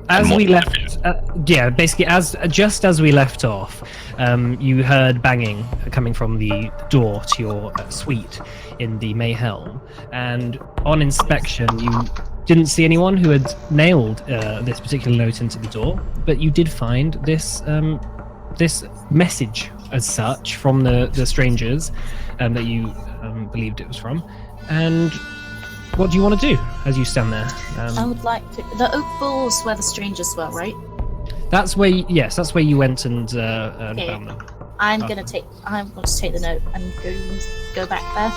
as we left, basically just as we left off, you heard banging coming from the door to your suite in the Mayhelm, and on inspection, you didn't see anyone who had nailed this particular note into the door, but you did find this this message as such from the strangers that you believed it was from. And what do you want to do as you stand there? I would like to. The oak balls where the strangers were, right? That's where. Yes, that's where you went and found them. I'm going to take the note and go back there.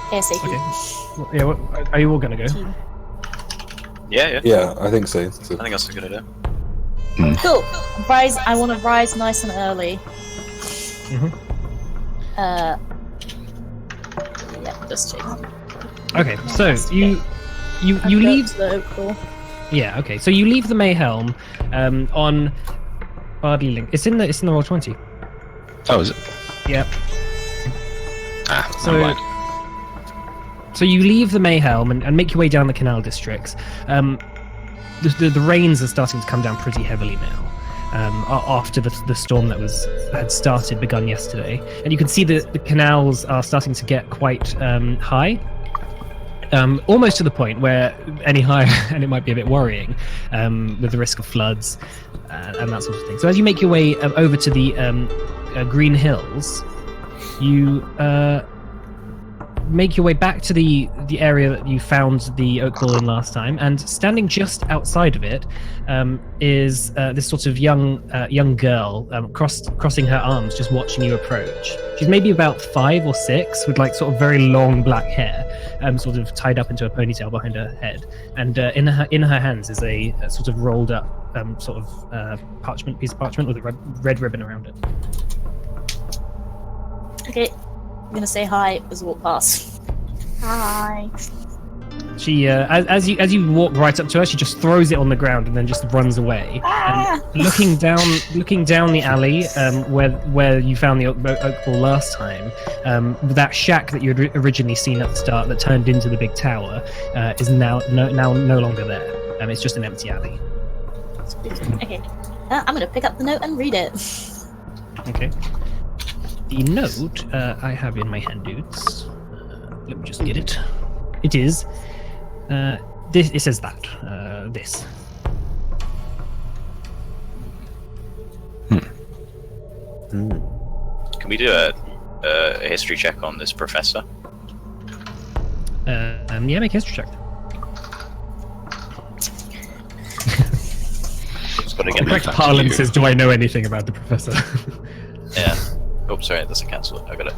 ASAP. Okay. Yeah. Are you all going to go? Yeah. Yeah, I think so. I think that's a good idea. Cool. I want to rise nice and early. Yeah, just check. Okay, so you leave the oak ball. Yeah. Okay, so you leave the Mayhelm on Bardley Link. It's in the Roll20. Oh, is it? Yep. Never mind. So you leave the Mayhelm and make your way down the canal districts. The rains are starting to come down pretty heavily now. After the storm that had begun yesterday, and you can see the canals are starting to get quite high, almost to the point where any higher and it might be a bit worrying, with the risk of floods and that sort of thing. So as you make your way over to the Green Hills, you make your way back to the area that you found the oak ball in last time, and standing just outside of it is this sort of young girl crossing her arms, just watching you approach. She's maybe about 5 or 6, with like sort of very long black hair, sort of tied up into a ponytail behind her head, and in her hands is a sort of rolled up sort of piece of parchment with a red ribbon around it. Okay. I'm gonna say hi as we walk past. Hi. She, as you walk right up to her, she just throws it on the ground and then just runs away. And looking down the alley, where you found the oak ball last time, that shack that you had originally seen at the start that turned into the big tower is now no longer there. It's just an empty alley. Okay. I'm gonna pick up the note and read it. Okay. The note I have in my hand, dudes. Let me just get it. It is. This. It says that. This. Can we do a history check on this professor? Yeah, make a history check. Just gotta get The correct parlance is, do I know anything about the professor? Yeah. Oh, sorry, that's a cancel. I got it.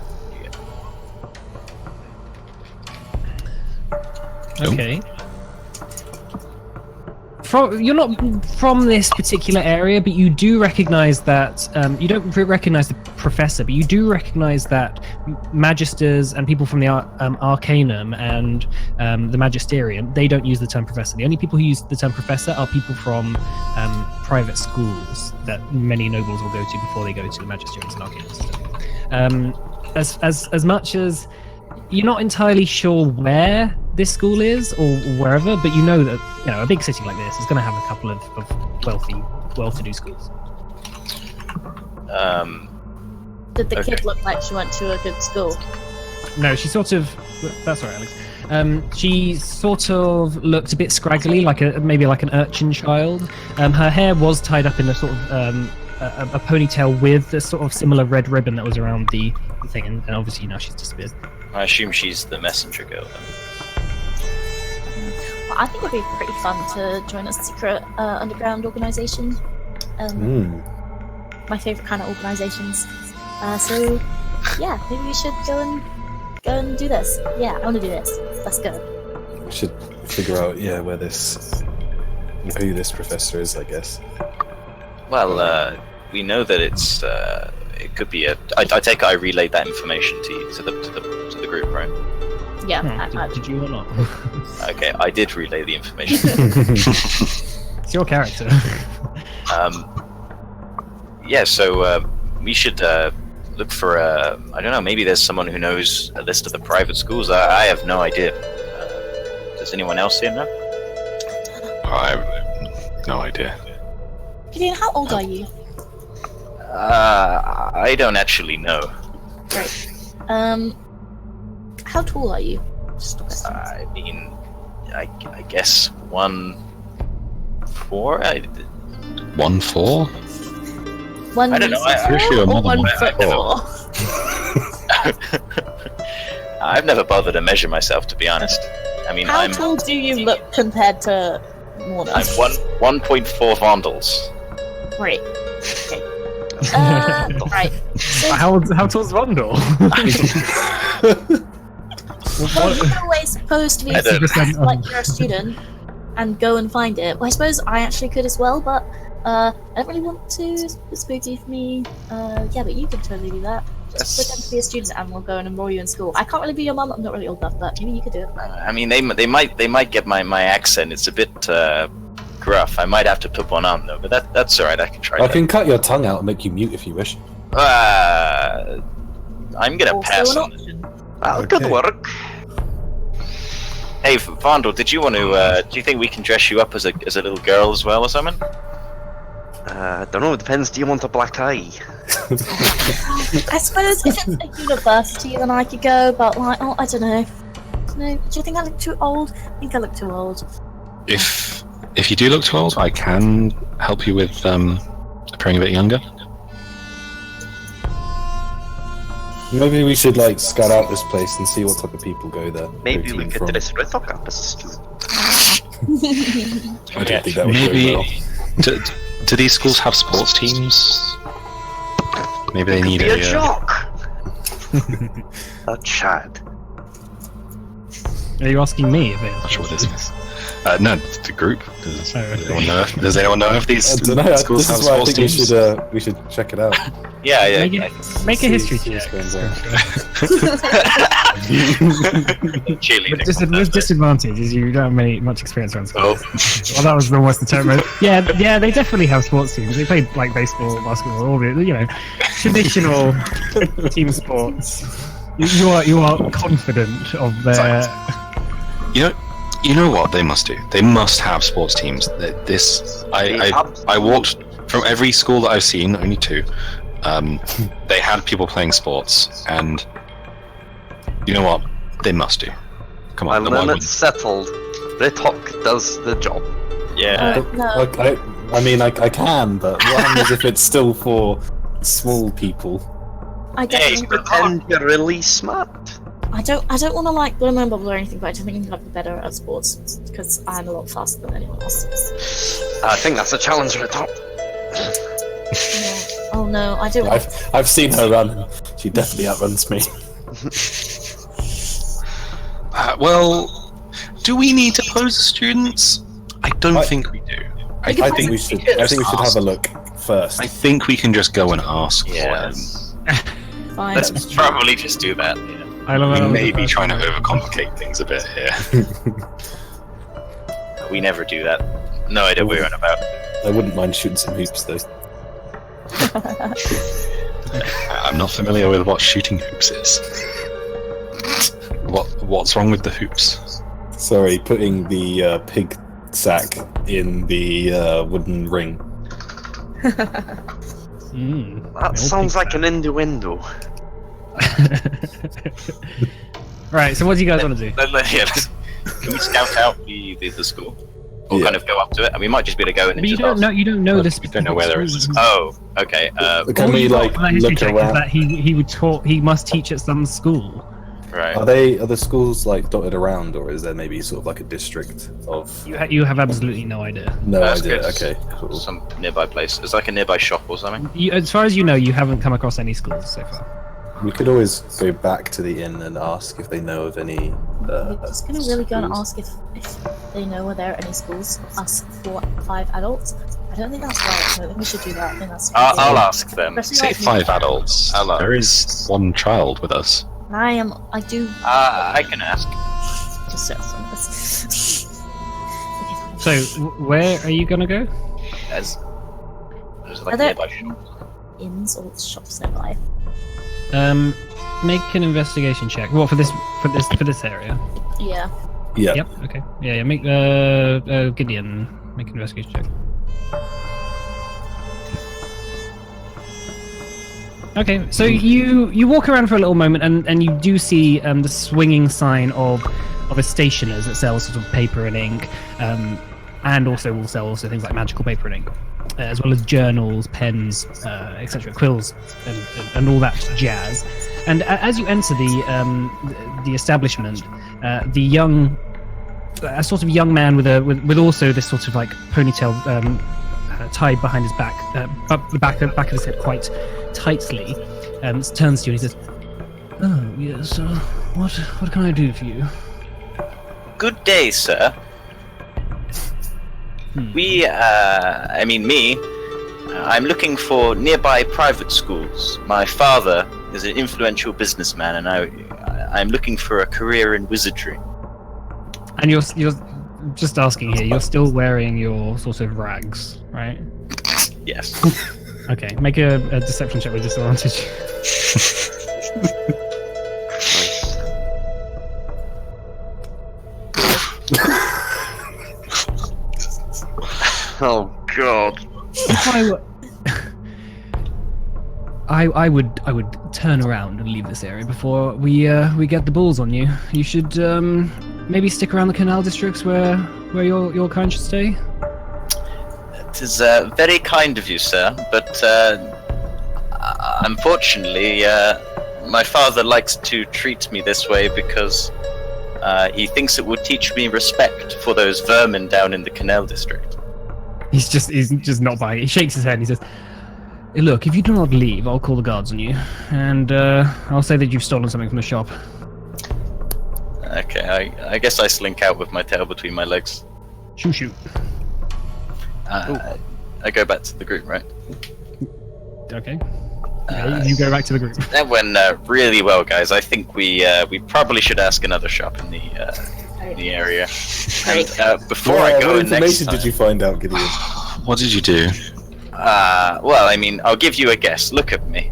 Okay. You're not from this particular area, but you do recognize that. You don't recognize the professor, but you do recognize that magisters and people from the Arcanum and the Magisterium, they don't use the term professor. The only people who use the term professor are people from private schools that many nobles will go to before they go to the Magisteriums and Arcanums. As much as you're not entirely sure where this school is or wherever, but you know that a big city like this is going to have a couple of wealthy, well-to-do schools. Did the kid look like she went to a good school? No, she sort of. That's all right, Alex. She sort of looked a bit scraggly, maybe like an urchin child. Her hair was tied up in a sort of a ponytail with a sort of similar red ribbon that was around the thing, and obviously now she's disappeared. I assume she's the messenger girl then. Well, I think it'd be pretty fun to join a secret underground organisation. My favourite kind of organisations. So, yeah, maybe we should go and do this. Yeah, I want to do this. Let's go. We should figure out, where who this professor is, I guess. Well, we know that it could be I take it I relayed that information to you, to the group, right? Yeah. Did you or not? Okay, I did relay the information. It's your character. Yeah, so we should look for I don't know, maybe there's someone who knows a list of the private schools. I have no idea. Does anyone else here know? no idea. Gideon, how old are you? I don't actually know. Great. How tall are you? Just a question. I mean, I guess 1'4". 1'4"? One I don't know, meter pretty sure or more than 1 that. foot tall? I've never bothered to measure myself, to be honest. I mean, How I'm tall do you look compared to Warner? 1.4 Vondels. Great. Okay. Right. So, How tall's Rondel? well, you're always supposed to be I don't- 50% like you're a student and go and find it. Well, I suppose I actually could as well, but I don't really want to. It's spooky for me. Yeah, but you can totally do that. Just pretend to be a student and we'll go and enroll you in school. I can't really be your mum. I'm not really old enough, but maybe you could do it. I mean, they might get my accent. It's a bit gruff. I might have to put one on though, but that's all right. I can try. I that. can cut your tongue out and make you mute if you wish. I'm gonna Also pass an on. option. Well, Okay. good work. Hey, Vondel, did you want to? Do you think we can dress you up as a little girl as well or something? Don't know, it depends. Do you want a black eye? I suppose if it's a university, then I could go, but like, oh, I don't know. No, do you think I look too old? I think I look too old. If you do look too old, I can help you with appearing a bit younger. Maybe we should like scout out this place and see what type of people go there. Maybe we Routine could from. dress Rithock up as a student. I don't think that would Maybe. go well. Do these schools have sports teams? Maybe they need Be a a. jock! A Chad. Are you asking me if Not sure what this is. No, it's the group. Does Oh, okay. anyone know if these I don't know. schools This have is why I sports think teams? we should check it out. Yeah. Make a history See check. what's going on. Cheerleading. With disadvantage is you don't have much experience around Oh, sports. Well, that was almost the term. Yeah, they definitely have sports teams. They play like baseball, basketball, all the traditional team sports. You are confident of their. You know what they must do? They must have sports teams. I walked from every school that I've seen, only 2. They had people playing sports, and you know what? They must do. Come on, And then it's settled. Rithock does the job. yeah. No. I mean, I can, but what happens if it's still for small people? I definitely Pretend you're really smart. I don't want to like blow my bubble or anything, but I don't think I'd be better at sports because I'm a lot faster than anyone else. I think that's a challenge, Rithock. No. Oh no, I don't. I've seen her run. She definitely outruns me. well, do we need to pose as students? I don't think we do. I I think we should. I think we should have a look first. I think we can just go and ask. Yes. Fine. Let's probably just do that. Yeah. I love We that. may be trying to overcomplicate things a bit here. We never do that. No idea what we're on about. I wouldn't mind shooting some hoops though. I'm not familiar with what shooting hoops is. What's wrong with the hoops? Sorry, putting the pig sack in the wooden ring. That sounds like an innuendo. Right, so what do you guys want to do? Can we scout out the school? Or Yeah. kind of go up to it? And we might just be able to go in and But you just don't ask. know. You don't know Well, this. we don't know where there is a specific Oh, okay. Can All we you got like from that history look check is around? that he would taught. He must teach at some school. Right. Are the schools like dotted around, or is there maybe sort of like a district of? You have absolutely no idea. No That's idea. good. Okay. Cool. Some nearby place. It's like a nearby shop or something. As far as you know, you haven't come across any schools so far. We could always go back to the inn and ask if they know of any. We're just gonna really go and schools. ask if they know where there are any schools. Us 5 adults. I don't think that's right. I don't think we should do that. I think that's. I'll ask them. Especially Say like 5 adults. Hello. There is 1 child with us. I do. I can ask. Just so So where are you gonna go? There's like Are a there- nearby shop. inns or shops nearby. Make an investigation check. Well, for this area. Yeah. Yeah. Yep. Okay. Yeah. Make Gideon make an investigation check. Okay, so you walk around for a little moment, and you do see the swinging sign of a stationer's that sells sort of paper and ink, and also will sell also things like magical paper and ink, as well as journals, pens, etc., quills, and all that jazz. And as you enter the establishment, a sort of young man with also this sort of like ponytail tied behind his back, up the back of his head quite tightly, turns to you and he says, "Oh yes, what can I do for you?" Good day, sir. I'm looking for nearby private schools. My father is an influential businessman, and I'm looking for a career in wizardry. And you're just asking here. You're still wearing your sort of rags, right? Yes. Okay, make a deception check with disadvantage. Oh God. I would turn around and leave this area before we get the balls on you. You should maybe stick around the canal districts where your kind should stay. It is very kind of you, sir, but unfortunately, my father likes to treat me this way because he thinks it would teach me respect for those vermin down in the canal district. He's just not buying it. He shakes his head and he says, "Look, if you do not leave, I'll call the guards on you, and I'll say that you've stolen something from the shop." Okay, I guess I slink out with my tail between my legs. Shoot. I go back to the group, right? Okay. You go back to the group. That went really well, guys. I think we probably should ask another shop in the area. And, before I go what in next information time, did you find out, Gideon? What did you do? well, I mean, I'll give you a guess. Look at me.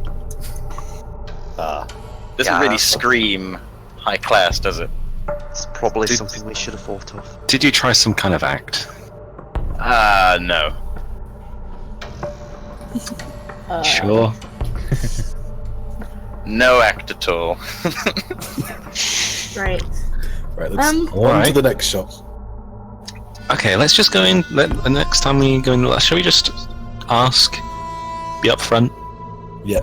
Doesn't really scream high class, does it? It's probably something we should have thought of. Did you try some kind of act? No. Sure. No act at all. Right. Right, let's on Alright. to the next shop. Okay, let's just go in. The next time we go in, shall we just ask? Be up front? Yeah.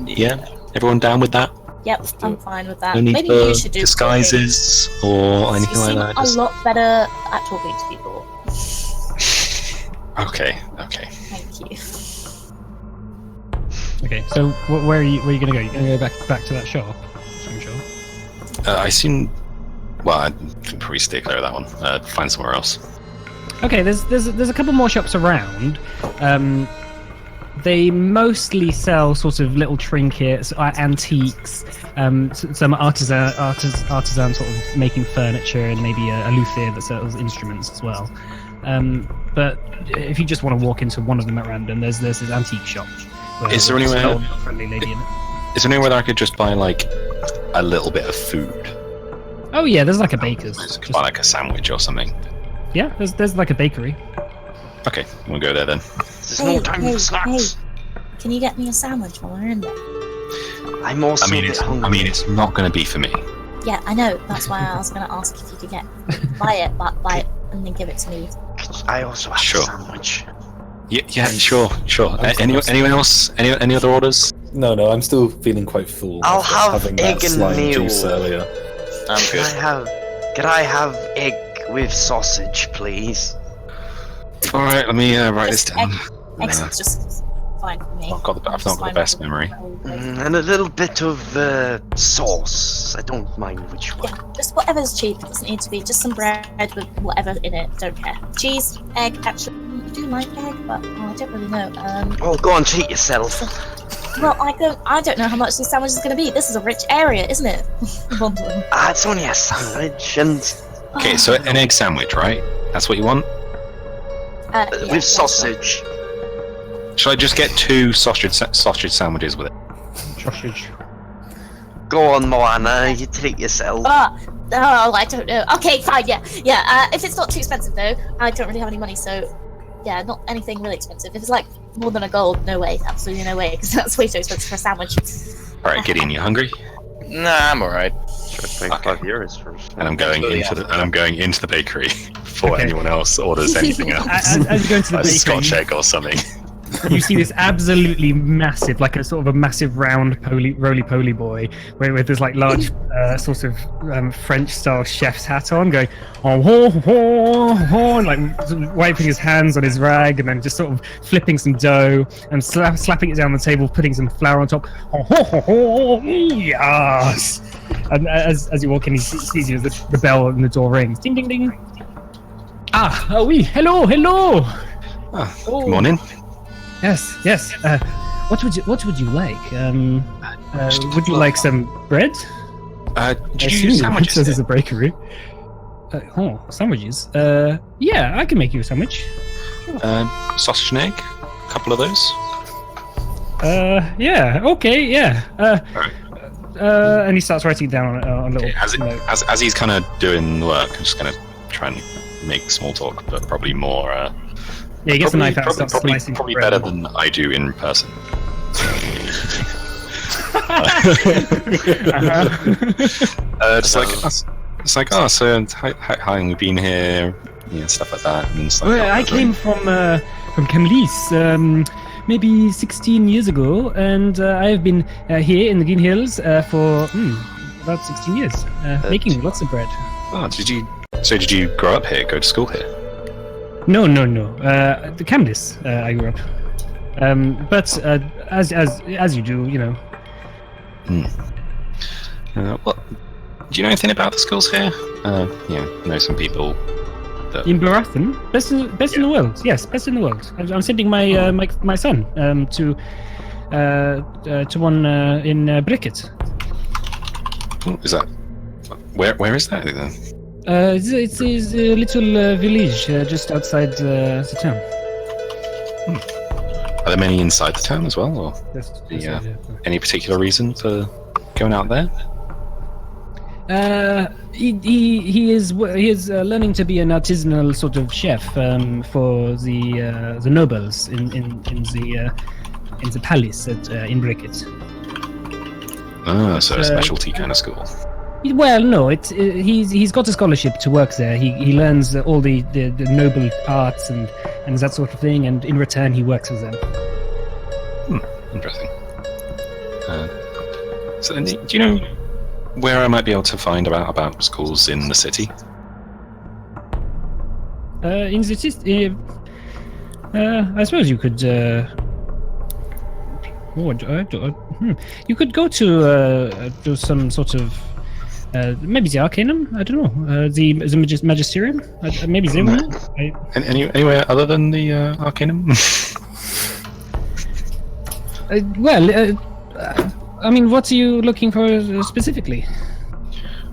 Yeah? Everyone down with that? Yep, I'm fine with that. No need Maybe for you should do disguises or anything you like seem that? a Just- lot better at talking to people. Okay. Thank you. Okay, so where are you going to go? You're going to go back to that shop? I'm sure. I assume. Well, I'd probably stay clear of that one. Find somewhere else. Okay, there's a couple more shops around. They mostly sell sort of little trinkets, antiques, some artisan sort of making furniture, and maybe a luthier that sells instruments as well. But if you just want to walk into one of them at random, there's this antique shop. Is there anywhere? An old friendly lady in it. Is there anywhere that I could just buy like a little bit of food? Oh yeah, there's like a baker's. Just buy like a sandwich or something. Yeah, there's like a bakery. Okay, we'll go there then. There's no time for snacks. Can you get me a sandwich while we're in there? I'm also a bit hungry. It's not going to be for me. Yeah, I know. That's why I was going to ask if you could buy it and then give it to me. I also have Sure. a sandwich. Yeah, sure. Anyone else? Any other orders? No, I'm still feeling quite full. I'll after have having that egg and slime meal. juice earlier. I'm good. Could I have egg with sausage, please? All right, let me write this down. Eggs is just fine for me. I've not got the best memory. And a little bit of sauce. I don't mind which one. Yeah, just whatever's cheap. It doesn't need to be just some bread with whatever in it. Don't care. Cheese, egg. Actually, I do like egg, but I don't really know. Oh, go on, treat yourself. Well, I don't know how much this sandwich is going to be. This is a rich area, isn't it? London. It's only a sandwich, and Okay, so an egg sandwich, right? That's what you want? Yeah, with sausage. Shall I just get 2 sausage sandwiches with it? Sausage. Go on, Moana, you treat yourself. Oh, I don't know. Okay, fine, yeah. If it's not too expensive though, I don't really have any money, so yeah, not anything really expensive. If it's like more than a gold, no way, absolutely no way, because that's way too expensive for a sandwich. All right, Gideon, you hungry? Nah, I'm alright. Should I pay 5 euros first? And I'm going into the bakery before anyone else orders anything else. As you go into the A bakery, Scotch egg or something. you see this absolutely massive, like a sort of a massive round roly-poly boy with this like large sort of French-style chef's hat on, going oh ho ho ho, and like sort of wiping his hands on his rag, and then just sort of flipping some dough and slapping it down the table, putting some flour on top. Oh ho ho ho, yes. And as you walk in, he sees you as the bell on the door rings. Ding ding ding. Oui, hello. Good morning. Yes. What would you like? Would you like some bread? Did you use sandwiches? This is a bakery. Sandwiches. Yeah, I can make you a sandwich. Sausage and egg, a couple of those. Yeah. Okay. Yeah. Alright. And he starts writing down on little. Okay, as he's kind of doing the work, I'm just gonna try and make small talk, but probably more. Yeah, he gets the knife out and starts slicing probably bread. better than I do in person. It's like, oh, so how long have you been here? Yeah, stuff like that. And it's like, Well, I came from Kamlis, maybe 16 years ago, and I have been here in the Green Hills for about 16 years, making lots of bread. Oh, did you grow up here? Go to school here? No. The Kamlis, I grew up. But as you do, you know. Well, do you know anything about the schools here? Know some people. In Barathan, best in the world. Yes, best in the world. I'm sending my my son to one in Bricket. Is that where is that then? It's a little village just outside the town. Are there many inside the town as well, or any particular reason for going out there? He is learning to be an artisanal sort of chef for the nobles in the palace in Bricket. So a specialty kind of school. Well, no, he's got a scholarship to work there. He learns all the noble arts and that sort of thing, and in return he works with them. Interesting. So, do you know where I might be able to find about schools in the city? In the city, I suppose you could. You could go to some sort of. Maybe the Arcanum? I don't know. The Magisterium? Maybe they will. Anywhere other than the Arcanum? I mean, what are you looking for specifically?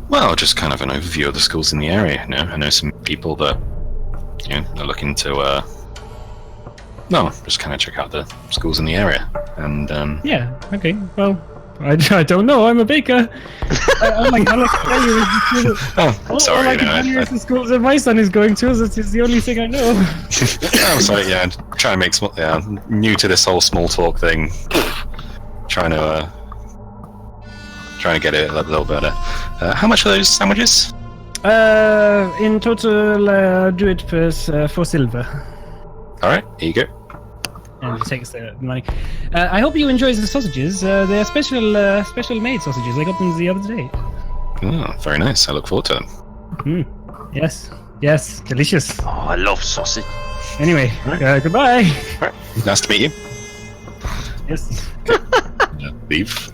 Well, just kind of an overview of the schools in the area. You know, I know some people that are looking to. Just kind of check out the schools in the area, and. Yeah. Okay. Well. I don't know. I'm a baker. All I can tell you is sorry. All I can tell you is the schools that my son is going to. That is the only thing I know. I'm sorry. Yeah, I'm trying to make new to this whole small talk thing. Trying to get it a little better. How much are those sandwiches? In total, do it for 4 silver. All right. Here you go. And he takes the money. I hope you enjoy the sausages. They're special made sausages. I got them the other day. Oh, very nice. I look forward to them. Yes, delicious. Oh, I love sausage. Anyway, goodbye. All right. Nice to meet you. Yes. Leave.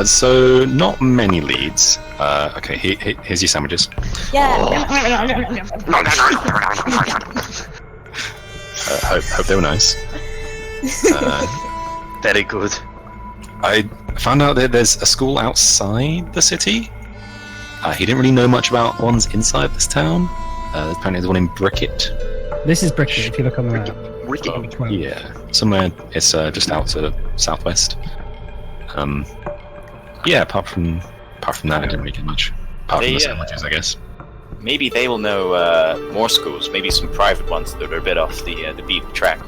So not many leads. Okay, here's your sandwiches. Yeah. Hope they were nice. Very good. I found out that there's a school outside the city. He didn't really know much about ones inside this town. Apparently there's one in Bricket. This is Bricket, if you look on the map. Yeah, somewhere it's just out to the southwest. Yeah, apart from that, I didn't really get much. Apart from the sandwiches, I guess. maybe they will know more schools, maybe some private ones that are a bit off the beaten track.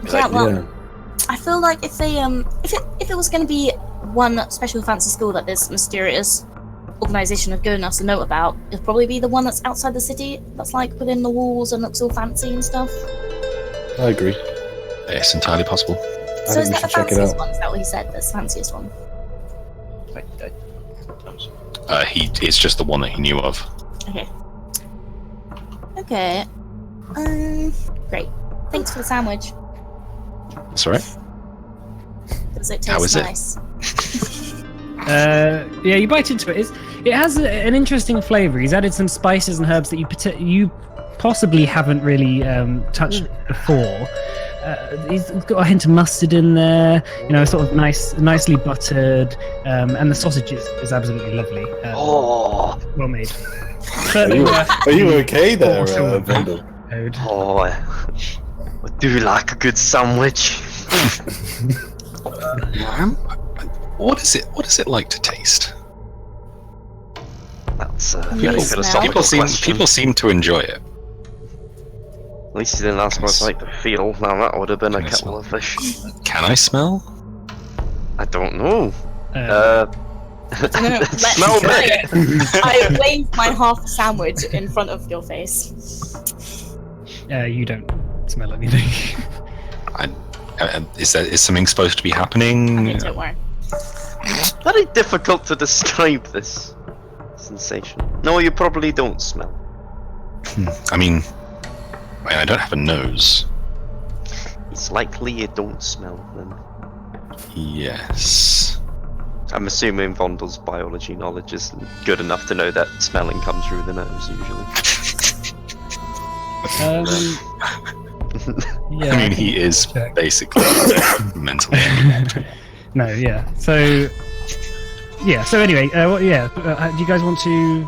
'Cause Yeah, I- well, Yeah. I feel like if they if it was going to be one special fancy school that this mysterious organization is good enough to know about, it'd probably be the one that's outside the city, that's like within the walls and looks all fancy and stuff. I agree. It's entirely possible. So think is we that the should check it fanciest out. one? Is that what he said? That's the fanciest one. It's just the one that he knew of. Okay. Okay. Great. Thanks for the sandwich. That's all right. Does it taste How is it? nice? Yeah, you bite into it. It has an interesting flavor. He's added some spices and herbs that you possibly haven't really touched before. He's got a hint of mustard in there, sort of nicely buttered, and the sausage is absolutely lovely. Oh, Well made. Are you okay there, Awesome. Vendel? oh, I do like a good sandwich. What is it like to taste? That's a People- very philosophical People seem to enjoy it. At least you didn't ask what it's like to feel. Now that would have been a Yes. kettle of fish. Can I smell? I don't know. Let Smell me try it. it. I waved my half sandwich in front of your face. You don't smell anything. Is something supposed to be happening? Okay, don't worry. Very difficult to describe this sensation. No, you probably don't smell. I mean, I don't have a nose. It's likely you don't smell then. Yes. I'm assuming Vondel's biology knowledge is good enough to know that smelling comes through the nose usually. Yeah. I mean, he is check. basically mentally handicapped. No, yeah. So anyway, do you guys want to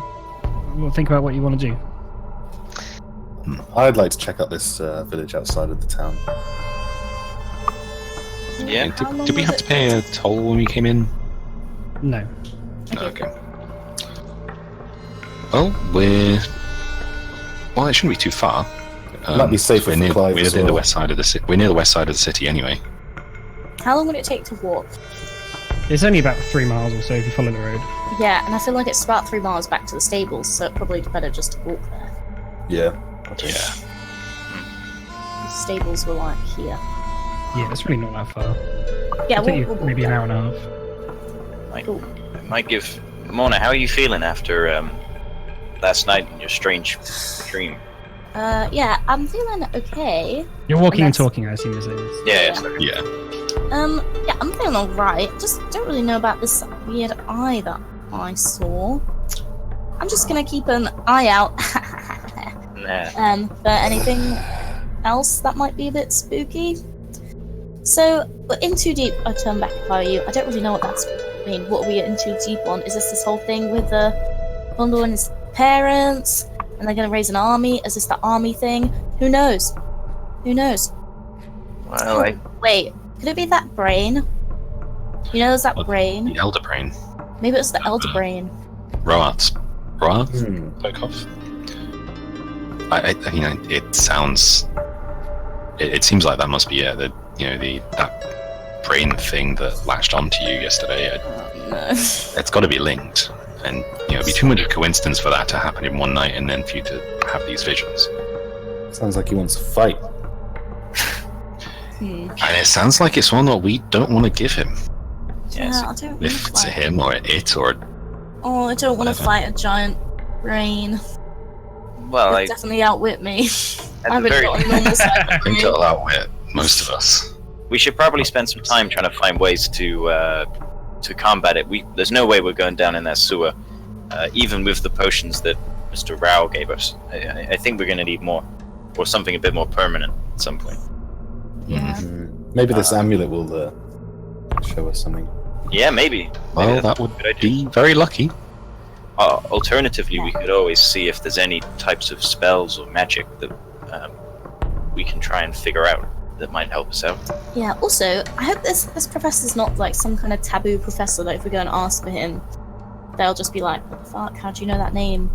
think about what you want to do? I'd like to check out this village outside of the town. Yeah. How long Did we was have it? to pay a toll when we came in? No. No, okay. Well, it shouldn't be too far. Might be safer we're for near, Clive we're as near the well. west side of the city. We're near the west side of the city anyway. How long would it take to walk? It's only about 3 miles or so if you follow the road. Yeah, and I feel like it's about 3 miles back to the stables, so it's probably better just to walk there. Yeah. Yeah. The stables were like here. Yeah, it's really not that far. Yeah, It'll take you we'll maybe an there. hour and a half. Cool. Might give Mona. How are you feeling after last night in your strange dream? Yeah, I'm feeling okay. You're walking and Unless- talking, I assume you're saying this. Yeah. Yeah. Yeah, I'm feeling alright. Just don't really know about this weird eye that I saw. I'm just gonna keep an eye out Nah. for anything else that might be a bit spooky. So, we're in too deep. I turn back if I were you. I don't really know what that's mean. What are we in too deep on? Is this whole thing with the Bundle and his parents? And they're gonna raise an army? Is this the army thing? Who knows? Who knows? Well, Wait, could it be that brain? You know, there's that What? brain. The elder brain. Maybe it's the elder brain. Roat. Hmm. Pokov. It sounds. It seems like that must be that brain thing that latched onto you yesterday. Oh, no. It's got to be linked, and it'd be too much of a coincidence for that to happen in one night, and then for you to have these visions. Sounds like he wants to fight. Hmm. And it sounds like it's one that we don't want to give him. yes. Yeah, I don't want If to it's a fight. him or it or Oh, I don't want to Whatever. fight a giant brain. Well, It'll I definitely outwit me. at I the haven't very got a normal side of I the think brain. it'll outwit most of us. we should probably spend some time trying to find ways to combat it. There's no way we're going down in that sewer, even with the potions that Mr. Rao gave us. I think we're going to need more, or something a bit more permanent at some point. Yeah. Maybe this amulet will show us something. Yeah, maybe. Well, Maybe that would that's a good idea. be very lucky. Alternatively, we could always see if there's any types of spells or magic that we can try and figure out that might help us out. Yeah, also, I hope this professor's not like some kind of taboo professor that if we go and ask for him, they'll just be like, what the fuck, how do you know that name?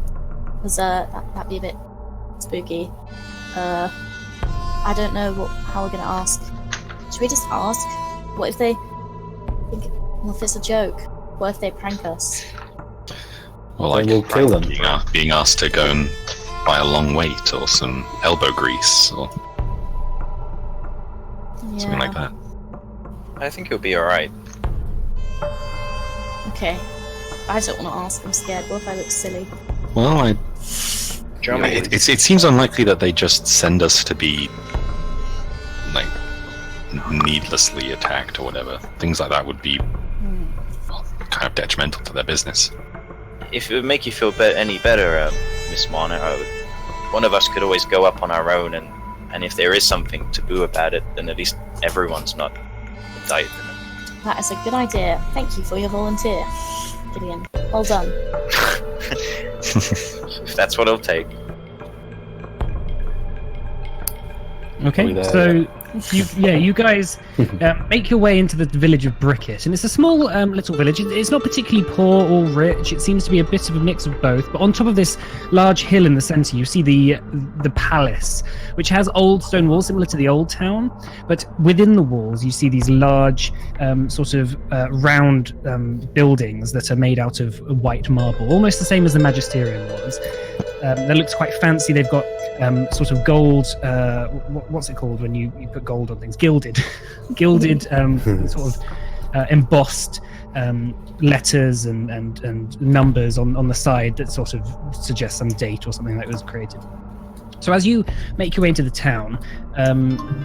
because that'd be a bit spooky. I don't know how we're gonna ask. Should we just ask? What if they think? What if it's a joke? What if they prank us? Or like Then we'll kill them. being asked to go and buy a long wait or some elbow grease or something like that. I think it'll be alright. Okay. I don't want to ask. I'm scared. What if I look silly? Well, Germany. it seems unlikely that they just send us to be like needlessly attacked or whatever. Things like that would be well, kind of detrimental to their business. If it would make you feel any better, Miss Marner, one of us could always go up on our own, and if there is something taboo about it, then at least everyone's not indicted in it. That is a good idea. Thank you for your volunteer, Gideon. Well done. If that's what it'll take. Okay, so you guys make your way into the village of Bricket, and it's a small little village. It's not particularly poor or rich. It seems to be a bit of a mix of both. But on top of this large hill in the centre, you see the palace, which has old stone walls similar to the old town. But within the walls, you see these large sort of round buildings that are made out of white marble, almost the same as the Magisterium was. That looks quite fancy. They've got sort of gold. What's it called when you put gold on things? Gilded sort of embossed letters and numbers on the side that sort of suggest some date or something that was created. So as you make your way into the town,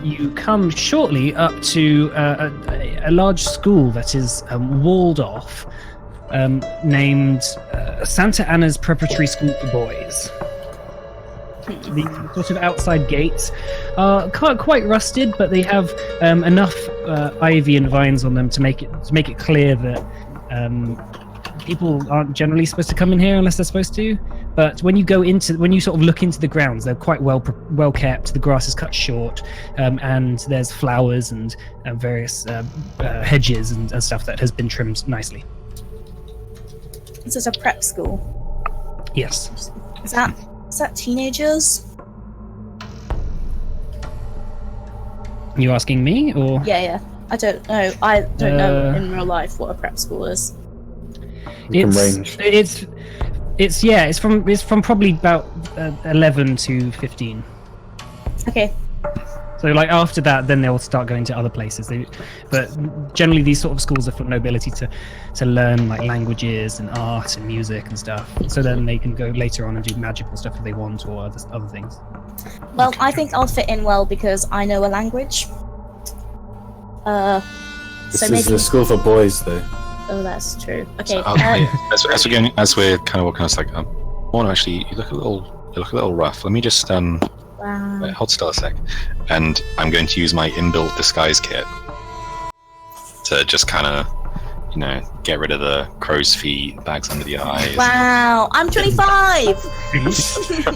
you come shortly up to a large school that is walled off, named Santa Anna's Preparatory School for Boys. The sort of outside gates are quite rusted, but they have enough ivy and vines on them to make it clear that people aren't generally supposed to come in here unless they're supposed to. But when you sort of look into the grounds, they're quite well kept. The grass is cut short, and there's flowers and various hedges and stuff that has been trimmed nicely. This is a prep school. Yes. Is that teenagers? You asking me or? Yeah. I don't know. I don't know in real life what a prep school is. It's from probably about 11 to 15. Okay. So like after that, then they'll start going to other places. But generally, these sort of schools are for nobility to learn like languages and art and music and stuff. So then they can go later on and do magical stuff if they want or other things. Well, I think I'll fit in well because I know a language. This So is maybe. a school for boys, though. Oh, that's true. Okay. So, as we're kind of walking, I was like, oh, actually, you look a little rough. Let me just Wow. wait, hold still a sec, and I'm going to use my inbuilt disguise kit to just kind of, get rid of the crow's feet, bags under the eyes. Wow. I'm 25.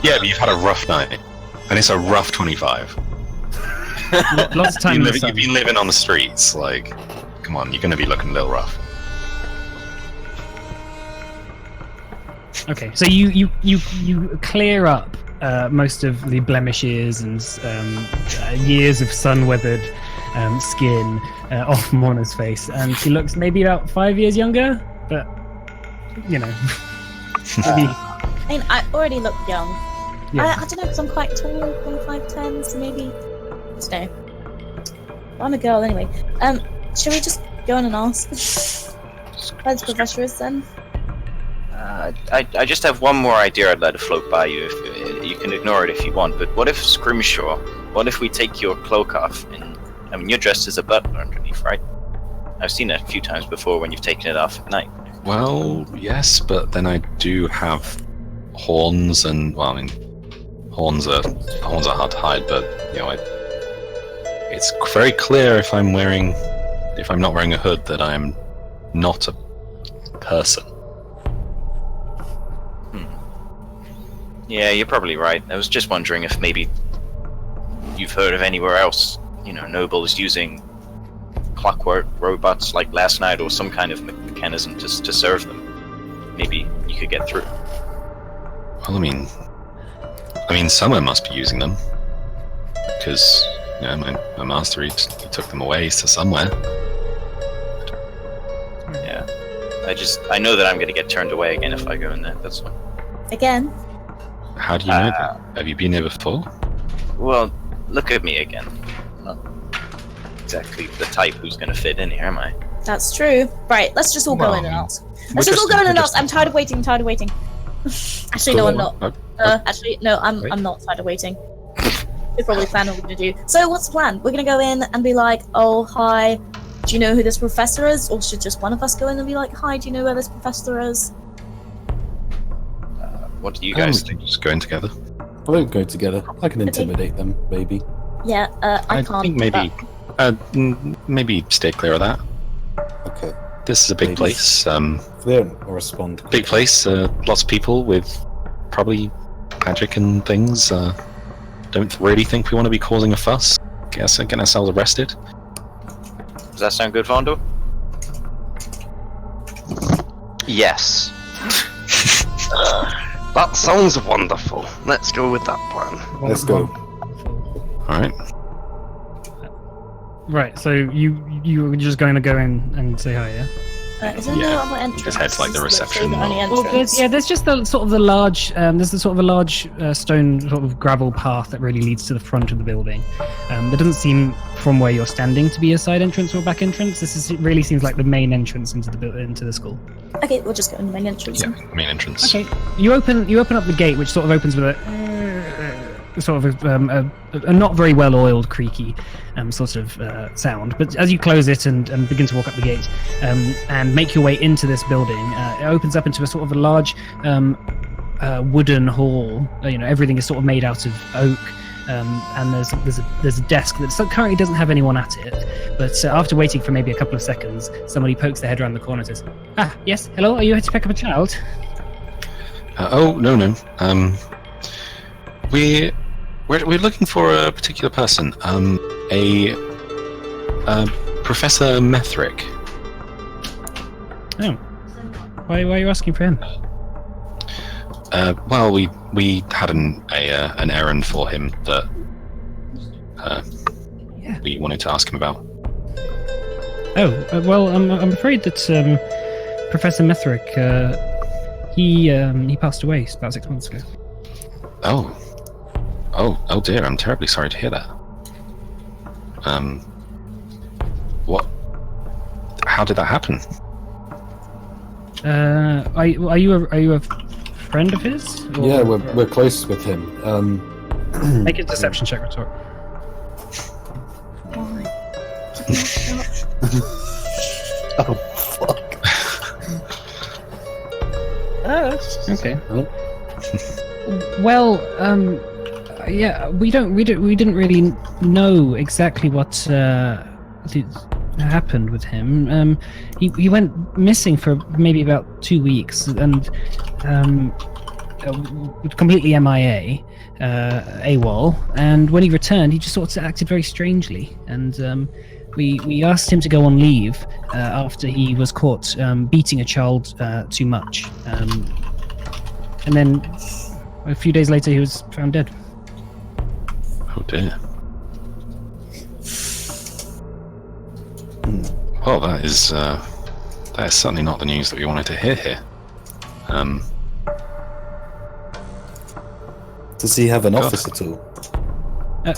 Yeah, but you've had a rough night, and it's a rough 25. Lots of time in the You've sun. been living on the streets. Like, come on, you're going to be looking a little rough. Okay, so you clear up most of the blemishes and years of sun-weathered skin off Morna's face, and she looks maybe about 5 years younger, but maybe. I mean, I already look young. Yeah. I don't know because I'm quite tall. I'm 5'10", so maybe. I don't know. I'm a girl anyway. Shall we just go on and ask where the professor is then? I just have one more idea I'd let it float by you. If you can ignore it if you want, but what if Scrimshaw? What if we take your cloak off? And I mean, you're dressed as a butler underneath, right? I've seen it a few times before when you've taken it off at night. Well, yes, but then I do have horns, and well, I mean, horns are hard to hide, but it's very clear if I'm not wearing a hood that I'm not a person. Yeah, you're probably right. I was just wondering if maybe you've heard of anywhere else, nobles using clockwork robots like last night, or some kind of mechanism to serve them. Maybe you could get through. Well, I mean, someone must be using them. Because, my master, he took them away to somewhere. Yeah. I know that I'm going to get turned away again if I go in there, that's all. Again? How do you know that? Have you been here before? Well, look at me again. I'm not exactly the type who's going to fit in here, am I? That's true. Right, let's just all go in and ask. Let's just all go in and ask. I'm tired of waiting, Actually, no, I'm not. Actually, no, I'm not tired of waiting. We probably plan what we're gonna do. So, what's the plan? We're gonna go in and be like, "Oh, hi. Do you know who this professor is?" Or should just one of us go in and be like, "Hi, do you know where this professor is?" What do you guys think? Just go in together. I won't go together. I can intimidate them, maybe. Yeah, I can't. think maybe, maybe stay clear of that. Okay. This is a big Maybe. place. If they don't respond. Big place. Lots of people with probably magic and things. Don't really think we want to be causing a fuss. Getting ourselves arrested. Does that sound good, Vondo? Yes. That sounds wonderful. Let's go with that plan. Let's go. All right. Right, so you were just going to go in and say hi, yeah? Is there Yeah, no other entrance? just head to, like, the Is reception literally the only or- Well, entrance? there's just the sort of the large, stone sort of gravel path that really leads to the front of the building. There doesn't seem from where you're standing to be a side entrance or a back entrance. It really seems like the main entrance into the school. Okay, we'll just go in the main entrance. Yeah, main entrance. Okay, you open up the gate, which sort of opens with a not very well oiled, creaky sort of sound. But as you close it and begin to walk up the gate and make your way into this building, it opens up into a sort of a large wooden hall. Everything is sort of made out of oak. And there's a desk that currently doesn't have anyone at it, but after waiting for maybe a couple of seconds, somebody pokes their head around the corner and says, "Ah, yes, hello, are you here to pick up a child?" Oh, no. We're looking for a particular person. A Professor Methrick. Oh, why are you asking for him? Well, we had an errand for him that we wanted to ask him about. Oh, well, I'm afraid that Professor Methrick he passed away about 6 months ago. Oh dear! I'm terribly sorry to hear that. What? How did that happen? Are you a friend of his? Or- Yeah, we're close with him. Make a deception check, Retort. Why? Oh fuck. Okay. Oh. Well, yeah, we didn't really know exactly what happened with him. He went missing for maybe about 2 weeks and completely MIA, AWOL. And when he returned, he just sort of acted very strangely. And we asked him to go on leave after he was caught beating a child too much. And then a few days later, he was found dead. Oh dear. Well, that is certainly not the news that we wanted to hear here. Does he have an office at all?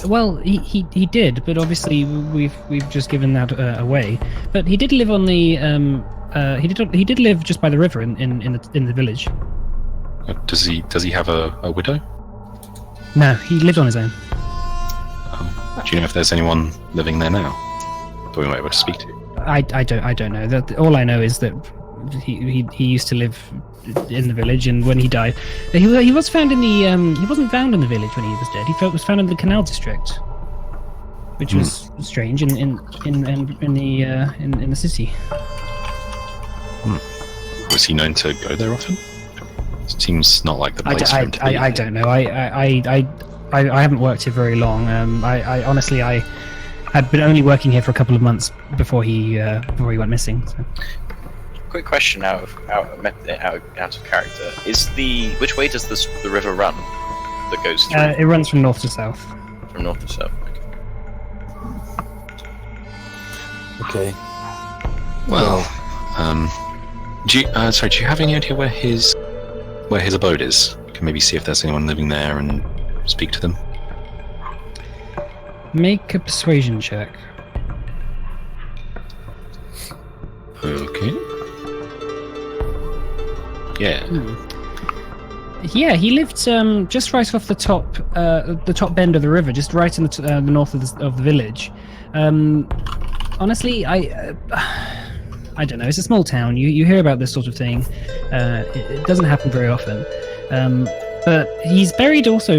Well, he did, but obviously we've just given that away. But he did live on the he did live just by the river in the village. Does he have a widow? No, he lived on his own. Do you know if there's anyone living there now that we might be able to speak to? I don't know. All I know is that he used to live in the village, and when he died, he was found in the he wasn't found in the village when he was dead. He was found in the canal district, which was strange in the city. Was he known to go there often? Seems not like the place for him to be. I don't know. I haven't worked here very long. I honestly had been only working here for a couple of months before he went missing. So. quick question out of character. Which way does the river run that goes through? It runs from north to south. From north to south. Okay. Well, do you have any idea where his abode is? You can maybe see if there's anyone living there and speak to them. Make a persuasion check. Okay. Yeah. Yeah, he lived just right off the top bend of the river, just right in the north of the village. Honestly, I don't know. It's a small town. You hear about this sort of thing. It doesn't happen very often. But he's buried also.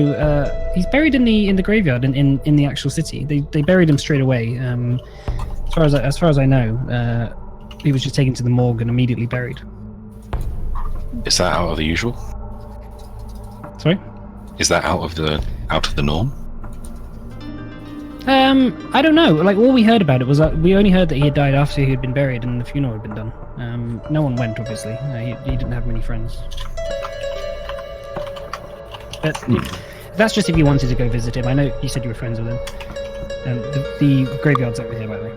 He's buried in the graveyard in the actual city. They buried him straight away. As far as I know, he was just taken to the morgue and immediately buried. Is that out of the usual? Sorry? Is that out of the norm? I don't know. Like, all we heard about it was we only heard that he had died after he had been buried and the funeral had been done. No one went, obviously. He didn't have many friends. But that's just if you wanted to go visit him. I know you said you were friends with him. The graveyard's over here, by the way.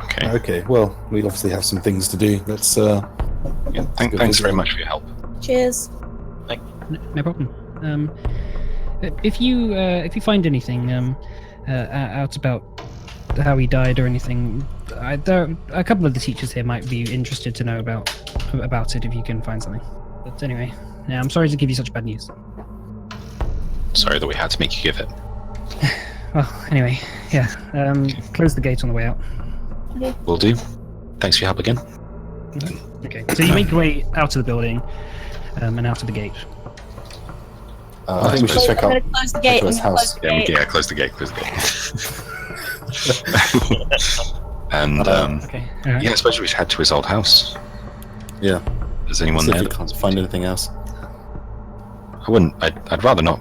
Okay. Okay. Well, we obviously have some things to do. Let's. Yeah, thanks very much for your help. Cheers. No problem. If you find anything out about how he died or anything, a couple of the teachers here might be interested to know about it if you can find something. But anyway, yeah, I'm sorry to give you such bad news. Sorry that we had to make you give it. Well, anyway, yeah. Close the gate on the way out. Okay. Will do. Thanks for your help again. Okay. So you make your way out of the building and out of the gate. I think we should check I'm out gonna close the gate. his house. Close the gate. And Okay. All right. yeah, I suppose we should head to his old house. Yeah. Is anyone See there? if we can't find anything else. I wouldn't. I'd rather not.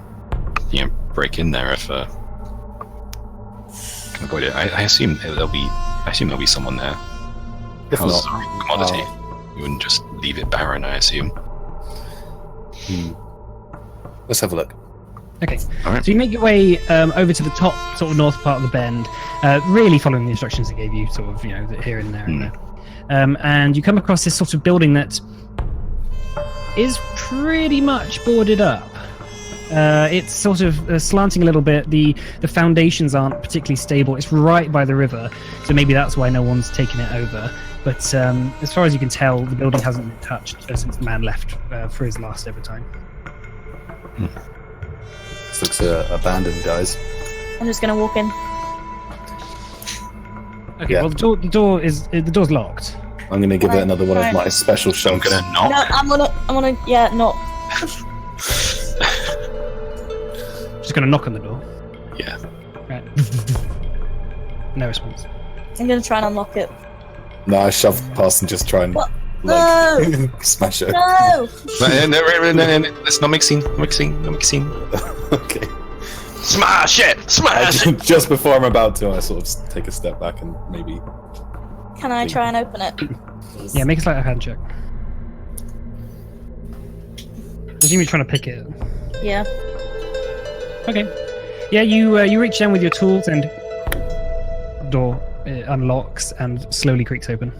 Break in there if can avoid it. I assume there'll be someone there. If Houses not, are a commodity. You wouldn't just leave it barren, I assume. let's have a look. Okay. All right. So you make your way over to the top, sort of north part of the bend, really following the instructions they gave you, sort of, here and there and there. And you come across this sort of building that is pretty much boarded up. It's sort of slanting a little bit. The foundations aren't particularly stable. It's right by the river, so maybe that's why no one's taken it over. But as far as you can tell, the building hasn't been touched since the man left for his last ever time. This looks abandoned, guys. I'm just gonna walk in. Okay. Yeah. Well, the door's locked. I'm going to give it another one of my special So I'm shots. gonna knock. No, I'm gonna, yeah, not. Just gonna knock on the door. Yeah. Right. No response. I'm gonna try and unlock it. No, I shove past and just try and What? No! smash it. No! No, let's not make scene. No make scene. Okay. Smash it! Smash it! Just before I'm about to, I sort of take a step back and maybe. Can I try and open it? Please? Yeah, make a sleight of hand check. I assume you're trying to pick it. Yeah. Okay. Yeah, you reach down with your tools and the door unlocks and slowly creaks open.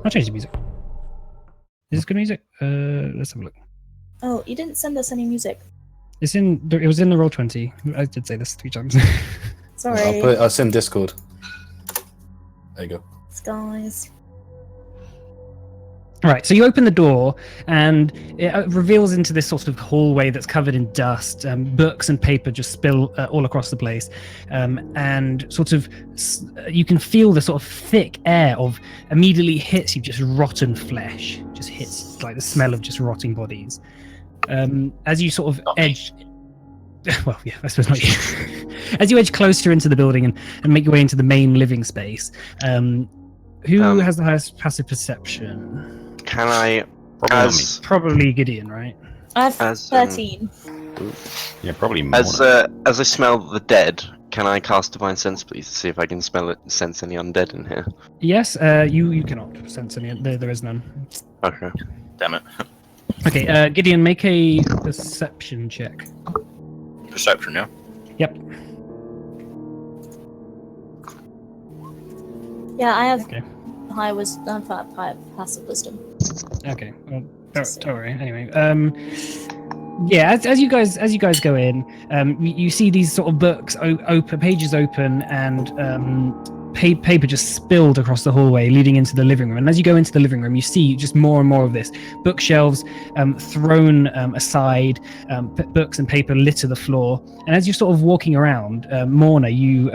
I'll change the music. Is this good music? Let's have a look. Oh, you didn't send us any music. It was in the Roll20. I did say this 3 times. Sorry. I'll send Discord. There you go. Guys. Right, so you open the door and it reveals into this sort of hallway that's covered in dust. Books and paper just spill all across the place. And sort of you can feel the sort of thick air of immediately hits you, just rotten flesh. Just hits like the smell of just rotting bodies. As you sort of edge... Well, yeah, I suppose not you. As you edge closer into the building and make your way into the main living space, who has the highest passive perception? Can I, Probably Gideon, right? I have As, 13. Yeah, probably more. as I smell the dead, Can I cast Divine Sense, please, to see if I can sense any undead in here? Yes, you cannot sense any. There is none. Okay. Damn it. Okay, Gideon, make a perception check. Perception, yeah? Yep. Yeah, I have Okay. high passive wisdom. Okay. Well, don't worry. Anyway, yeah. As you guys go in, you see these sort of books open, pages open, and paper just spilled across the hallway leading into the living room. And as you go into the living room, you see just more and more of this. Bookshelves thrown aside, books and paper litter the floor. And as you're sort of walking around, Morna, you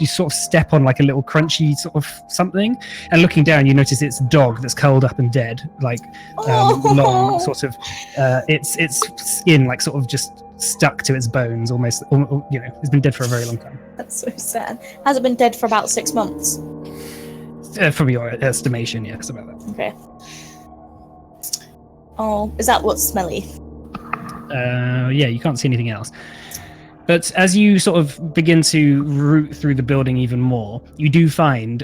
sort of step on like a little crunchy sort of something, and looking down, you notice it's a dog that's curled up and dead, like long sort of its skin like sort of just stuck to its bones, almost. You know, it's been dead for a very long time. That's so sad. Has it been dead for about 6 months? From your estimation, yes, about that. Okay. Oh, is that what's smelly? Yeah, you can't see anything else. But as you sort of begin to root through the building even more, you do find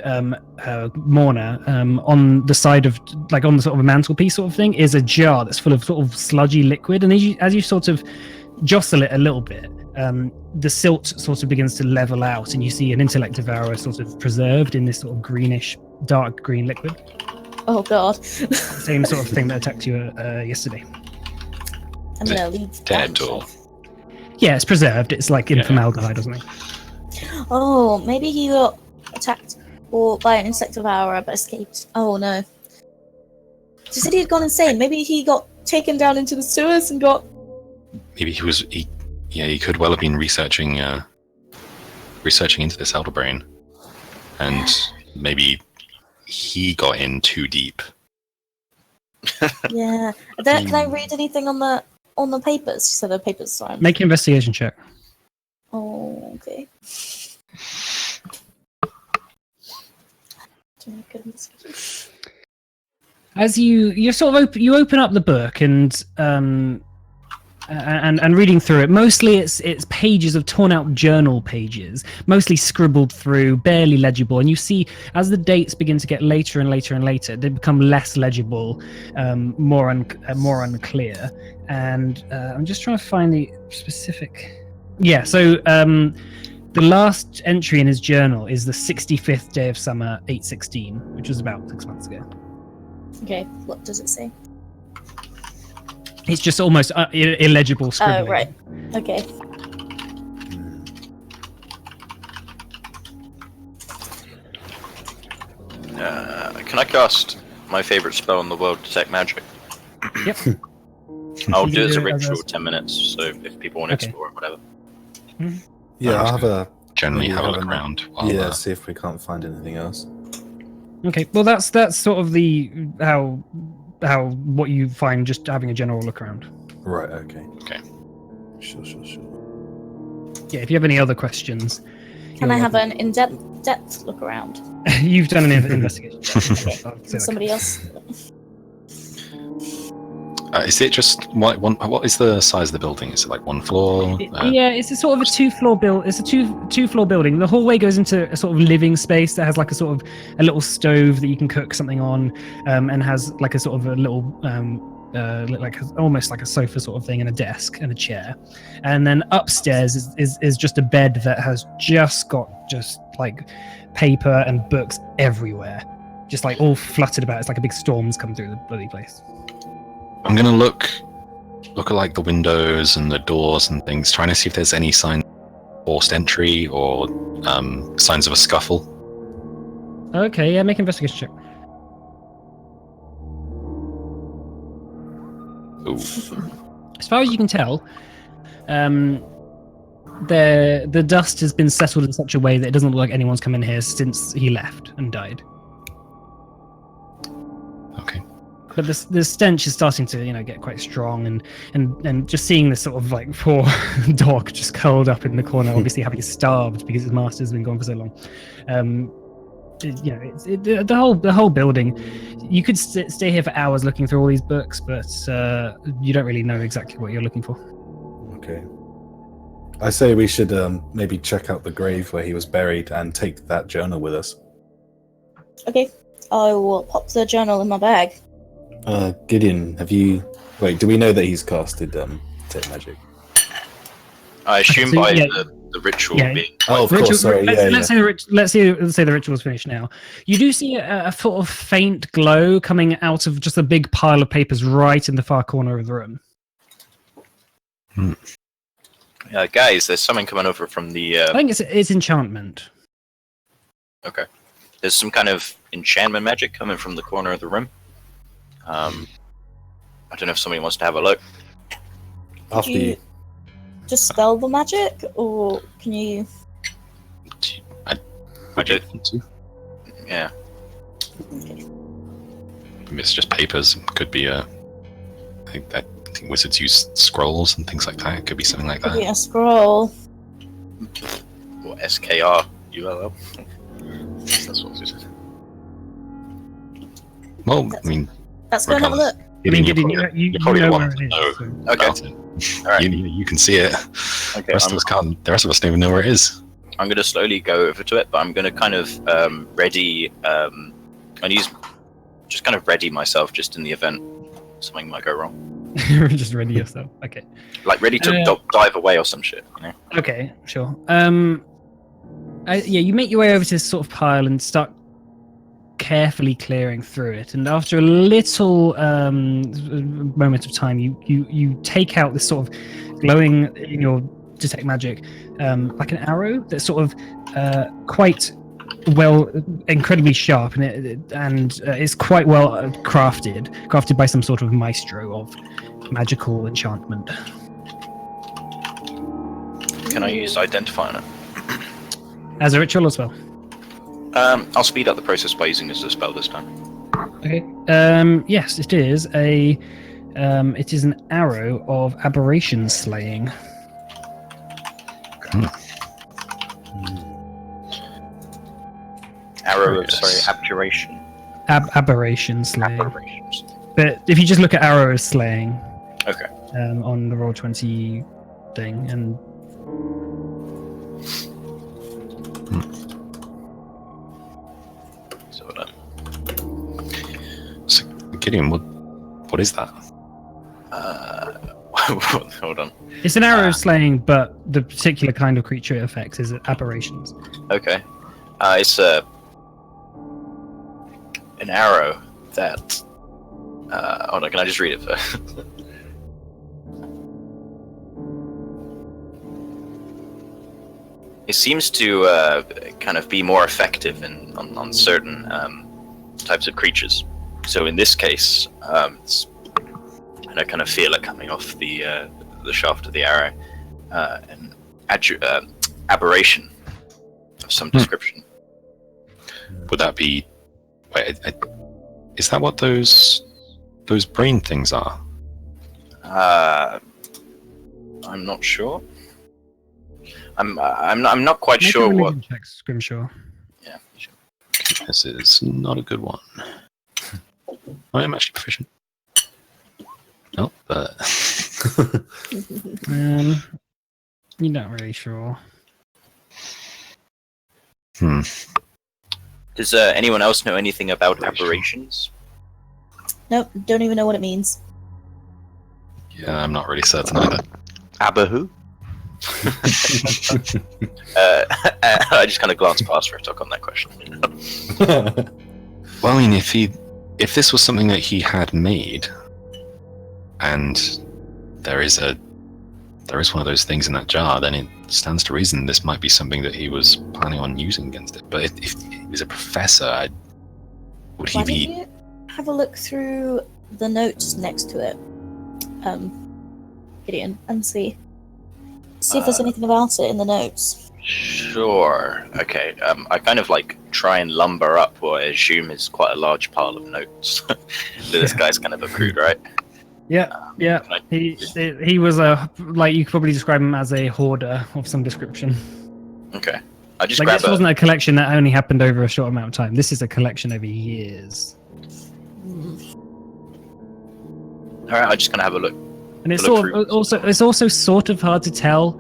Morna on the side of, like on the sort of a mantelpiece sort of thing, is a jar that's full of sort of sludgy liquid. And as you sort of jostle it a little bit, the silt sort of begins to level out, and you see an intellect devourer sort of preserved in this sort of greenish, dark green liquid. Oh god. Same sort of thing that attacked you yesterday. I'm gonna leave. Dead or? Yeah, it's preserved. It's like in formaldehyde or something. Oh, maybe he got attacked or by an insect devourer but escaped. Oh no. She said he had gone insane. Maybe he got taken down into the sewers and got. Maybe he could well have been researching into this elder brain, and maybe he got in too deep. Yeah. Can I read anything on the papers? She said the papers. Sorry. Make an investigation check. Oh, okay. As you sort of open up the book and reading through it, mostly it's pages of torn out journal pages, mostly scribbled through, barely legible. And you see as the dates begin to get later and later and later, they become less legible, more unclear. And I'm just trying to find the specific. Yeah, so the last entry in his journal is the 65th day of summer, 8/16, which was about 6 months ago. Okay, what does it say? It's just almost illegible scribbling. Oh, right. Okay. Can I cast my favorite spell in the world, Detect Magic? Yep. I'll do it as a ritual, 10 minutes, so if people want to explore it, whatever. Yeah, I'll have a Generally maybe have a have look an- around. While, yeah, see if we can't find anything else. Okay. Well, that's sort of the how what you find just having a general look around. Right. Okay. Okay. Sure. Yeah. If you have any other questions, Can I have an in-depth look around? you've done an investigation. I'll say that. Somebody else? Is it just what is the size of the building? Is it like one floor? Yeah, it's a sort of a two-floor build. It's a two-floor building. The hallway goes into a sort of living space that has like a little stove that you can cook something on, and has like a sort of a little almost like a sofa sort of thing, and a desk and a chair. And then upstairs is just a bed that has just got like paper and books everywhere, just like all fluttered about. It's like a big storm's come through the bloody place. I'm gonna look at like the windows and the doors and things, trying to see if there's any sign of forced entry or signs of a scuffle. Okay, yeah, make an investigation check. Ooh. As far as you can tell, the dust has been settled in such a way that it doesn't look like anyone's come in here since he left and died. Okay. But the stench is starting to, get quite strong, and just seeing this sort of like poor dog just curled up in the corner, obviously having starved because his master's been gone for so long. The whole building. You could stay here for hours looking through all these books, but you don't really know exactly what you're looking for. Okay. I say we should maybe check out the grave where he was buried and take that journal with us. Okay, I will pop the journal in my bag. Gideon, have you... Wait, do we know that he's casted detect magic? I assume so, by yeah. the ritual Yeah. being. Oh, of Ritual- course, sorry. let's say the ritual's finished now. You do see a sort of faint glow coming out of just a big pile of papers right in the far corner of the room. Guys, there's something coming over from the. I think it's enchantment. Okay. There's some kind of enchantment magic coming from the corner of the room. I don't know if somebody wants to have a look. After you you. dispel the magic, or can you? I don't think so. Yeah. It's just papers. Could be I think wizards use scrolls and things like that. It could be something like that. Maybe a scroll. Or SKRULL. That's what it is. Well, I mean, Let's go and have a look. Gideon, Gideon, you're probably the know one where to it know is, so- Okay. about it. Alright. You can see it. Okay. The rest of us can't. The rest of us don't even know where it is. I'm going to slowly go over to it, but I'm going to kind of ready and use just kind of ready myself just in the event something might go wrong. Just ready yourself. Okay. Like ready to dive away or some shit, you know? Okay, sure. You make your way over to this sort of pile and start carefully clearing through it. And after a little moment of time, you take out this sort of glowing in your detect magic, like an arrow that's sort of quite well, incredibly sharp, and it's quite well crafted by some sort of maestro of magical enchantment. Can I use identify on it? As a ritual as well. I'll speed up the process by using this as a spell this time. Okay. Yes, it is it is an arrow of aberration slaying. Arrow of, Yes. abjuration. Aberration slaying. Aberrations. But if you just look at arrow of slaying, Okay. on the Roll20 thing, and So So, Gideon, what is that? hold on. it's an arrow of slaying, but the particular kind of creature it affects is aberrations. Okay. It's an arrow that. Hold on, can I just read it first? It seems to kind of be more effective on certain types of creatures. So in this case, it's, and I kind of feel it coming off the shaft of the arrow, an aberration of some description. Would that be? Wait, is that what those brain things are? I'm not sure. I'm not quite Make a sure what. religion check, Scrimshaw. Yeah. Sure. This is not a good one. I am actually proficient. No, but You're not really sure. Does anyone else know anything about aberrations? Nope, don't even know what it means. yeah, I'm not really certain either. Abba who? I just kind of glanced past for a talk on that question. Well, I mean, if this was something that he had made, and there is one of those things in that jar, then it stands to reason this might be something that he was planning on using against it. But if he was a professor, would he Why be? don't you have a look through the notes next to it, Gideon, and see if there's anything about it in the notes. Sure. Okay. I kind of like try and lumber up what I assume is quite a large pile of notes that this guy's kind of accrued, right? Yeah, yeah. Can I- He was like you could probably describe him as a hoarder of some description. Okay. I just Like grab this wasn't a collection that only happened over a short amount of time. This is a collection over years, All right. I just kind of have a look. and it's Look sort of through. also sort of hard to tell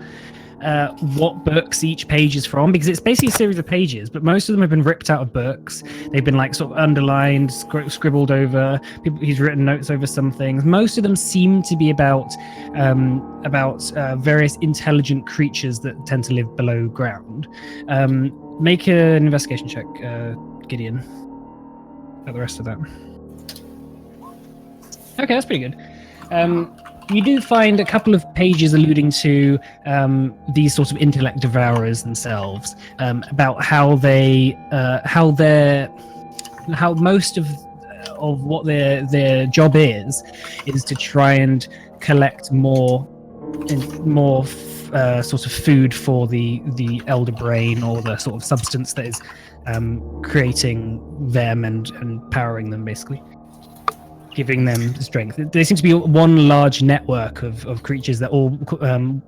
what books each page is from, because it's basically a series of pages, but most of them have been ripped out of books. They've been like sort of underlined, scribbled over. He's written notes over some things. Most of them seem to be about various intelligent creatures that tend to live below ground. Make an investigation check, Gideon. About the rest of that. Okay, that's pretty good. You do find a couple of pages alluding to these sort of intellect devourers themselves, about how most of what their job is to try and collect more sort of food for the elder brain, or the sort of substance that is creating them and powering them, basically. Giving them strength. There seems to be one large network of creatures that all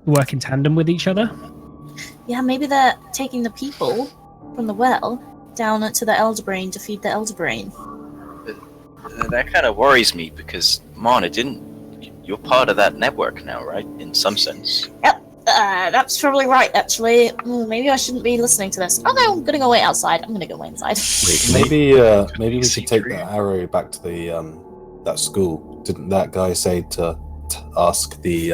work in tandem with each other. Yeah, maybe they're taking the people from the well down to the elder brain to feed the elder brain. That kind of worries me because, Mana, you're part of that network now, right? In some sense. Yep, that's probably right, actually. Maybe I shouldn't be listening to this. Oh no, I'm gonna go wait outside. I'm gonna go wait inside. Maybe we should take the arrow back to the that school. Didn't that guy say to ask the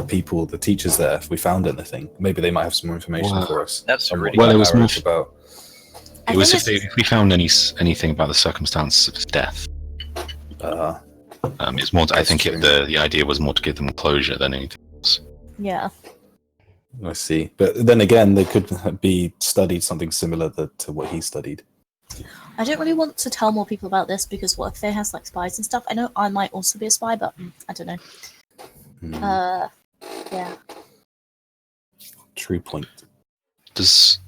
people, the teachers there, if we found anything? Maybe they might have some more information for us. That's really well. It was more about. It was if we found anything about the circumstances of his death. It's more. I think the idea was more to give them closure than anything else. Yeah. I see, but then again, they could be studied something similar to what he studied. I don't really want to tell more people about this because what if they have like spies and stuff? I know I might also be a spy, but I don't know. Yeah. True point. Does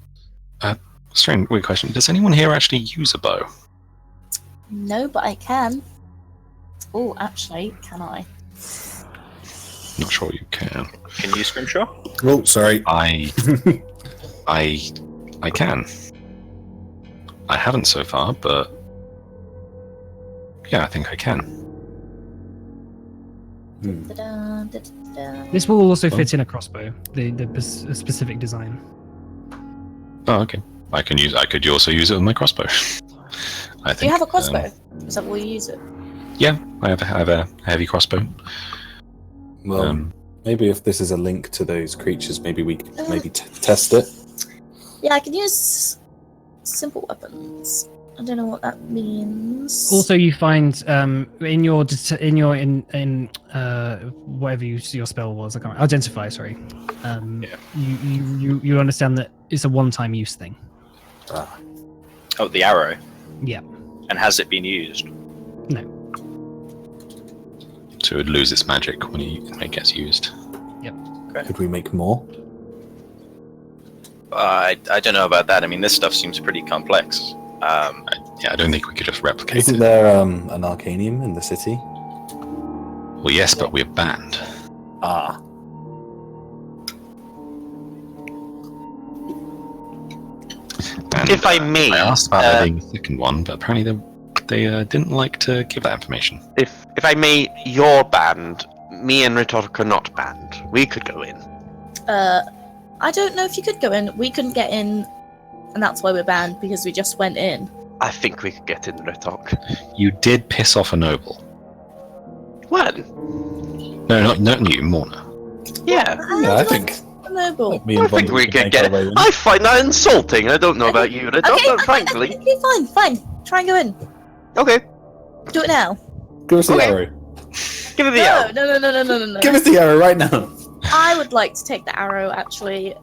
strange weird question? Does anyone here actually use a bow? No, but I can. Oh, actually, can I? Not sure you can. Can you scrimshaw? Oh, sorry. I can. I haven't so far, but yeah, I think I can. Da-da, da-da-da. This will also fit in a crossbow, the specific design. Oh, okay. I could also use it with my crossbow. I think. Do you have a crossbow? Is that what you use it? Yeah, I have a heavy crossbow. Well, maybe if this is a link to those creatures, maybe we could test it. Yeah, I can use simple weapons. I don't know what that means. Also, you find in whatever your spell was, I can't remember, identify. Sorry, you understand that it's a one-time use thing. Oh, the arrow. Yeah. And has it been used? No. So it would lose its magic when it gets used. Yep. Okay. Could we make more? I don't know about that. I mean, this stuff seems pretty complex. I don't think we could just replicate Isn't it. there an Arcanium in the city? Well, yes, but we're banned. Ah. And, If I may, I asked about there being a second one, but apparently they didn't like to give that information. if I may, you're banned. Me and Retork are not banned. We could go in. I don't know if you could go in. We couldn't get in, and that's why we're banned, because we just went in. I think we could get in, Retork. You did piss off a noble. When? No, not you, Morna. Yeah. Yeah, I think. Noble. Me and I think Bond we can could make get our way it. in. I find that insulting. I don't know about you, Retork, but frankly. Okay, fine. Try and go in. Okay. Do it now. Give us the Okay. arrow. Give it the arrow. No. Give us the arrow right now. I would like to take the arrow, actually.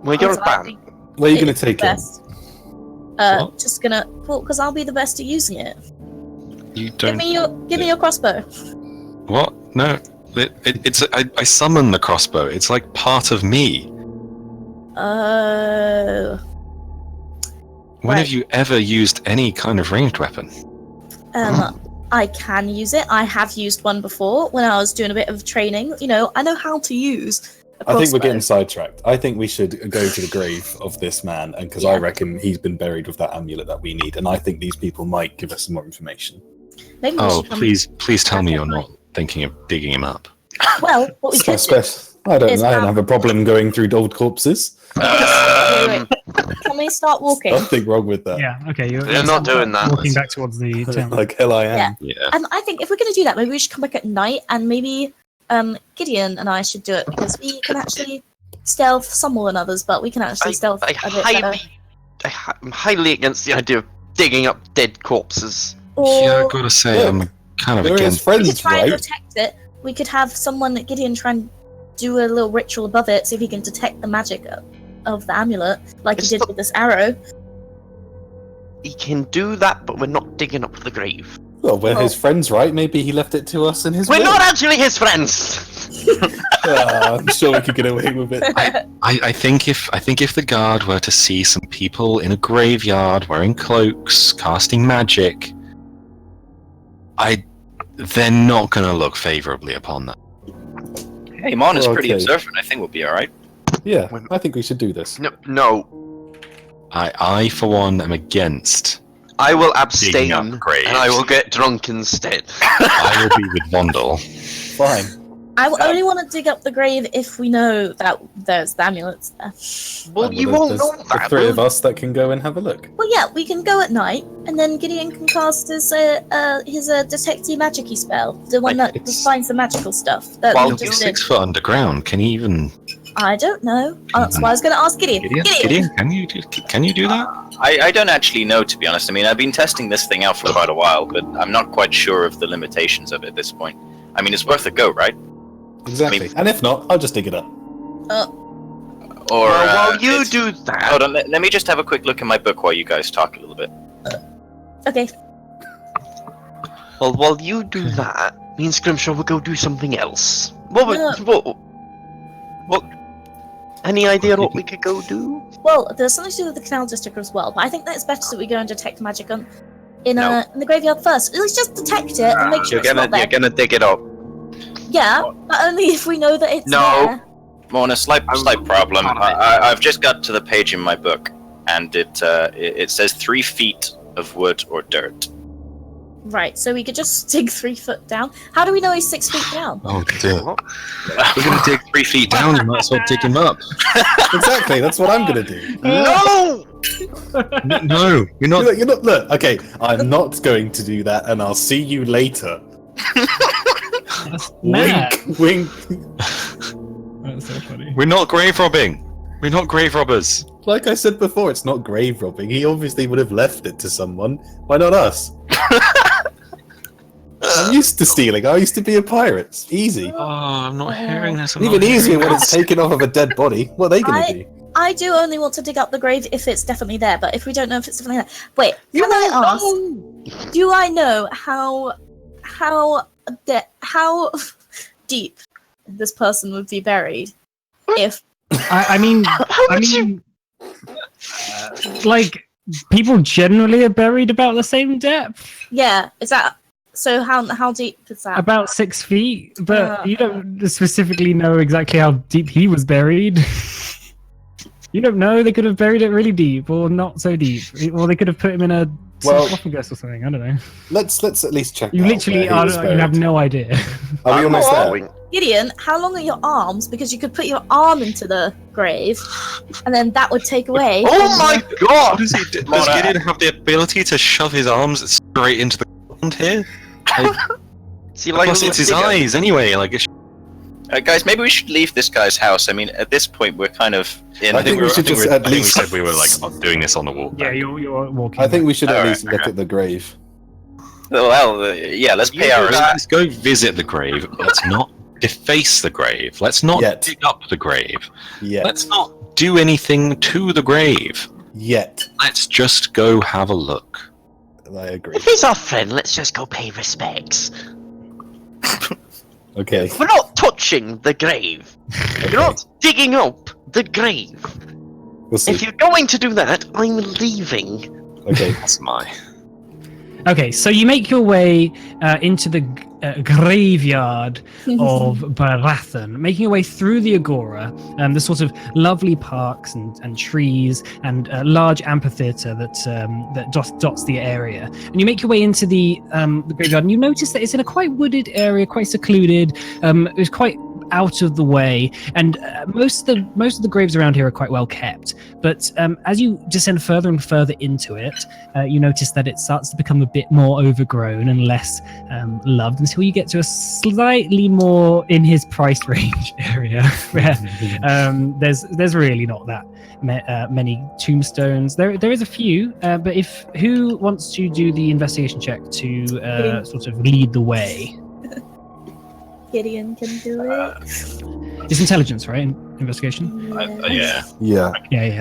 Well, you're Because I banned. think Where are you going it's to take the it? best. What? Just gonna, because I'll be the best at using it. You Give don't. me your crossbow. What? No. It's. I summon the crossbow. It's like part of me. When have you ever used any kind of ranged weapon? I can use it. I have used one before when I was doing a bit of training. You know, I know how to use a crossbow. I think we're getting sidetracked. I think we should go to the grave of this man, and because I reckon he's been buried with that amulet that we need, and I think these people might give us some more information. Maybe we Oh, should come- please tell me you're not thinking of digging him up. Well, what we could do, I don't Is have a problem going through old corpses. Wait. Can we start walking? Nothing wrong with that. Yeah. Okay. They're not doing that. Walking back towards the town. Like hell I am. Yeah. And I think if we're going to do that, maybe we should come back at night, and maybe Gideon and I should do it because we can actually stealth some more than others, but we can actually stealth a bit better. I'm highly against the idea of digging up dead corpses. Or Yeah, I gotta say, I'm kind of We're his against. we could friends, try and right? detect it. We could have someone, Gideon, try and do a little ritual above it, see if he can detect the magic of the amulet, like he did with this arrow. He can do that, but we're not digging up the grave. Well, we're his friends, right? Maybe he left it to us in his We're will. not actually his friends! I'm sure we could get away with it. I think if the guard were to see some people in a graveyard wearing cloaks, casting magic, they're not going to look favorably upon that. Hey, Mon is pretty Okay. observant. I think we'll be all right. Yeah, I think we should do this. No. I for one am against. I will Digging abstain, up and graves. I will get drunk instead. I will be with Vondel. Fine. I only want to dig up the grave if we know that there's the amulets there. Well, And you there's- won't there's know the that. three of will us that can go and have a look. Well, yeah, we can go at night, and then Gideon can cast his detecty magic-y spell, the one that It's- finds the magical stuff that Well, we You're just did. 6 foot underground. Can you even? I don't know. That's why I was going to ask Gideon. Gideon, can you do that? I don't actually know, to be honest. I mean, I've been testing this thing out for quite a while, but I'm not quite sure of the limitations of it at this point. I mean, it's worth a go, right? Exactly. And if not, I'll just dig it up. Or while you it's- do that, Hold on, let me just have a quick look in my book while you guys talk a little bit. Okay. while you do that, me and Scrimshaw will go do something else. Yeah. What? Any idea what we could go do? Well, there's something to do with the canal district as well, but I think that it's better that we go and detect magic in the graveyard first. Let's just detect it and make sure it's not there. You're gonna dig it up. Yeah, but only if we know that it's No. there. Mon, a slight problem. I've just got to the page in my book, and it says 3 feet of wood or dirt. Right, so we could just dig 3 foot down. How do we know he's 6 feet down? Oh dear. We're gonna dig 3 feet down. You might as well dig him up. Exactly, that's what I'm gonna do. No! No, you're not. You're not. Look, okay, I'm not going to do that, and I'll see you later. Mad. Wink, wink. That's so funny. We're not grave robbing. We're not grave robbers. Like I said before, it's not grave robbing. He obviously would have left it to someone. Why not us? I'm used to stealing. I used to be a pirate. It's easy. Oh, I'm not hearing this. I'm Even not easier hearing when it's taken off of a dead body. What are they going to do? I do only want to dig up the grave if it's definitely there, but if we don't know if it's definitely there. Wait, can I ask? Do I know how deep this person would be buried? If I mean, like people generally are buried about the same depth, yeah, is that so? How deep is that? about 6 feet. But you don't specifically know exactly how deep he was buried. You don't know. They could have buried it really deep, or not so deep, or they could have put him in a sarcophagus or something. I don't know. Let's at least check. You out literally where he was you have buried. no idea. Are we almost there? Gideon, how long are your arms? Because you could put your arm into the grave, and then that would take away. Oh my god! Does Gideon have the ability to shove his arms straight into the ground here? See, like Plus, it's his eyes anyway. Like, Guys, maybe we should leave this guy's house. I mean, at this point, we're kind of in. I think we should just at I think we least. said we were like doing this on the wall. Yeah, you're walking. I think we should at Alright, least look okay. at the grave. Well, yeah, let's pay our. Let's go visit the grave. Let's not deface the grave. Let's not Yet. dig up the grave. Yet. Let's not do anything to the grave. Yet. Let's just go have a look. I agree. If he's our friend, let's just go pay respects. Okay. We're not touching the grave. You're not digging up the grave. We'll see. If you're going to do that, I'm leaving. Okay. That's my. Okay, so you make your way into the graveyard of Barathon, making your way through the Agora, the sort of lovely parks and trees and large amphitheatre that dots the area. And you make your way into the graveyard, and you notice that it's in a quite wooded area, quite secluded. It's quite out of the way, and most of the graves around here are quite well kept. But as you descend further and further into it, you notice that it starts to become a bit more overgrown and less loved, until you get to a slightly more in his price range area, where there's really not that many tombstones. There is a few, but who wants to do the investigation check to sort of lead the way? Gideon can do it. It's intelligence, right? Investigation. Yeah.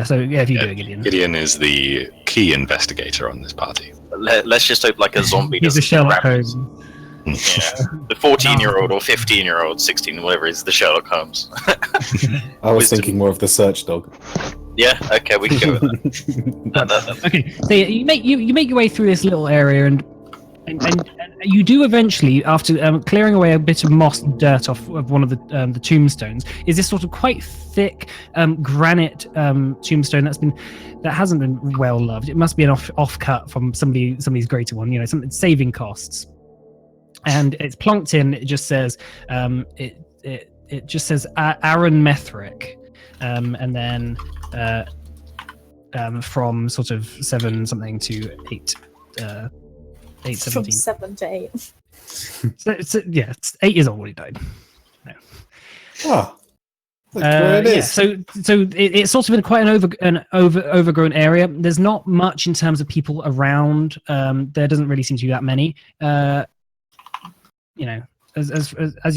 So if you do it, Gideon. Gideon is the key investigator on this party. Let's just hope like a zombie He's a doesn't Sherlock grab Holmes. Yeah. The 14-year-old or 15-year-old, 16, whatever is the Sherlock Holmes. I was thinking more of the search dog. Yeah, okay, we can go with that. Okay, so you make your way through this little area, and you do eventually, after clearing away a bit of moss and dirt off of one of the tombstones, is this sort of quite thick granite tombstone that hasn't been well loved. It must be an off cut from somebody's greater one. Saving costs. And it's plonked in. It just says it just says Aaron Methrick, and then from sort of 7 something to 8 817. From 7 to 8. It's 8 years old when he died. No. Ah, look where it is. Yeah, so it's sort of in quite an overgrown area. There's not much in terms of people around. There doesn't really seem to be that many. As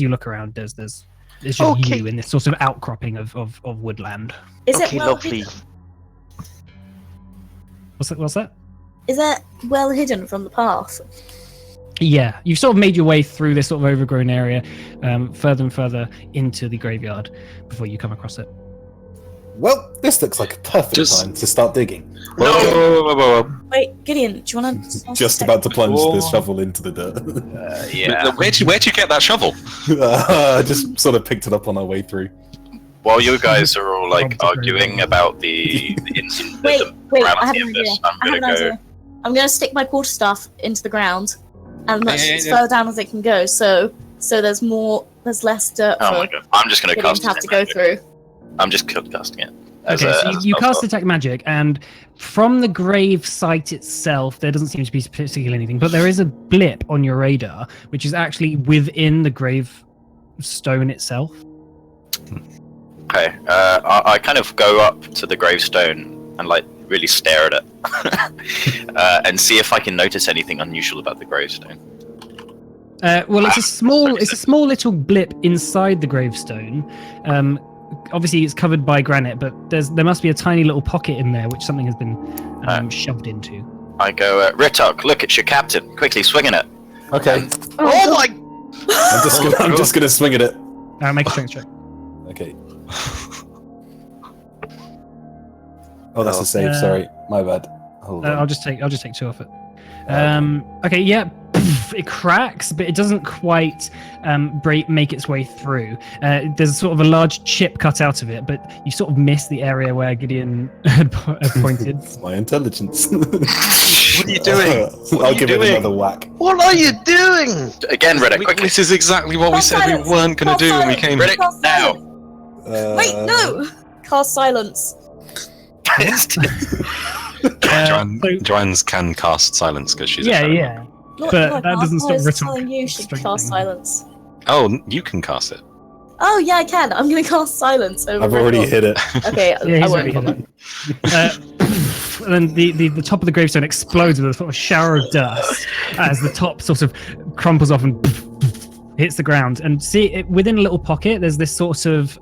you look around, there's just you in this sort of outcropping of woodland. Is it Okay, well lovely. hidden? What's that? Is that well hidden from the path? Yeah, you've sort of made your way through this sort of overgrown area, further and further into the graveyard before you come across it. Well, this looks like a perfect time to start digging. Whoa. Wait, Gideon, do you want to? Just about to plunge the shovel into the dirt. Yeah. Where'd you get that shovel? I just sort of picked it up on our way through. While you guys are all like arguing about the Wait, I have morality an of this, idea. I'm gonna stick my quarterstaff into the ground, and as further down as it can go. So there's less dirt Oh for my god! I'm just gonna Gideon cast to have to go through. I'm just casting it. Okay, so you cast Detect Magic, and from the grave site itself, there doesn't seem to be particularly anything, but there is a blip on your radar, which is actually within the grave stone itself. Okay, I kind of go up to the gravestone and like really stare at it, and see if I can notice anything unusual about the gravestone. Well, it's a small little blip inside the gravestone. Obviously, it's covered by granite, but there must be a tiny little pocket in there which something has been shoved into. I go, Ritok, look, it's your captain. Quickly, swing at it. Okay. Oh my! I'm just gonna swing at it. Make a strength check. Okay. Oh, that's a save. Sorry, my bad. Hold on. I'll just take 2 off it. Okay, yeah. It cracks, but it doesn't quite make its way through. There's sort of a large chip cut out of it, but you sort of miss the area where Gideon had pointed. My intelligence. What are you doing? I'll give it another whack. What are you doing? Again, Riddick, quickly. This is exactly what we Cast said silence. we weren't going to do when we came here. Riddick, Cast now. silence. Wait, no! Cast silence. Joanne's can cast silence because she's Yeah. Not But you, I that can't. doesn't I stop was Ritok telling you should strength cast thing. silence. Oh, you can cast it. Oh yeah, I can. I'm gonna cast silence over. I've already Ritok. hit it. Okay, Yeah, I he's won't already bother. And then the top of the gravestone explodes with a sort of shower of dust as the top sort of crumples off and hits the ground. And see, within a little pocket, there's this sort of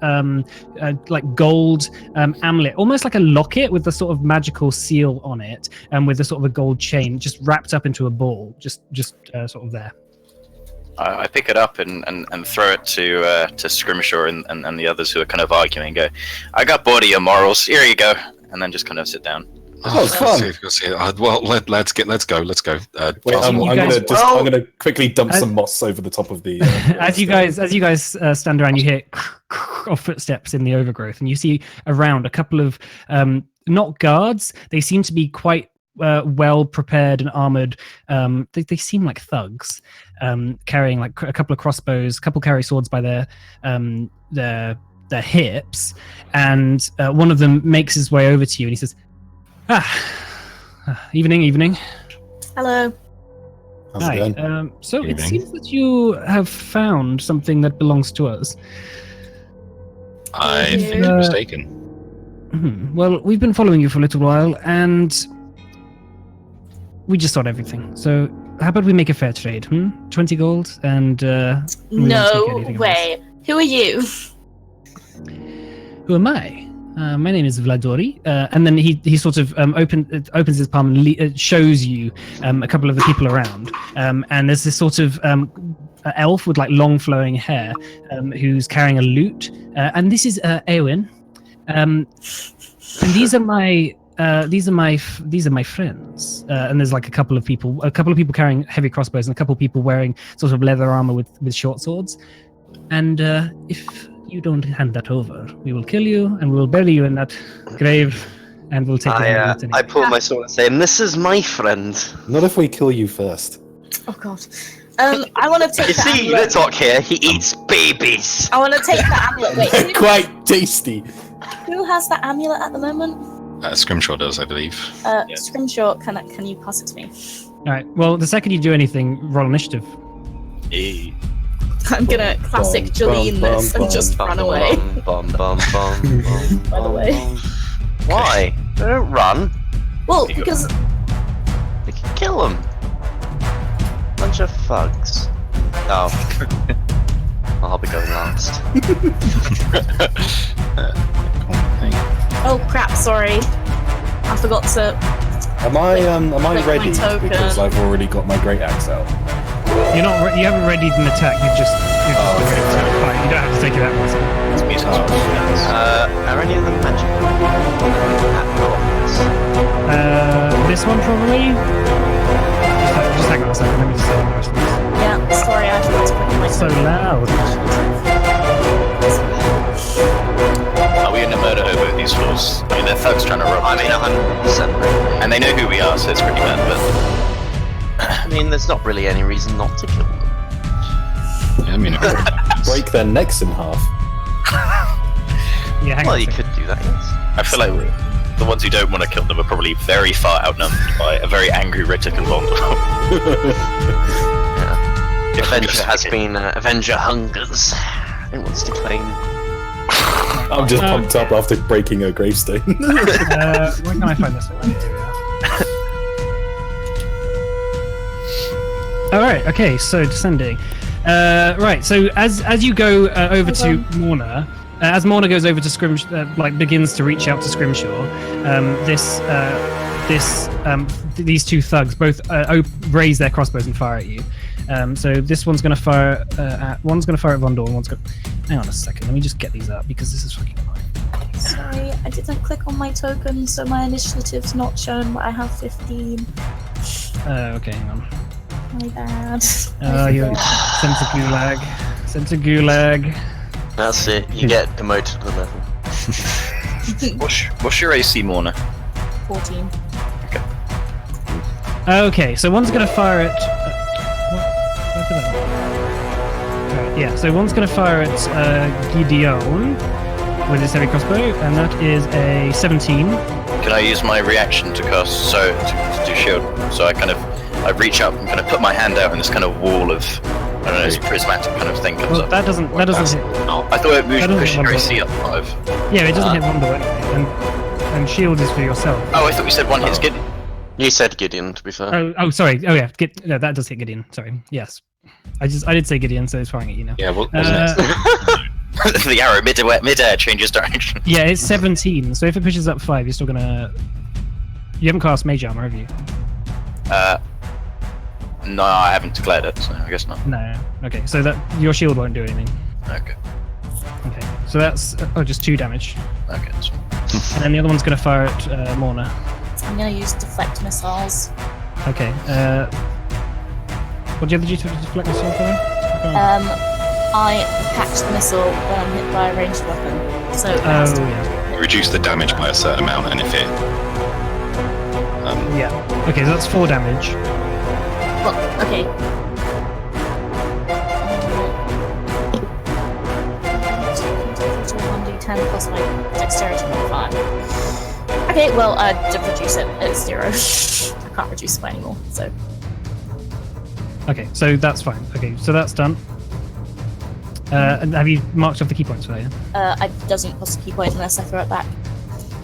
like gold amulet, almost like a locket with the sort of magical seal on it, and with a sort of a gold chain just wrapped up into a ball, just sort of there. I pick it up and throw it to Scrimshaw and the others who are kind of arguing. Go, I got bored of your morals. Here you go, and then just kind of sit down. Oh, fun. Well, let's go. Let's go. Wait, I'm gonna quickly dump As- some moss over the top of the. As you guys stand around, you hear of footsteps in the overgrowth, and you see around a couple of not guards. They seem to be quite well prepared and armored. They seem like thugs, carrying like a couple of crossbows. A couple carry swords by their hips, and one of them makes his way over to you, and he says, evening. Hello. How's Hi. it going? So it Evening. seems that you have found something that belongs to us. I think Uh, you're mistaken. Well, we've been following you for a little while, and we just thought everything. So how about we make a fair trade? 20 gold, and we won't take No anything way. Who are you? Who am I? My name is Vladori, and then he sort of opens his palm and shows you a couple of the people around, and there's this sort of elf with like long flowing hair who's carrying a lute, and this is Eowyn, and these are my friends, and there's like a couple of people carrying heavy crossbows and a couple of people wearing sort of leather armor with short swords, and if you don't hand that over, we will kill you and we will bury you in that grave, and we'll take your lute anyway. I pull my sword and say, and this is my friend. Not if we kill you first. Oh god. I want to take You the see, amulet. Litok here, he eats babies. I want to take the amulet. Wait, They're quite tasty. who has the amulet at the moment? Scrimshaw does, I believe. Scrimshaw, can you pass it to me? All right. Well, the second you do anything, roll initiative. Hey. I'm gonna classic Jolene this and just run away. Bum, bum, bum, bum, By the way. Why? They don't run. Well, because They can kill them. Bunch of thugs. Oh. I'll be going last. oh crap, sorry, I forgot to. Am I Click my ready? token. Because I've already got my great axe out. You're not. You haven't readied an attack. You've just been okay. ready to fight. You don't have to take it that much. It's music. Are any of them magical? This one probably. Just hang on a second. Let me just say the rest of this. Yeah, sorry, I forgot to click my So loud. Are we in a murder hobo at these floors? I mean, they're thugs trying to rob I us. mean, 100%. And they know who we are, so it's pretty bad, but... I mean, there's not really any reason not to kill them. Yeah, I mean, Break their necks in half. Yeah, hang Well, on. you A second. could do that, yes. I feel like the ones who don't want to kill them are probably very far outnumbered by a very angry Ritter and Bond. Avenger has been Avenger hungers and wants to claim. I'm just pumped up after breaking a gravestone. Where can I find this one? Here we are. All right. Okay. So descending. Right. So as you go over to Morna, as Morna goes over to Scrimshaw, begins to reach out to Scrimshaw, these two thugs both raise their crossbows and fire at you. So this one's going to fire at Vondor, and one's going. Hang on a second. Let me just get these up because this is fucking annoying. Sorry, I didn't click on my token, so my initiative's not shown, but I have 15. Okay. Hang on. My bad. You're sent to Gulag. Sent to Gulag. That's it, you get demoted to the level. What's your AC, Morna? 14. Okay, so one's gonna fire at. What did I? Right, yeah, so one's gonna fire at Gideon with his heavy crossbow, and that is a 17. Can I use my reaction to cast, to do shield? So I reach up and kind of put my hand out, and this kind of wall of, I don't know, this prismatic kind of thing comes Well, up. that doesn't hit. I thought we that should doesn't push your bump AC up 5. Yeah, it doesn't hit Rondo anyway, and shield is for yourself. Oh, I thought you said one hits Gideon. You said Gideon, to be fair. Oh, sorry. Oh yeah, no, that does hit Gideon. Sorry. Yes, I did say Gideon, so it's firing at you now. yeah, wasn't it? The arrow mid-air changes direction. Yeah, it's 17. So if it pushes up 5, you're still gonna. You haven't cast Mage Armor, have you? No, I haven't declared it, so I guess not. No. Okay, so that your shield won't do anything. Okay. Okay, so that's just 2 damage, Okay. That's fine. and then the other one's gonna fire at Morna. I'm gonna use deflect missiles. Okay. What do you have to do to deflect missile for? I catch the missile when I'm hit by a ranged weapon. So it Oh has to- yeah. Reduce the damage by a certain amount, and if it Yeah. Okay, so that's 4 damage. Well, okay. 1d10 plus my dexterity modifier. Okay, well, to reduce it, it's 0. I can't reduce it by anymore, so. Okay, so that's fine. Okay, so that's done. And have you marked off the key points for that? Yeah? It doesn't cost a key point unless I throw it back.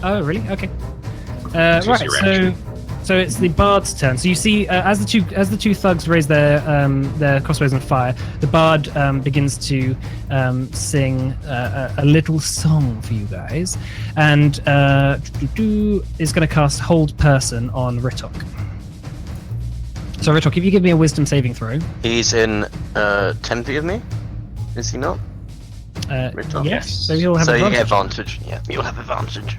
Oh, really? Okay. Right. So it's the bard's turn. So you see, as the two thugs raise their crossbows on fire, the bard begins to sing a little song for you guys, and is going to cast Hold Person on Ritok. So Ritok, if you give me a Wisdom saving throw. He's in 10 feet of me. Is he not? Yes. So you'll have so advantage. you get advantage. Yeah, you'll have advantage.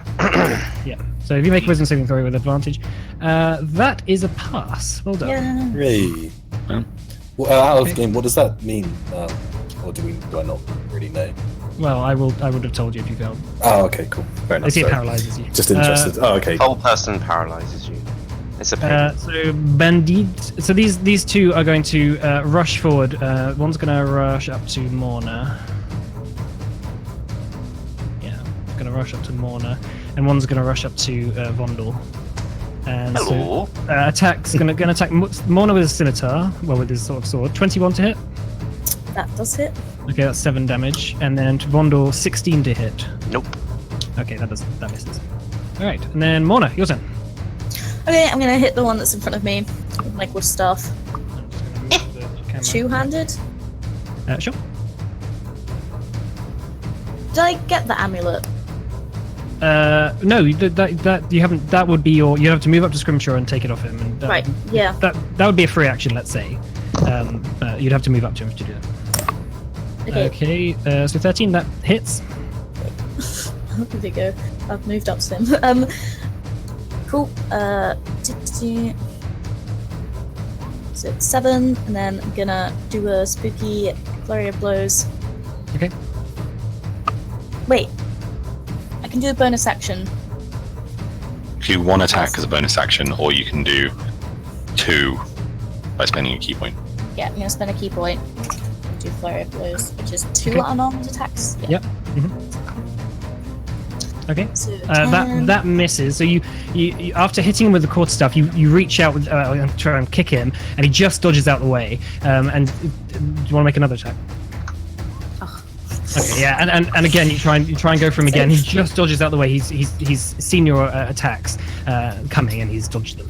Yeah. So if you make a Wisdom saving throw with advantage, that is a pass. Well done. Yeah. Hooray. Well, out of game, what does that mean? Or do I not really know? Well, I would have told you if you failed. Oh, okay, cool. Fair enough. I see it sorry. paralyzes you. Just interested. Oh, okay. Whole person paralyzes you. It's a pain. So Bandit. So these two are going to rush forward. One's going to rush up to Morna. Yeah, going to rush up to Morna, and one's going to rush up to Vondel. And Hello. so attack's going to attack Morna with his scimitar, well, with his sort of sword. 21 to hit. That does hit. Okay, that's 7 damage, and then to Vondel 16 to hit. Nope. Okay, that misses. All right, and then Morna, your turn. Okay, I'm gonna hit the one that's in front of me with my quarterstaff. Two-handed? Sure. Did I get the amulet? No, that you haven't. That would be your. You have to move up to Scrimshaw and take it off him. And, Right, yeah. That would be a free action, let's say. But you'd have to move up to him to do that. Okay. Okay. So 13, that hits. There we go. I've moved up to him. Cool. So it's 7, and then I'm gonna do a spooky flurry of blows. Okay. Wait. I can do a bonus action. Do 1 attack as a bonus action, or you can do 2 by spending a key point. Yeah, I'm gonna spend a key point. Do flurry of blows, which is 2 Okay. unarmed attacks. Yeah. Yep. Mm-hmm. Okay. So 10. That misses. So you after hitting him with the quarterstaff, you reach out with, and try and kick him, and he just dodges out the way. And do you want to make another attack? Oh. Okay. Yeah. And again, you try and go for him again. He just dodges out the way. He's seen your attacks coming, and he's dodged them.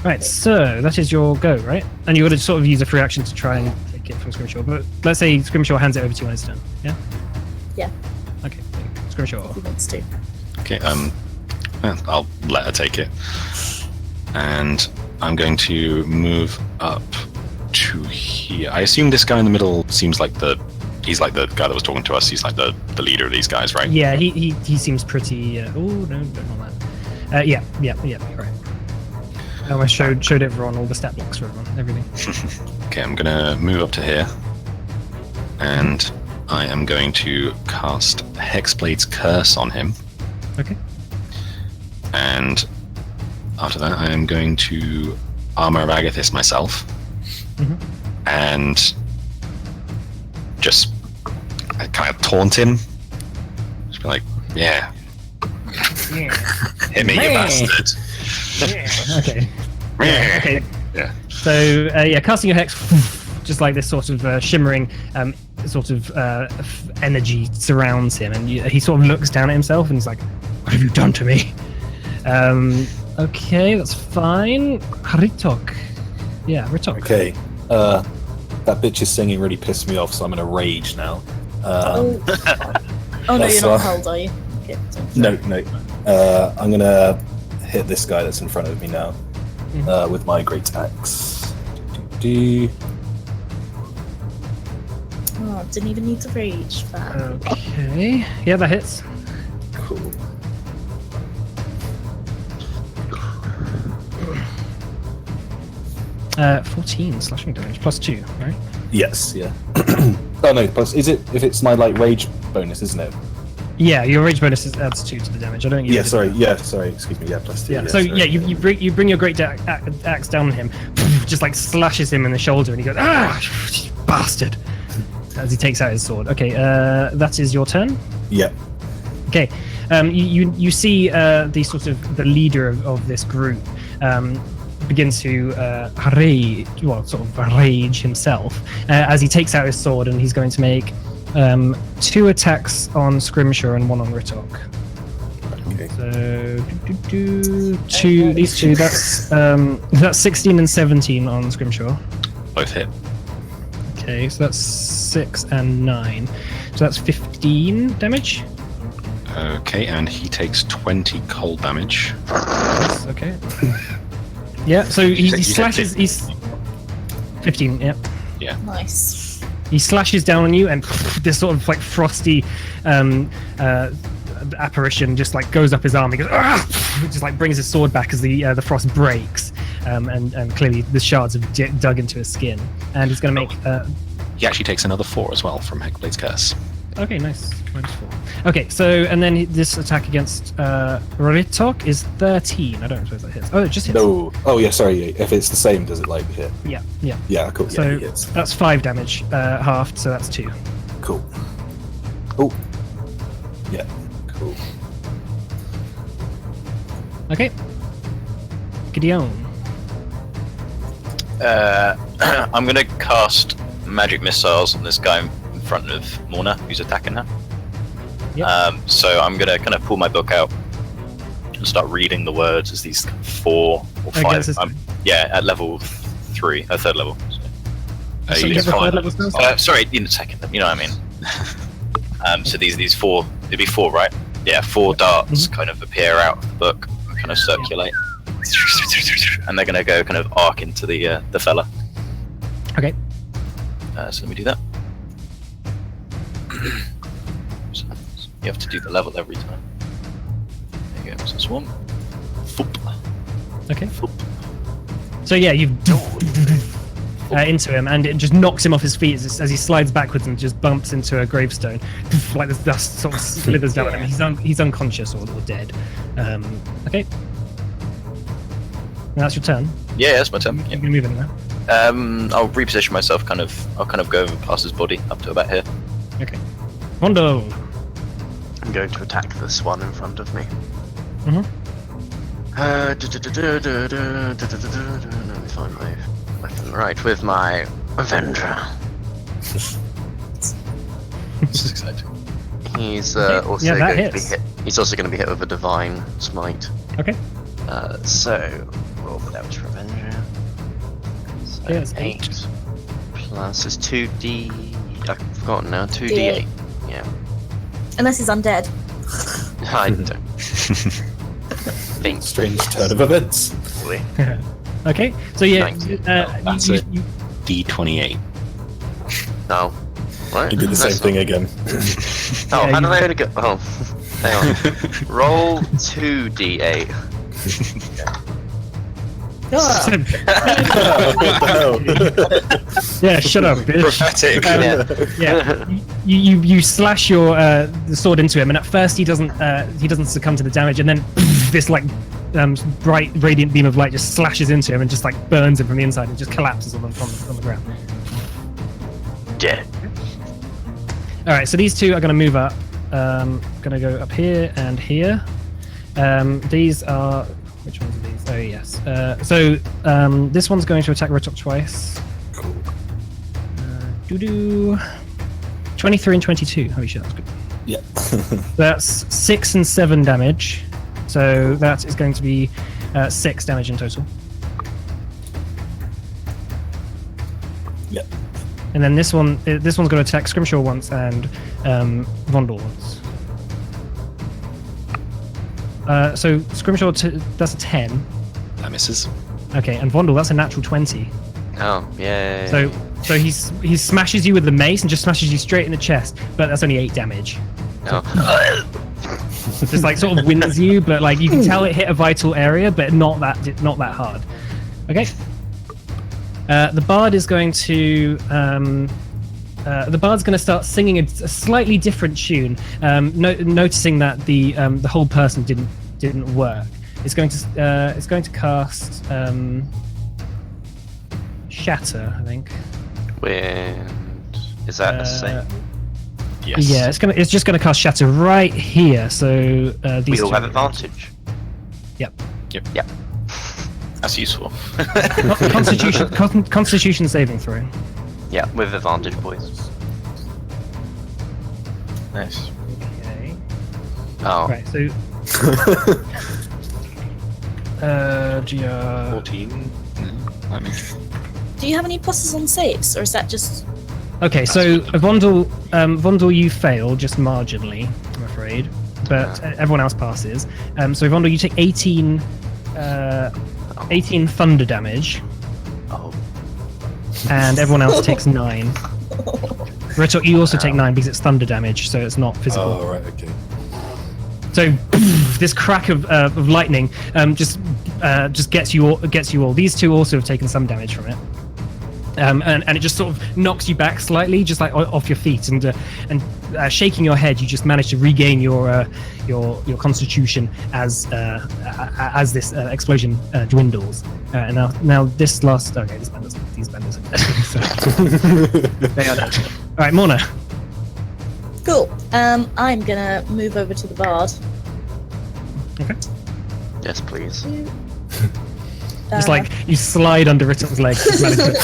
Right. So that is your go, right? And you would sort of use a free action to try and take it from Scrimshaw. But let's say Scrimshaw hands it over to you on his turn. Yeah. Yeah. Okay. Scrimshaw. If he wants to. Okay, I'll let her take it. And I'm going to move up to here. I assume this guy in the middle seems like he's like the guy that was talking to us. He's like the leader of these guys, right? Yeah, he seems pretty. Oh no, don't want that. Yeah, you're right. I almost showed everyone all the stat blocks for everyone, everything. Okay, I'm gonna move up to here, and I am going to cast Hexblade's Curse on him. Okay. And after that, I am going to Armor of Agathis myself, and just kind of taunt him. Just be like, yeah. Hit me, you bastard. Okay. Yeah. Okay. Yeah. So casting your hex, just like this sort of shimmering energy surrounds him, and he sort of looks down at himself and he's like, "What have you done to me?" Okay, that's fine. Ritok. Yeah, Ritok. Okay. That bitch's singing really pissed me off, so I'm in a rage now. Oh no, that's you're not fine. held, are you? Okay. No. I'm gonna hit this guy that's in front of me now with my great axe. Oh, didn't even need to reach that. Okay. Yeah, that hits. Cool. Uh, 14 slashing damage plus 2, right? Yes. Yeah. Oh no. Plus, is it if it's my like rage bonus, isn't it? Yeah, your rage bonus adds 2 to the damage. I don't. Yeah, sorry. Yeah, sorry. Excuse me. Yeah, plus 2. Yeah. So sorry. yeah, you bring your great axe down on him, just like slashes him in the shoulder, and he goes, "Ah, bastard!" As he takes out his sword. Okay, that is your turn. Yeah. Okay, you see the sort of the leader of this group begin to rage himself as he takes out his sword, and he's going to make 2 attacks on Scrimshaw and 1 on Ritok. Okay. So these two. That's 16 and 17 on Scrimshaw. Both hit. Okay, so that's 6 and 9. So that's 15 damage. Okay, and he takes 20 cold damage. Yes, okay. Yeah, so he slashes. He's 15. Yep. Yeah. Nice. He slashes down on you, and this sort of like frosty apparition just like goes up his arm. He goes, "Ah!" Just like brings his sword back as the frost breaks, and clearly the shards have dug into his skin. And he's going to make. He actually takes another 4 as well from Hexblade's Curse. Okay, nice. -4. Okay, so and then this attack against Ritok is 13. I don't suppose that hits. Oh, it just hits. No. Oh, yeah, sorry. If it's the same, does it like hit? Yeah. Yeah, cool. So yeah, it hits. that's 5 damage, halved. So that's 2. Cool. Oh. Yeah, cool. Okay. Gideon. I'm gonna cast magic missiles on this guy in front of Morna, who's attacking her. Yep. So I'm gonna kind of pull my book out and start reading the words as these 4 or 5. At level 3, 3rd level. So, So you get the 3rd level spells? sorry, in a second. You know what I mean. So these 4, it'd be 4, right? Yeah, 4 darts kind of appear out of the book, and kind of circulate, and they're gonna go kind of arc into the fella. Okay. So let me do that. So you have to do the level every time. There you go. So it's 1. Foop. Okay. Foop. So yeah, you've into him, and it just knocks him off his feet as he slides backwards and just bumps into a gravestone. Like the dust sort of slithers down on him. He's unconscious or dead. Okay. And that's your turn. Yeah, that's my turn. You Yeah. can move in now. I'll reposition myself. I'll kind of go past his body up to about here. Okay. Rondo. I'm going to attack this one in front of me. Mhm. Let me find my weapon. Right, with my Avenger. This is exciting. He's Okay. also Yeah, that going to be hits. hit. He's also going to be hit with a Divine Smite. Okay. So roll for damage for Avenger. So Yeah, it's 8. plus is 2d. I've forgotten now. 2d8. Yeah. Unless he's undead. I don't think. Strange turn of events. Okay. So yeah, 19. That's you, it. you, D28. No. What? You do the same That's thing again. Oh, Yeah, how you- do they only go? Oh, hang on. Roll 2d8. What the hell? yeah, shut up, bitch. Prophetic. Yeah. Yeah, you slash your the sword into him, and at first he doesn't succumb to the damage, and then this like bright radiant beam of light just slashes into him and just like burns him from the inside and just collapses on the ground. Dead. All right, so these two are going to move up. Going to go up here and here. These are which ones are these? Oh yes. So this one's going to attack Ritok twice. Cool. 23 and 22. Holy shit, that's good. Yeah. That's 6 and 7 damage. So that is going to be 6 damage in total. Yeah. And then this one's going to attack Scrimshaw once and Vondel once. So Scrimshaw, that's a 10. That misses. Okay, and Vondel, that's a natural 20. Oh, yeah. So he smashes you with the mace and just smashes you straight in the chest, but that's only 8 damage. Oh. Just like sort of wins you, but like you can tell it hit a vital area, but not that hard. Okay. The bard is going to the bard's going to start singing a slightly different tune, noticing that the whole person didn't work. It's going to cast Shatter, I think. And is that the same? Yes. Yeah, it's just gonna cast Shatter right here. So these We all two have advantage. Yep. That's useful. Constitution saving throw. Yeah, with advantage, boys. Nice. Okay. Oh, Right. So. GR. 14. Let me. Do you have any pluses on saves, or is that just? Okay, so Vondel, you fail just marginally, I'm afraid, but everyone else passes. So Vondel, you take 18 thunder damage, oh, and everyone else takes 9. Ritok, you also take 9 because it's thunder damage, so it's not physical. Oh, right, okay. So this crack of lightning just gets you all. These two also have taken some damage from it. And it just sort of knocks you back slightly, just like off your feet, and shaking your head, you just manage to regain your constitution as this explosion dwindles. And now this last these benders so, they are dead. All right, Morna. Cool. I'm gonna move over to the bard. Okay. yes, please. Just like you slide under Ritok's legs, and manage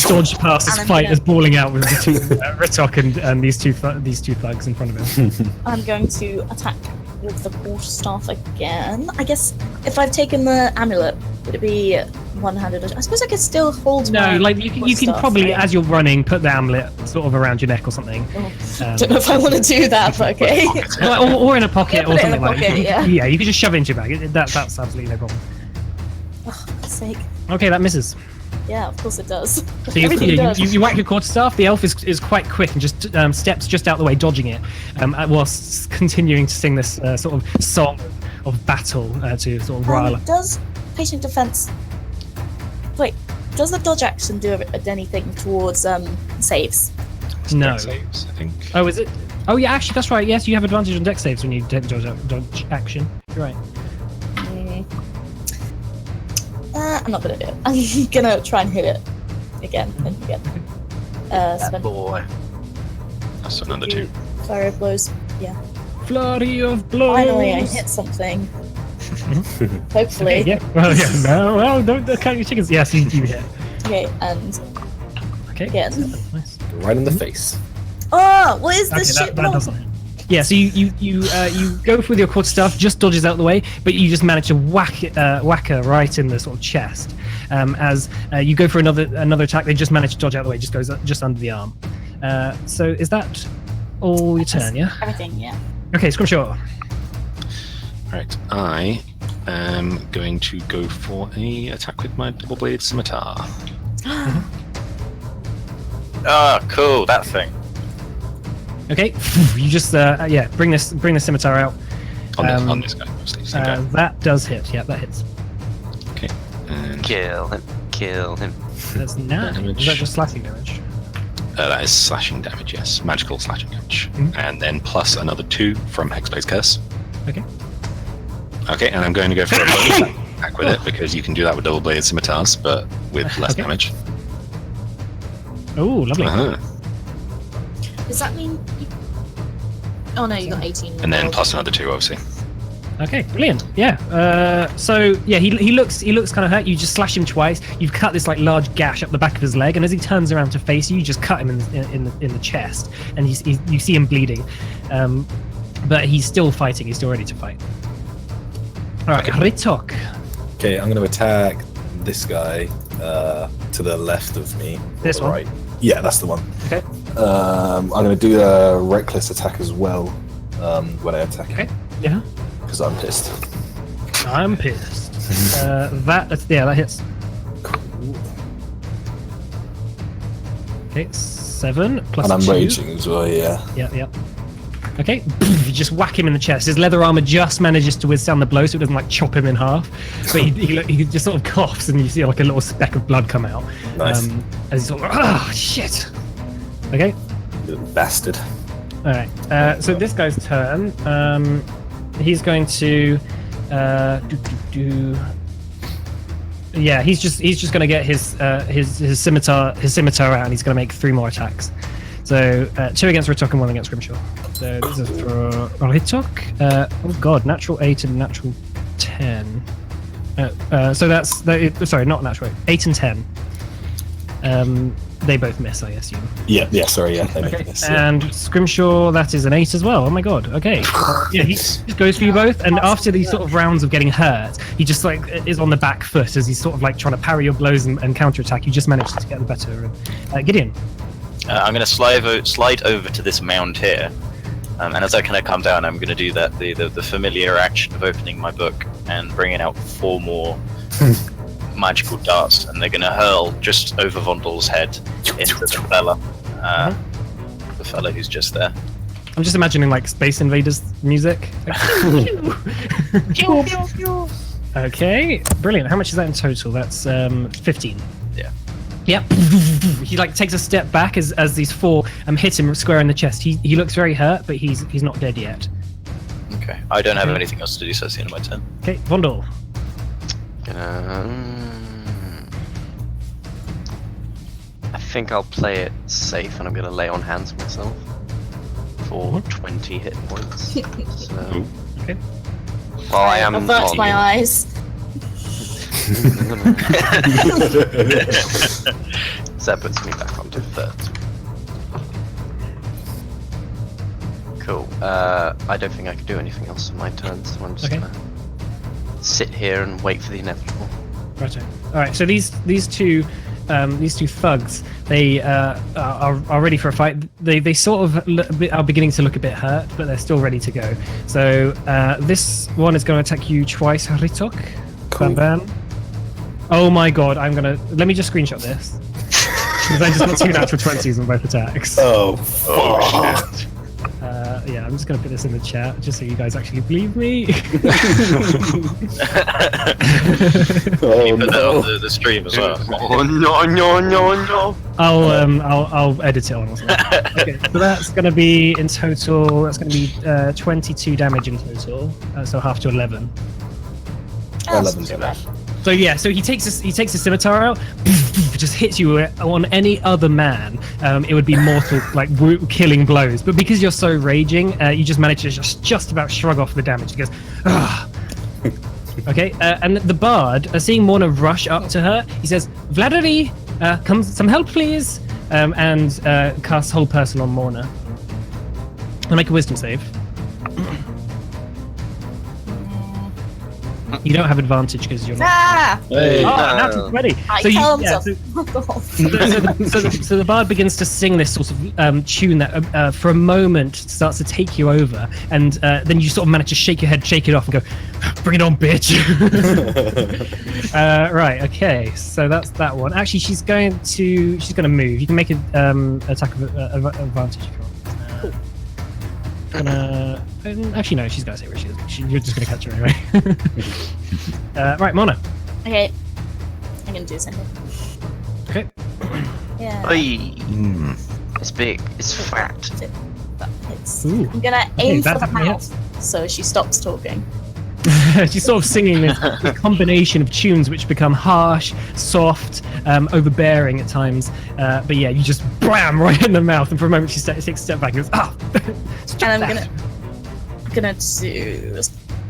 to dodge past this And I'm fight gonna- is bawling out with the two, Ritok and these two thugs in front of him. I'm going to attack with the quarterstaff again. I guess if I've taken the amulet, would it be one-handed? I suppose I could still hold my No, like you can quarterstaff, probably, right? as you're running, put the amulet sort of around your neck or something. Oh, don't know if I want to do that, but okay. or in a pocket Yeah, or put it in something a like pocket, that. yeah. You can just shove it into your bag. That's absolutely no problem. Oh, for God's sake. Okay, that misses. Yeah, of course it does. So you, Everything does. you whack your quarterstaff. The elf is quite quick and just steps just out the way, dodging it, whilst continuing to sing this sort of song of battle to sort of rile up. Does patient defense? Wait, does the dodge action do anything towards saves? No. Saves, I think. Oh, is it? Oh, yeah, actually, that's right. Yes, you have advantage on deck saves when you take dodge action. You're right. I'm not gonna do it. I'm gonna try and hit it again and again. That Spend boy. That's another 2. flurry of blows. Yeah. Flurry of blows. Finally, I hit something. Hopefully. Okay, yeah. Well, yeah. No, well, don't count your chickens. Yes, you hit. Okay, and Okay. again. Nice. Right in the face. Oh, what is Okay, this shit? that doesn't hit. Yeah, so you go with your quarterstaff, just dodges out the way, but you just manage to whack her right in the sort of chest. As you go for another attack, they just manage to dodge out the way, just goes just under the arm. So is that all your turn? Yeah. Everything, yeah. Okay, Scrimshaw. Right, I am going to go for a attack with my double-bladed scimitar. Ah, cool, that thing. Okay, you just bring this scimitar out. On this guy, mostly. Same guy. That does hit. Yeah, that hits. Okay. And Kill him. Kill him. That's 9. Damage. Is that just slashing damage? that is slashing damage, yes. Magical slashing damage. Mhm. And then plus another 2 from Hexblade's Curse. Okay. Okay, and I'm going to go for a bonus attack with it, because you can do that with double-bladed scimitars, but with less Okay. damage. Oh, lovely. Uh-huh. Does that mean? Oh no, you got 18. And then plus another 2, obviously. Okay, brilliant. Yeah. So yeah, he looks kind of hurt. You just slash him twice. You've cut this like large gash up the back of his leg, and as he turns around to face you, you just cut him in the chest, and you see him bleeding. But he's still fighting. He's still ready to fight. All right, Ritok. Okay, I'm going to attack this guy to the left of me. This or one? Right. Yeah, that's the one. Okay. I'm going to do a reckless attack as well when I attack Okay. him, Yeah. because I'm pissed. I'm pissed. That hits. Cool. Okay, 7 plus And I'm 2. raging as well, yeah. Yeah. Okay, you just whack him in the chest. His leather armor just manages to withstand the blow, so it doesn't like chop him in half. But he just sort of coughs, and you see like a little speck of blood come out. Nice. As he's sort of, oh shit. Okay, Bastard. All right. So this guy's turn. He's going to. Yeah, he's just going to get his scimitar out, and he's going to make 3 more attacks. So 2 against Ritok and 1 against Grimshaw. So this is for Ritok. Oh god, natural 8 and natural 10. So that's sorry, not natural 8 and 10. They both miss, I assume. Yeah, sorry, yeah. They both miss, yeah. And Scrimshaw, that is an 8 as well. Oh my god. Okay. Yeah, he just goes for you both, and after these sort of rounds of getting hurt, he just like is on the back foot as he's sort of like trying to parry your blows and counterattack. You just managed to get the better. Gideon. I'm going to slide over to this mound here, and as I kind of come down, I'm going to do that the familiar action of opening my book and bringing out 4 more magical darts, and they're going to hurl just over Vondel's head into the fella, the fella who's just there. I'm just imagining like Space Invaders music. Okay, brilliant. How much is that in total? That's 15. Yeah. Yep. He like takes a step back as these 4 hit him square in the chest. He looks very hurt, but he's not dead yet. Okay. I don't have anything else to do, so that's the end of my turn. Okay, Vondel. I think I'll play it safe, and I'm gonna lay on hands myself for 20 hit points. So, Okay. well, I am avert on my eyes. So that puts me back onto 30. Cool. I don't think I can do anything else on my turn, so I'm just gonna sit here and wait for the inevitable. Righto. All right. So these two thugs, they are ready for a fight. They sort of are beginning to look a bit hurt, but they're still ready to go. So this one is going to attack you twice, Ritok. Cool. Bam, bam. Oh my god! Let me just screenshot this because I just got 2 natural 20s on both attacks. Oh, shit. Yeah, I'm just going to put this in the chat just so you guys actually believe me. You put that on the stream as well. Oh no! I'll edit it on. Or something. Okay, so that's going to be in total. That's going to be 22 damage in total. So half to 11. 11 damage. So yeah, so he takes a scimitar out, just hits you on any other man. It would be mortal, like killing blows. But because you're so raging, you just manage to just about shrug off the damage. He goes, ah. Okay, and the bard, seeing Morna rush up to her, he says, "Vladimir, come some help, please," and casts Whole Person on Morna. I'll make a wisdom save. You don't have advantage because you're not. Ah! Hey. Natural 20. I So tell him yeah, so. so the bard begins to sing this sort of tune that for a moment starts to take you over, and then you sort of manage to shake your head, shake it off, and go, "Bring it on, bitch!" Right. Okay. So that's that one. Actually, she's going to move. You can make an attack of advantage if you want. Actually, no. She's going to say where she is. You're just going to catch her anyway. Right, Mona. Okay. I'm gonna do something. Okay. Yeah. Oi. It's big. It's fat. That hits. Ooh. I'm gonna aim that for the definitely mouth, so she stops talking. She's sort of singing this combination of tunes which become harsh, soft, overbearing at times. But yeah, you just blam right in the mouth, and for a moment she takes a step back and goes, "Ah!" And I'm gonna do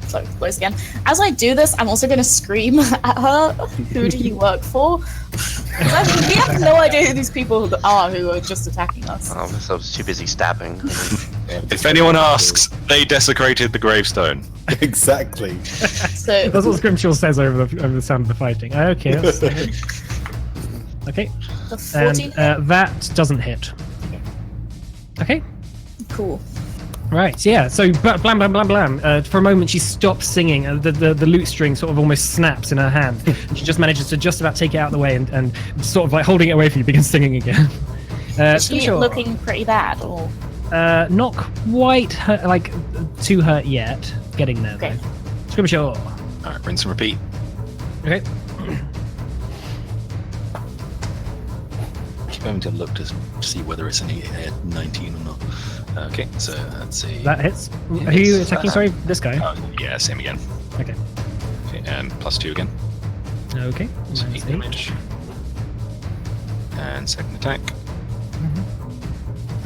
sorry, close again. As I do this, I'm also gonna scream at her. Who do you work for? We have no idea who these people are who are just attacking us. Oh, I was too busy stabbing. If anyone asks, they desecrated the gravestone. Exactly. So That's what Scrimshaw says over the sound of the fighting. Okay. Okay. the 14. And that doesn't hit. Okay. Cool. Right, yeah. So blam, blam, blam, blam. For a moment, she stops singing. The lute string sort of almost snaps in her hand. And she just manages to just about take it out of the way and sort of like holding it away from you, begins singing again. Is she Scrimshaw, looking pretty bad, or not quite hurt, like too hurt yet. Getting there Okay. though. Scrimshaw. Alright, rinse and repeat. Okay. going to look to see whether it's an 19 or not. Okay, so let's see. That hits. Who are you attacking? Sorry, this guy. Yeah, same again. Okay. Okay, and +2 again. Okay. So 8 -8. damage. And second attack.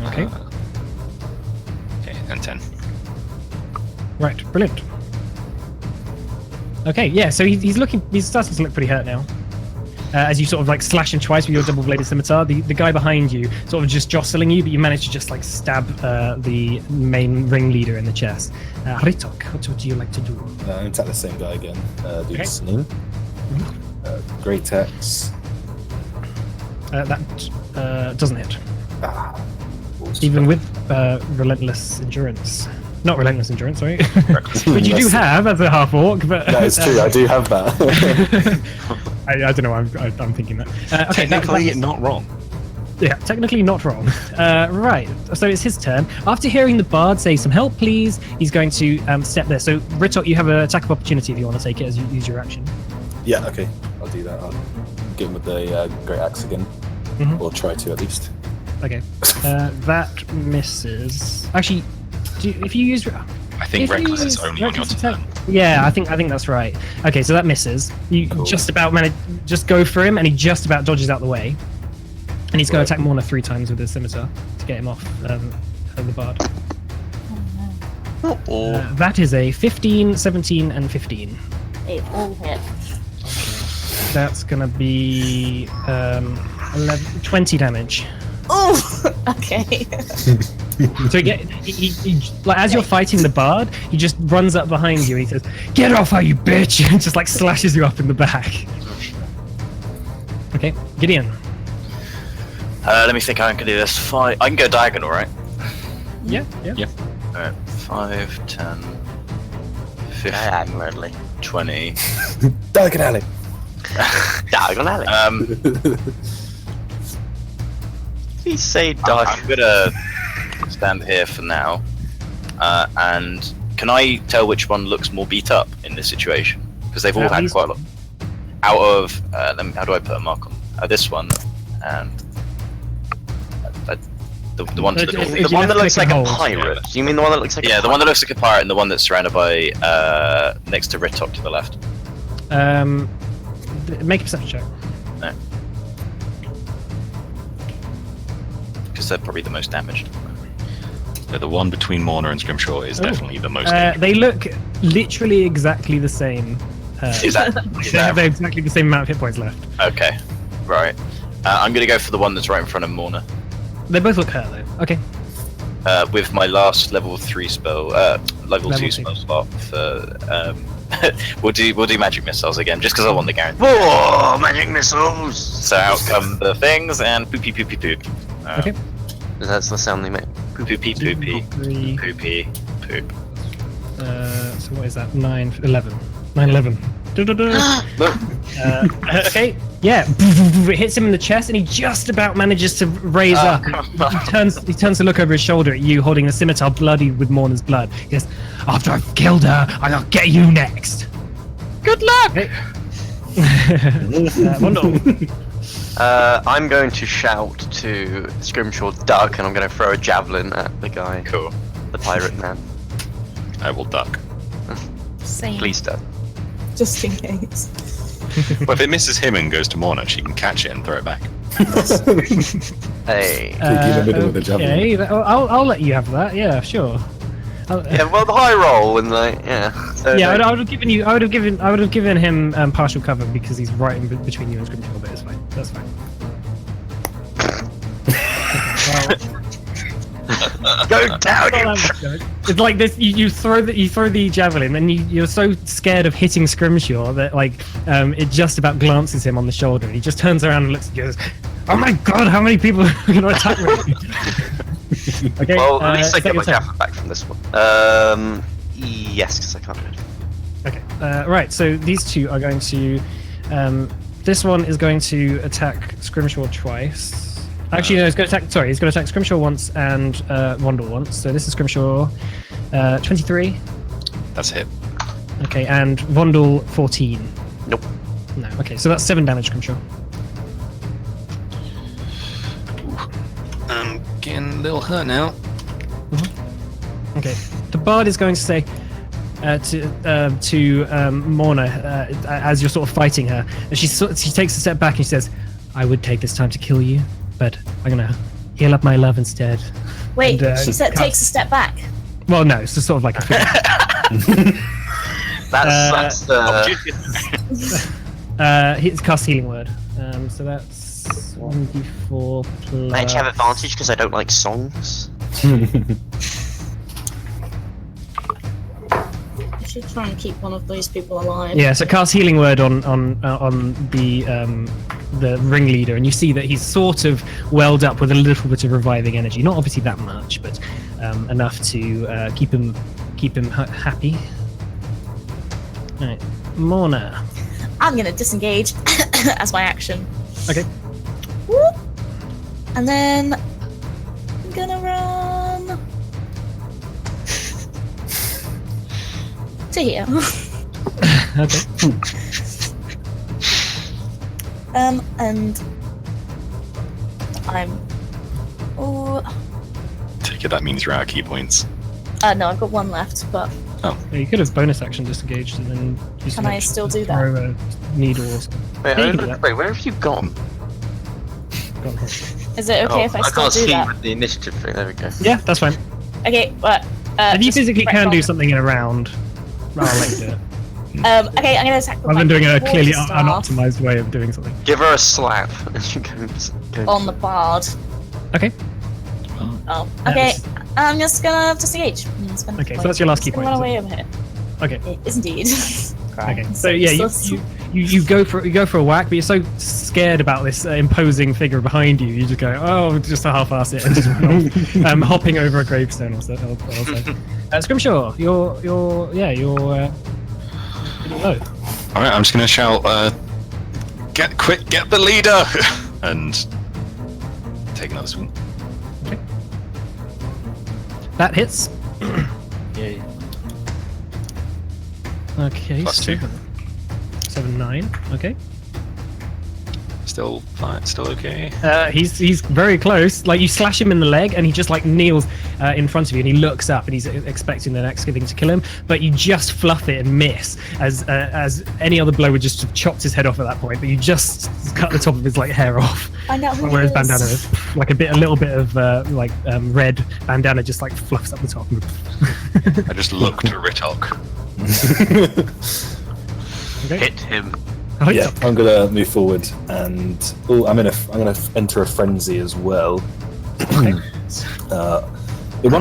Okay. Okay, and 10. Right. Brilliant. Okay. Yeah. So he's starting to look pretty hurt now. As you sort of like slash him twice with your double-bladed scimitar, the guy behind you sort of just jostling you, but you manage to just like stab the main ringleader in the chest. Ritok, what would you like to do? Attack the same guy again. Do Okay. sling. Great Axe. That doesn't hit, Ah. even with relentless endurance. Not relentless endurance, sorry. Which you do have as a half orc, but That is true. I do have that. I don't know. I'm thinking that. Okay, Technically, not wrong. Yeah, technically not wrong. Right, so it's his turn. After hearing the bard say some help, please, he's going to step there. So, Ritok, you have an attack of opportunity if you want to take it as you use your action. Yeah. Okay. I'll do that. I'll get him with the Great Axe again, or try to at least. Okay, that misses. Actually, if you use... I think If you reckless is use only on your reckless turn. attack- Yeah, I think that's right. Okay, so that misses. You Cool. just about just go for him, and he just about dodges out the way. And he's going to attack Morna 3 times with his scimitar to get him off of the bard. That is a 15, 17, and 15. It all hit. That's going to be 20 damage. Oh, okay. So he like as you're fighting the bard, he just runs up behind you and he says, "Get off her, you bitch!" and just like slashes you up in the back. Okay, Gideon. Let me think how I can do this. I can go diagonal, right? Yeah. Alright, 5, 10, 15, Diagonally. 20. Diagonally. Diagonally. He say I'm gonna stand here for now. And can I tell which one looks more beat up in this situation? Because they've all At had least- quite a lot. Out of, how do I put a mark on? This one and the one to the north. The one that looks like a hold. pirate. You mean the one that looks like Yeah, a the one that looks like a pirate and the one that's surrounded by next to Ritok to the left. Make a perception check. Because they're probably the most damaged. So the one between Morna and Scrimshaw is definitely the most dangerous. They look literally exactly the same. Is that They have exactly the same amount of hit points left. okay? Right. I'm gonna go for the one that's right in front of Morna. They both look hurt though. Okay. With my last level 3 spell, level 2 2. spell slot for we'll do magic missiles again, just because I want the guarantee. Whoa, magic missiles! So out come the things and poopy poopy poop. Okay. That's the sound they make. Poopy poopy 3, poopy poop. so what is that? 9, 11. 9, 11. Okay, yeah, it hits him in the chest, and he just about manages to raise up. He turns to look over his shoulder at you, holding a scimitar bloodied with Morna's blood. He goes, "After I've killed her, I'll get you next." Good luck. Okay. Wondle. I'm going to shout to Scrimshaw duck, and I'm going to throw a javelin at the guy, Cool. the pirate man. I will duck. Same. Please duck. Just in case. Well, if it misses him and goes to Morna, she can catch it and throw it back. Hey. in the middle with the javelin. Okay, I'll let you have that. Yeah, sure. Yeah, well, the high roll and like, yeah. So, Yeah, like, I would have given him partial cover because he's right in between you and Scrimshaw, but it's fine. That's fine. go down, you It's like this: you throw the javelin, and you're so scared of hitting Scrimshaw that like it just about glances him on the shoulder, and he just turns around and looks at you and goes, "Oh my god, how many people are going to attack me?" Okay. Well, at least I is that get my your turn? javelin back from this one. Yes, because I can't do it. Okay. Right. So these two are going to. This one is going to attack Scrimshaw twice. Actually, no, he's going to attack. Sorry, he's going to attack Scrimshaw once and Wandle once. So this is Scrimshaw, 23. That's a hit. Okay, and Wandle 14. Nope. No. Okay, so that's 7 damage, Scrimshaw. little hurt now. Okay. The bard is going to say to Morna as you're sort of fighting her, and she takes a step back and she says, "I would take this time to kill you, but I'm gonna heal up my love instead." Wait, And, she said takes a step back. Well, no, it's just sort of like a figure. That's It's cast healing word. So that's 1d4 plus. I actually have advantage because I don't like songs. I should try and keep one of these people alive. Yeah, so cast healing word on the ringleader, and you see that he's sort of welled up with a little bit of reviving energy. Not obviously that much, but enough to keep him happy. All right, Morna. I'm gonna disengage as my action. Okay. Whoop. And then I'm gonna run to here. Okay. And I'm. Oh. Take it that means you're out of key points. No, I've got one left, but Yeah, you could have bonus action disengaged and then use Can an I action still to do that? throw a needle or something. Wait, Yeah, you can do that. where have you gone? Go on, hold. is it okay if I still can't do see that? with the initiative thing. There we go. Yeah, that's fine. Okay, but If you just physically can do retcon. something in a round, I'll let you do it. Okay, I'm gonna attack with Rather my than doing a clearly quarterstaff unoptimized way of doing something. Give her a slap as you go. on the bard. Okay. Oh, okay. I'm just gonna disengage. Okay, so that's your last key point, Run is it? away over here. Okay. It is indeed. Okay. So yeah, you go for a whack, but you're so scared about this imposing figure behind you, you just go, oh, just to half-ass it and just run off, hopping over a gravestone or so. Scrimshaw, you're pretty low. All right, I'm just gonna shout, get the leader, and take another swing. That hits. Yay. Okay. Plus 2. 7, 9. Okay. Still fine. Still okay. He's very close. Like you slash him in the leg, and he just like kneels in front of you, and he looks up, and he's expecting the next thing to kill him. But you just fluff it and miss, as any other blow would just have chopped his head off at that point. But you just cut the top of his like hair off. Find out who Where his it is. bandana is, like a little bit of red bandana just like fluffs up the top. I just looked at Ritok. Okay. Hit him. Oh, Yeah, I'm gonna move forward, and I'm gonna enter a frenzy as well. When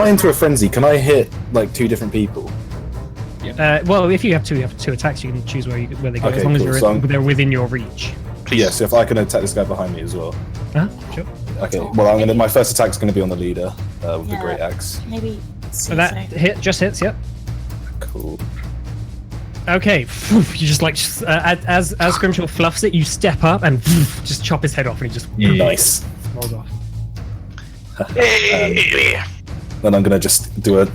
I enter a frenzy, can I hit like 2 different people? Well, if you have two attacks, you can choose where they go, Okay, as long cool. as So I'm- they're within your reach. Yes, if I can attack this guy behind me as well. Sure. Okay, well, my first attack's gonna be on the leader with the Yeah. great axe. Maybe. So that just hits. Yep. Cool. Okay, you just like as Scrimshaw fluffs it, you step up and just chop his head off, and he just Nice. rolls off. Then I'm gonna just do a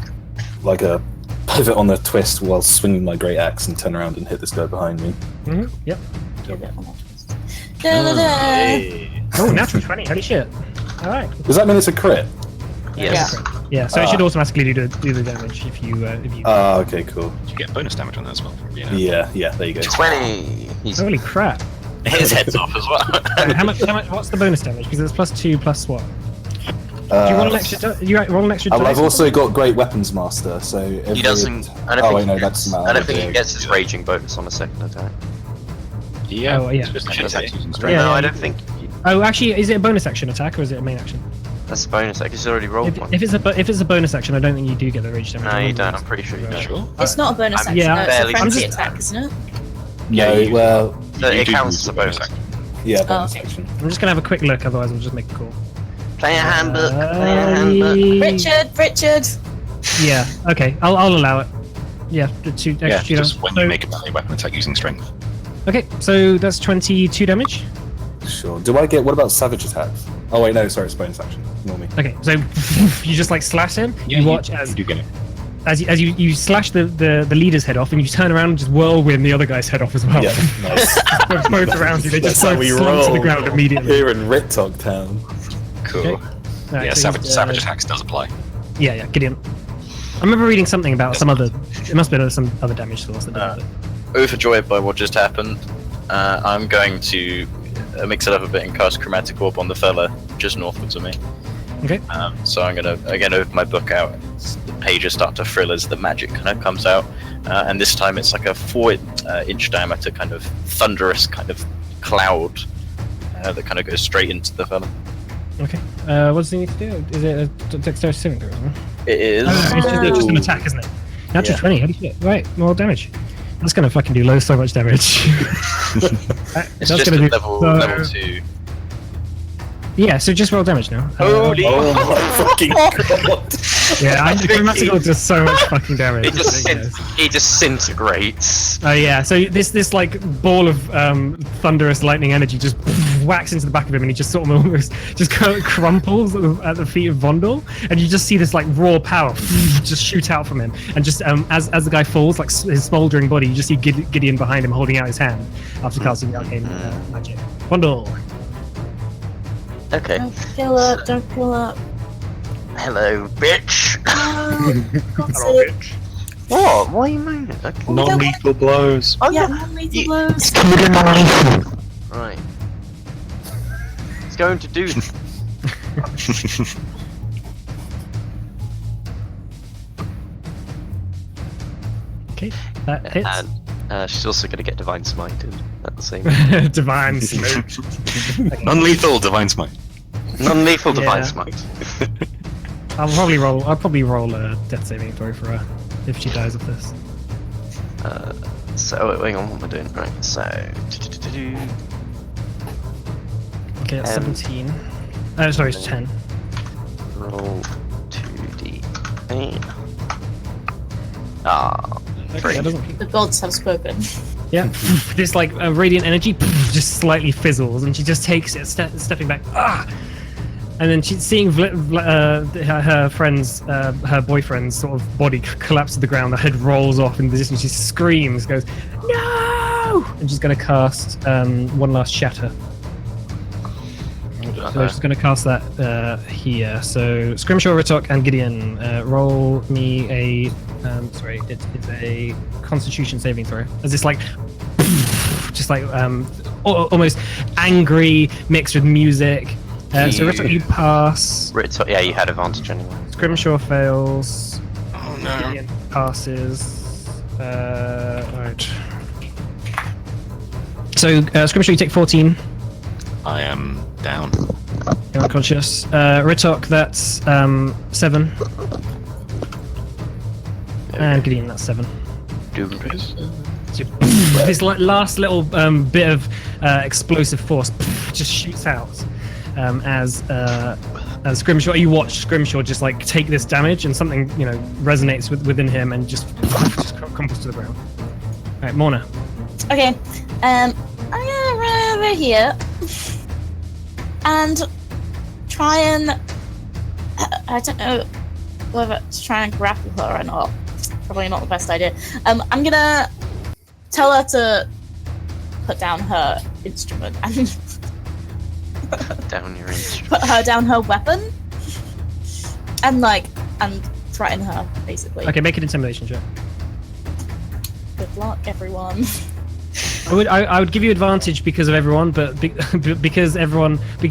pivot on the twist while swinging my great axe and turn around and hit this guy behind me. Yep. Hey. Oh, natural 20. Holy shit! All right. Does that mean it's a crit? Yes. Yeah. So it should automatically do the damage if you. Okay, cool. You get bonus damage on that as well. You know? Yeah, there you go. 20. He's Holy crap! His head's off as well. How much? What's the bonus damage? Because it's +2 plus what? Do you roll an extra? You roll an extra. Well, I've dice? also got Great Weapons Master, so he doesn't. I don't Oh think wait, he no, gets, that's I don't think he gets his raging bonus on a second attack. Yeah. Oh, yeah. It's just Should attacks be. using strength. Yeah, no, yeah, I you- don't think. Oh, actually, is it a bonus action attack or is it a main action? That's a bonus attack. He's already rolled one. If it's a bonus action, I don't think you do get the rage damage. No, you don't. I'm pretty sure you don't. Sure. It's not a bonus I'm- action. yeah, no, it's a barely- frenzy I'm just- attack, isn't it? No, you- well, So You it do counts use as a the bonus bonus action. yeah, bonus okay. action. I'm just gonna have a quick look, otherwise I'll just make a call. Player handbook. Player handbook. Richard. Yeah. Okay. I'll allow it. Yeah. The 2 extra Yeah, 2 just damage. when you make a melee weapon attack using strength. Okay, so that's 22 damage. Sure. Do I get? What about savage attacks? Oh wait, no, sorry, it's bonus action. Ignore me. Okay, so you just like slash him. Yeah, you watch you do get it. as you slash the leader's head off, and you turn around and just whirlwind the other guy's head off as well. Yeah, nice. Both around you, they just That's how both we slump to the roll ground immediately. here in Ritok Town. Cool. Okay. Alright, Yeah, so he's, savage attacks does apply. Yeah, Gideon. I remember reading something about some other. It must have been some other damage source that did it. Overjoyed by what just happened, I'm going to mix it up a bit and cast Chromatic Orb on the fella just northwards of me. Okay. So I'm gonna again open my book out. The pages start to frill as the magic kind of comes out, and this time it's like a 4-inch diameter kind of thunderous kind of cloud that kind of goes straight into the fella. Okay. What does he need to do? Is it a dexterity saving throw? Isn't it? It is. It's just an attack, isn't it? Natural 20. How do you get? Right, more damage. That's gonna fucking do so much damage. It's just a level 2. Yeah, so just roll damage now. Holy! Oh my fucking god! Yeah, Chromatic Orb does so much fucking damage. He disintegrates. Oh yeah, so this like ball of thunderous lightning energy just whacks into the back of him, and he just sort of almost just crumples at the feet of Vondel, and you just see this like raw power just shoot out from him, and just as the guy falls, like his smouldering body, you just see Gideon behind him holding out his hand after casting the arcane magic. Vondel. Okay. Don't kill her, don't kill her. Hello, bitch. Hello, bitch. What? Why are you moaning? Okay. Non-lethal blows. Oh, Yeah, yeah. non-lethal blows. Right. It's going to do. Okay, that hits. And she's also going to get Divine Smited at the same time. Divine Smite. Non-lethal divine smite. Non-lethal Yeah. Divine Smite. I'll probably roll a death saving throw for her if she dies of this. So, wait, hang on, what am I doing? Right, so... Okay, that's 17. Sorry, it's 10. Roll 2d8. Ah, Okay, 3. that doesn't. The gods have spoken. Yeah, this like radiant energy just slightly fizzles, and she just takes it, stepping back. Ah! And then she's seeing her friend's, her boyfriend's sort of body collapse to the ground. The head rolls off in the distance. She screams, goes, "No!" And she's going to cast one last shatter. So she's going to cast that here. So Scrimshaw, Ritok, and Gideon, roll me a. Sorry, it's a Constitution saving throw. As this like, just like almost angry mixed with music. So Ritok, you pass. Ritok, yeah, you had advantage anyway. Scrimshaw fails. Oh no. Gideon passes. Right. So Scrimshaw, you take 14. I am down. You're unconscious. Ritok, that's 7. And Gideon, that's 7. So, this last little bit of explosive force just shoots out as Scrimshaw. You watch Scrimshaw just like take this damage, and something resonates within him, and just crumbles to the ground. All right, Morna. Okay, I'm gonna run over here and try and I don't know whether to try and grapple her or not. Probably not the best idea. I'm gonna tell her to put down her instrument and Down your instrument. put her down her weapon and threaten her basically. Okay, make an intimidation check. Good luck, everyone. I would give you advantage because of everyone, but because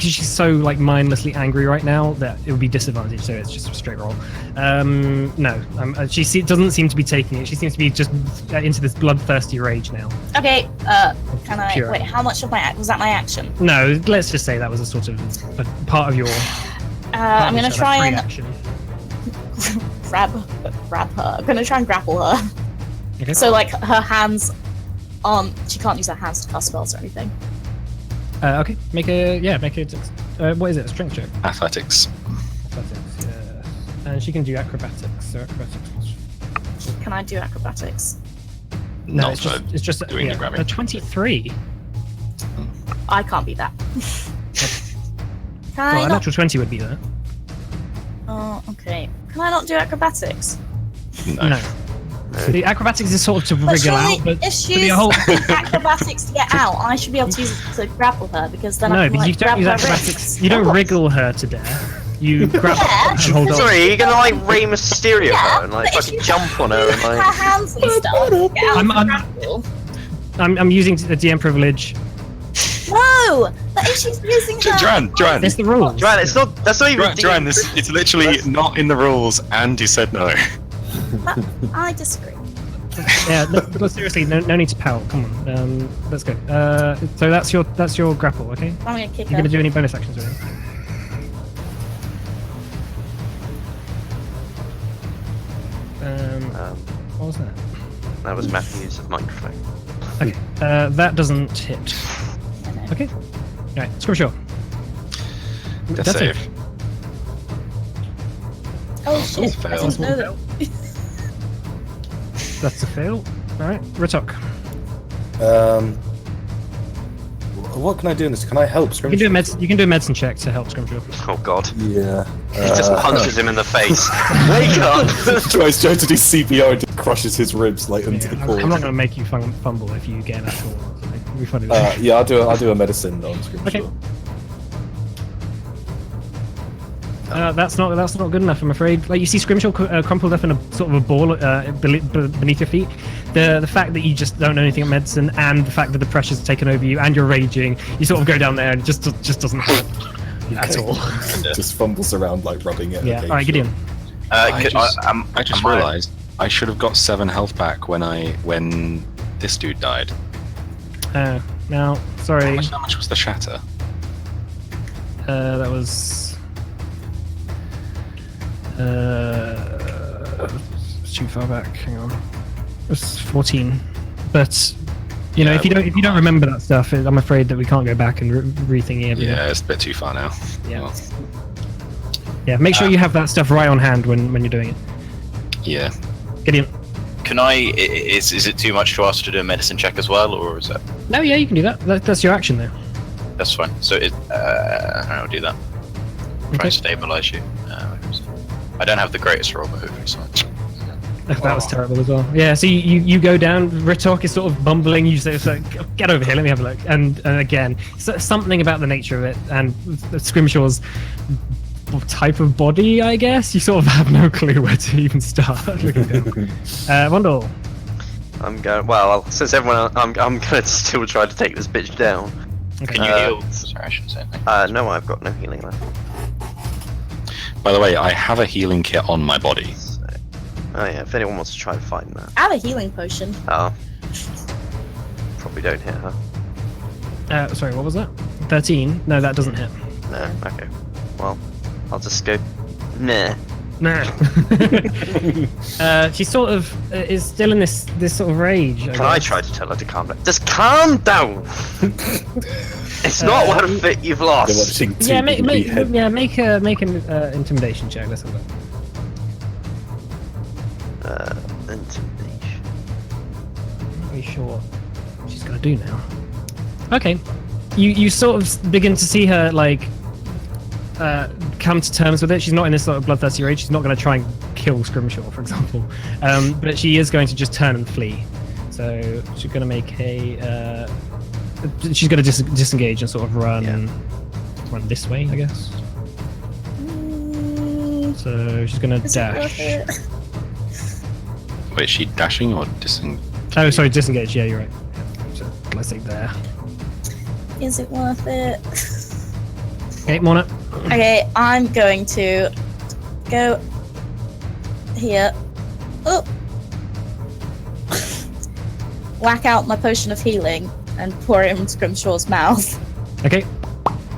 she's so like mindlessly angry right now that it would be disadvantage. So it's just a straight roll. No, she doesn't seem to be taking it. She seems to be just into this bloodthirsty rage now. Okay, can I Pure. wait? How much of my was that my action? No, let's just say that was a sort of a part of your. I'm gonna try and action. grab her. I'm gonna try and grapple her. Okay. So like her hands she can't use her hands to cast spells or anything. Okay, make a what is it? A strength check. Athletics. Athletics. And she can do acrobatics. So acrobatics. Can I do acrobatics? No, Not it's just doing the grabbing. a 23. I can't beat that. Can I Well, a not? natural 20 would be that. Oh, okay. Can I not do acrobatics? No. The acrobatics is sort of to But wriggle surely, out, but if to she be uses a whole. acrobatics to get out, I should be able to use it to grapple her because then I No, can but you grab don't use her acrobatics. wrists. You don't wriggle her to death. You grab and hold on. Sorry, are you gonna like Rey Mysterio her and like but if fucking you jump on her and her like? hands and stuff. Get out I'm- of the I'm- grapple. I'm using the DM privilege. No, but if she's using her. Joanne, That's the rules. Joanne, it's not. That's not even. Joanne, it's literally not in the rules, and you said no. I disagree. Yeah, no, seriously, no need to pout. Come on, let's go. So that's your grapple, okay? I'm gonna kick You her. gonna do any bonus actions or anything? What was that? That was Matthew's microphone. Okay, that doesn't hit. Okay, right, Scrimshaw. Death That's it. save. Oh shit! I fail. didn't know that. That's a fail. All right, Ritok. What can I do in this? Can I help You can Scrimshaw? do a medicine check to help Scrimshaw. Oh god. Yeah. He just punches him in the face. Wake up! Tries to do CPR and just crushes his ribs like into the core. I'm not gonna make you fumble if you get an actual. It'll be funny. Yeah, I'll do a medicine on Scrimshaw. Okay. That's not good enough, I'm afraid. Like you see Scrimshaw crumpled up in a sort of a ball beneath your feet. The fact that you just don't know anything about medicine, and the fact that the pressure's taken over you, and you're raging, you sort of go down there and it just doesn't help at all. Just fumbles around like rubbing it. Yeah. Okay, All right, Gideon. I just realised I should have got 7 health back when this dude died. Now, sorry. How much was the shatter? That was. It's too far back. Hang on. It was 14. But you know, Yeah, if you don't remember that stuff, I'm afraid that we can't go back and rethink everything. Yeah, it's a bit too far now. Yeah. Well, Yeah. Make sure you have that stuff right on hand when you're doing it. yeah. Gideon. Can I? Is it too much to ask to do a medicine check as well, or is that? No, yeah, you can do that. That's your action there. That's fine. So I'll do that. Try Okay. and stabilize you. I don't have the greatest roll, but hopefully so. That was terrible as well. Yeah, so you go down. Ritok is sort of bumbling. You say, "Get over here, let me have a look." And again, something about the nature of it and the Scrimshaw's type of body, I guess. You sort of have no clue where to even start looking down. Wondle. I'm going. Well, since everyone, I'm gonna still try to take this bitch down. Can you heal? Sorry, I shouldn't say anything. No, I've got no healing left. By the way, I have a healing kit on my body. So, oh yeah, if anyone wants to try and find that. I have a healing potion. Oh. Probably don't hit her. Sorry, what was that? 13? No, that doesn't hit. No. Okay. Well, I'll just go. Nah. Nah. She sort of is still in this sort of rage. Can I try to tell her to calm down? Just calm down. It's not worth it. You've They're lost. watching two Yeah, make people make an intimidation check. Let's have a look. Intimidation. Not really sure what she's gonna do now. Okay, you sort of begin to see her like come to terms with it. She's not in this sort of bloodthirsty rage. She's not going to try and kill Scrimshaw, for example, but she is going to just turn and flee. So she's going to make a. She's going to disengage and sort of run this way, I guess. So she's going to Is it worth dash. it? Wait, is she dashing or disengaging? Oh, sorry, disengage. Yeah, you're right. So let's say there. Is it worth it? Okay, Mona. Okay, I'm going to go here. Oh! Whack out my potion of healing and pour it in Scrimshaw's mouth. Okay.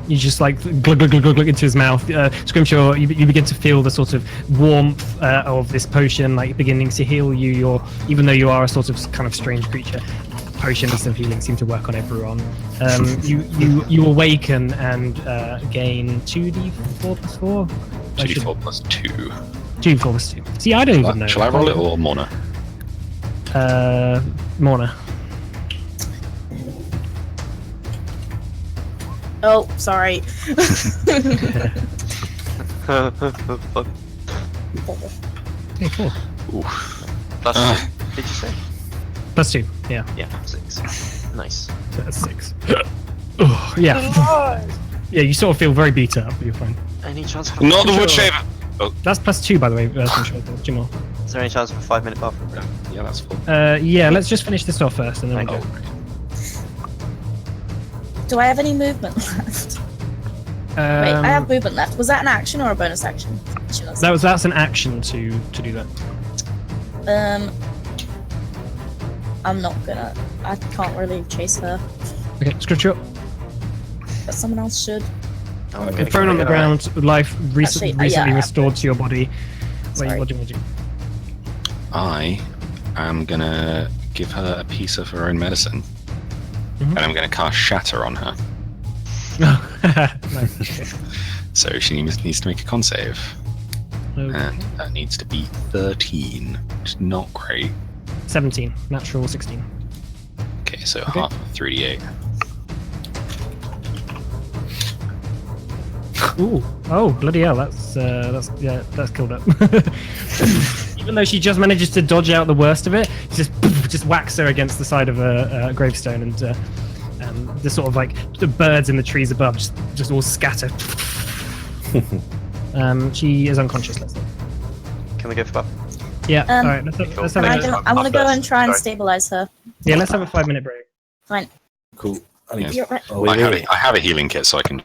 You just like glug glug glug glug, glug into his mouth. Scrimshaw, you begin to feel the sort of warmth of this potion, like beginning to heal you. Even though you are a sort of kind of strange creature, potions of healing seem to work on everyone. You awaken and gain 2d4 plus 4. 2d4 plus 2. 2d4 plus 2. See, I don't even know. Shall I roll it or Mona? Morna. Oh, sorry. Okay, 4. Plus Ah. 2, did you say? Plus 2, yeah. Yeah, 6. Nice. So that's 6. Oh, yeah. Yeah, you sort of feel very beat up, but you're fine. Any chance for Not the Sure. wood shaver. That's +2, by the way. Two more. Is there any chance of a 5-minute bathroom break? Yeah, that's full. Yeah, let's just finish this off first, and then we'll Thank go. Do I have any movement left? Wait, I have movement left. Was that an action or a bonus action? That's an action to do that. I'm not gonna. I can't really chase her, Okay, scripture. but someone else should. Oh, I'm gonna Thrown on the get it. ground, life Actually, recently yeah, restored to your body. Sorry. What do you do? I am gonna give her a piece of her own medicine, and I'm gonna cast Shatter on her. Nice. Okay. So she needs to make a con save, Okay. and that needs to be 13, which is not great. 17, natural 16. Okay, so Okay. half of 3d8. Ooh, oh bloody hell! That's killed up. Even though she just manages to dodge out the worst of it, just whacks her against the side of a gravestone, and the sort of like the birds in the trees above just all scatter. She is unconscious. Let's say. Can we go for that? Yeah. All right. Let's have I want to go and try and stabilize her. yeah. Let's have a 5-minute break. Fine. Cool. I need You're right. Oh, I wait, have wait. I have a healing kit, so I can.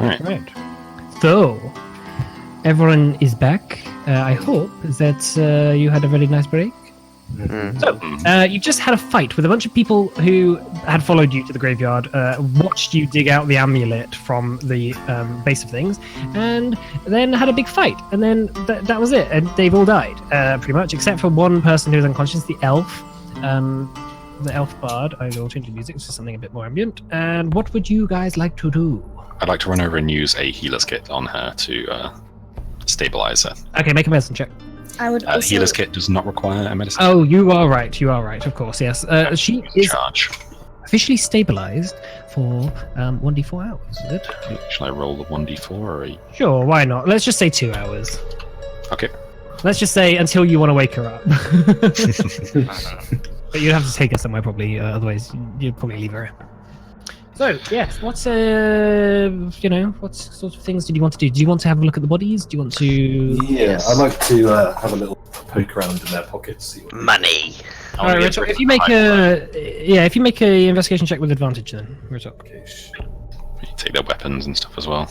Alright. Right. So, everyone is back. I hope that you had a very nice break. You just had a fight with a bunch of people who had followed you to the graveyard, watched you dig out the amulet from the base of things, and then had a big fight. And then that was it. And they've all died, pretty much, except for one person who was unconscious, the elf. The elf bard. I will change the music to something a bit more ambient. And what would you guys like to do? I'd like to run over and use a healer's kit on her to stabilize her. Okay, make a medicine check. I would also... Healer's kit does not require a medicine. Oh, you are right. You are right. Of course, yes. She is Charge. officially stabilized for 1d4 hours. Is it? Shall I roll the 1d4 or a... Sure. Why not? Let's just say 2 hours. Okay. Let's just say until you want to wake her up. But you'd have to take her somewhere probably. Otherwise, you'd probably leave her. So yes, what's what sort of things did you want to do? Do you want to have a look at the bodies? Do you want to? Yeah, I'd like to have a little poke around in their pockets. See what Money. All right, Richard, if you make a investigation check with advantage, then Richard. Okay. You take their weapons and stuff as well.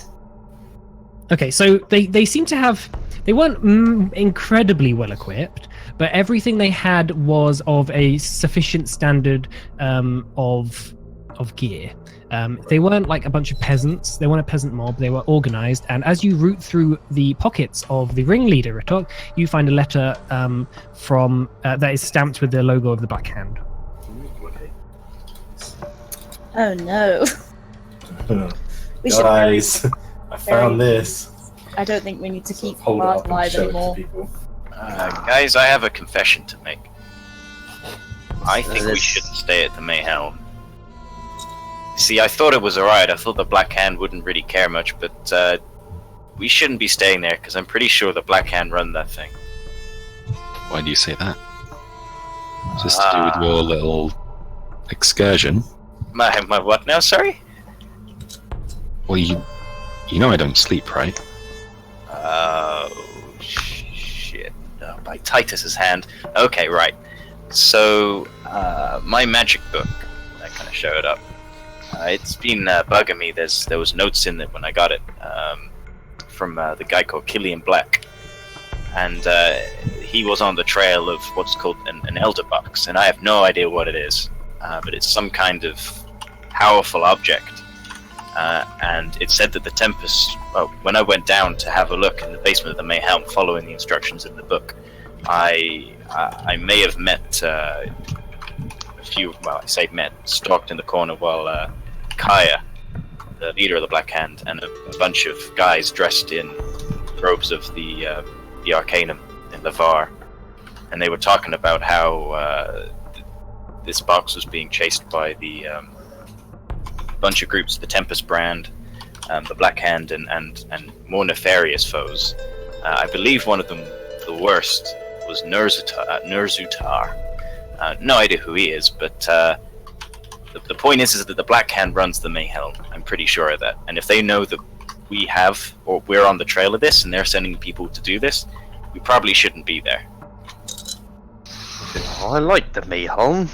Okay, so they seem to have. They weren't incredibly well equipped, but everything they had was of a sufficient standard of gear. They weren't like a bunch of peasants. They weren't a peasant mob. They were organized. And as you root through the pockets of the ringleader, Ritok, you find a letter from that is stamped with the logo of the Black Hand. Oh no. We should... Guys, I found this. I don't think we need to keep Hold it Mars up and alive show it to anymore. people. Guys, I have a confession to make. I think we shouldn't stay at the Mayhelm. See, I thought it was alright. I thought the Black Hand wouldn't really care much, but we shouldn't be staying there because I'm pretty sure the Black Hand run that thing. Why do you say that? Is this to do with your little excursion? My what now? Sorry. Well, you know I don't sleep, right? Oh shit! By Titus's hand. Okay, right. So my magic book that kind of showed up. It's been bugging me. There was notes in it when I got it from the guy called Killian Black, and he was on the trail of what's called an elder box, and I have no idea what it is, but it's some kind of powerful object. And it said that the Tempest. Well, when I went down to have a look in the basement of the Mayhelm, following the instructions in the book, I may have met a few. Well, I say met, stalked in the corner while Kaya, the leader of the Black Hand, and a bunch of guys dressed in robes of the Arcanum in Lavar, and they were talking about how this box was being chased by the bunch of groups, the Tempest Brand, the Black Hand, and more nefarious foes. I believe one of them, the worst, was Nurzutar. No idea who he is, but the point is that the Black Hand runs the Mayhelm. I'm pretty sure of that. And if they know that we have, or we're on the trail of this, and they're sending people to do this, we probably shouldn't be there. Oh, I like the Mayhelm.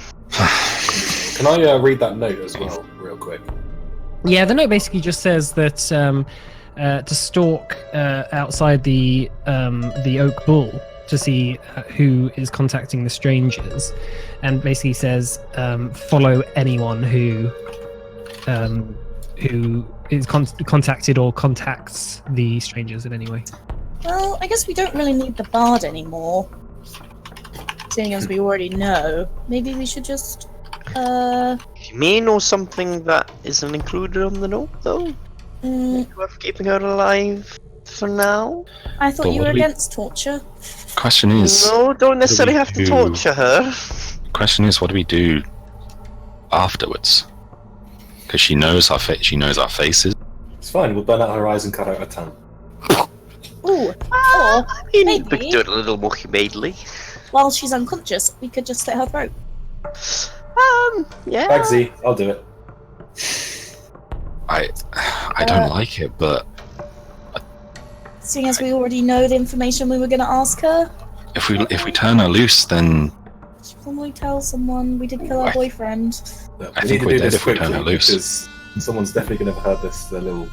Can I read that note as well, real quick? Yeah, the note basically just says that to stalk outside the Oak Bull to see who is contacting the strangers, and basically says follow anyone who is contacted or contacts the strangers in any way. Well, I guess we don't really need the bard anymore, seeing as we already know. Maybe we should just You may know something that isn't included on the note, though? Worth keeping her alive for now? I thought But you what were do we- against torture. Question is, No, don't necessarily have to do? torture her. question is, what do we do afterwards? Because she knows our she knows our faces. It's fine, we'll burn out her eyes and cut out her tongue. Ooh, or We maybe could do it a little more humanely. while she's unconscious, we could just slit her throat. Yeah. Bagsy, I'll do it. I don't like it, but Seeing as we already know the information we were going to ask her, if we turn her loose, then she'll probably tell someone we did kill our boyfriend. Look, I we think need we're to do dead this if we turn quickly her loose. because someone's definitely going to have heard this little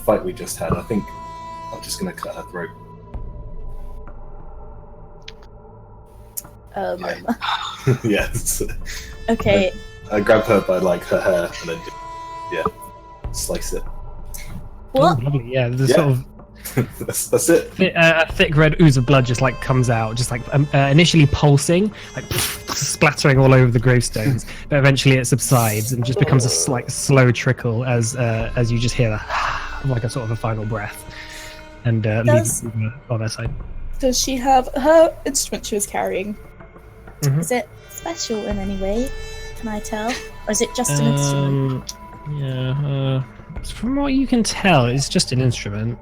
fight we just had. I think I'm just going to cut her throat. Yes. Okay. I grab her by like her hair and then just, slice it. What? Oh, lovely. Yeah, the Yeah. sort of that's it. a thick red ooze of blood just like comes out, just like initially pulsing, like splattering all over the gravestones, but eventually it subsides and just becomes a slow trickle as you just hear like a sort of a final breath, and leaves on her side. Does she have her instrument she was carrying? Mhm. Is it special in any way? Can I tell? Or is it just an instrument? Yeah. From what you can tell, it's just an instrument.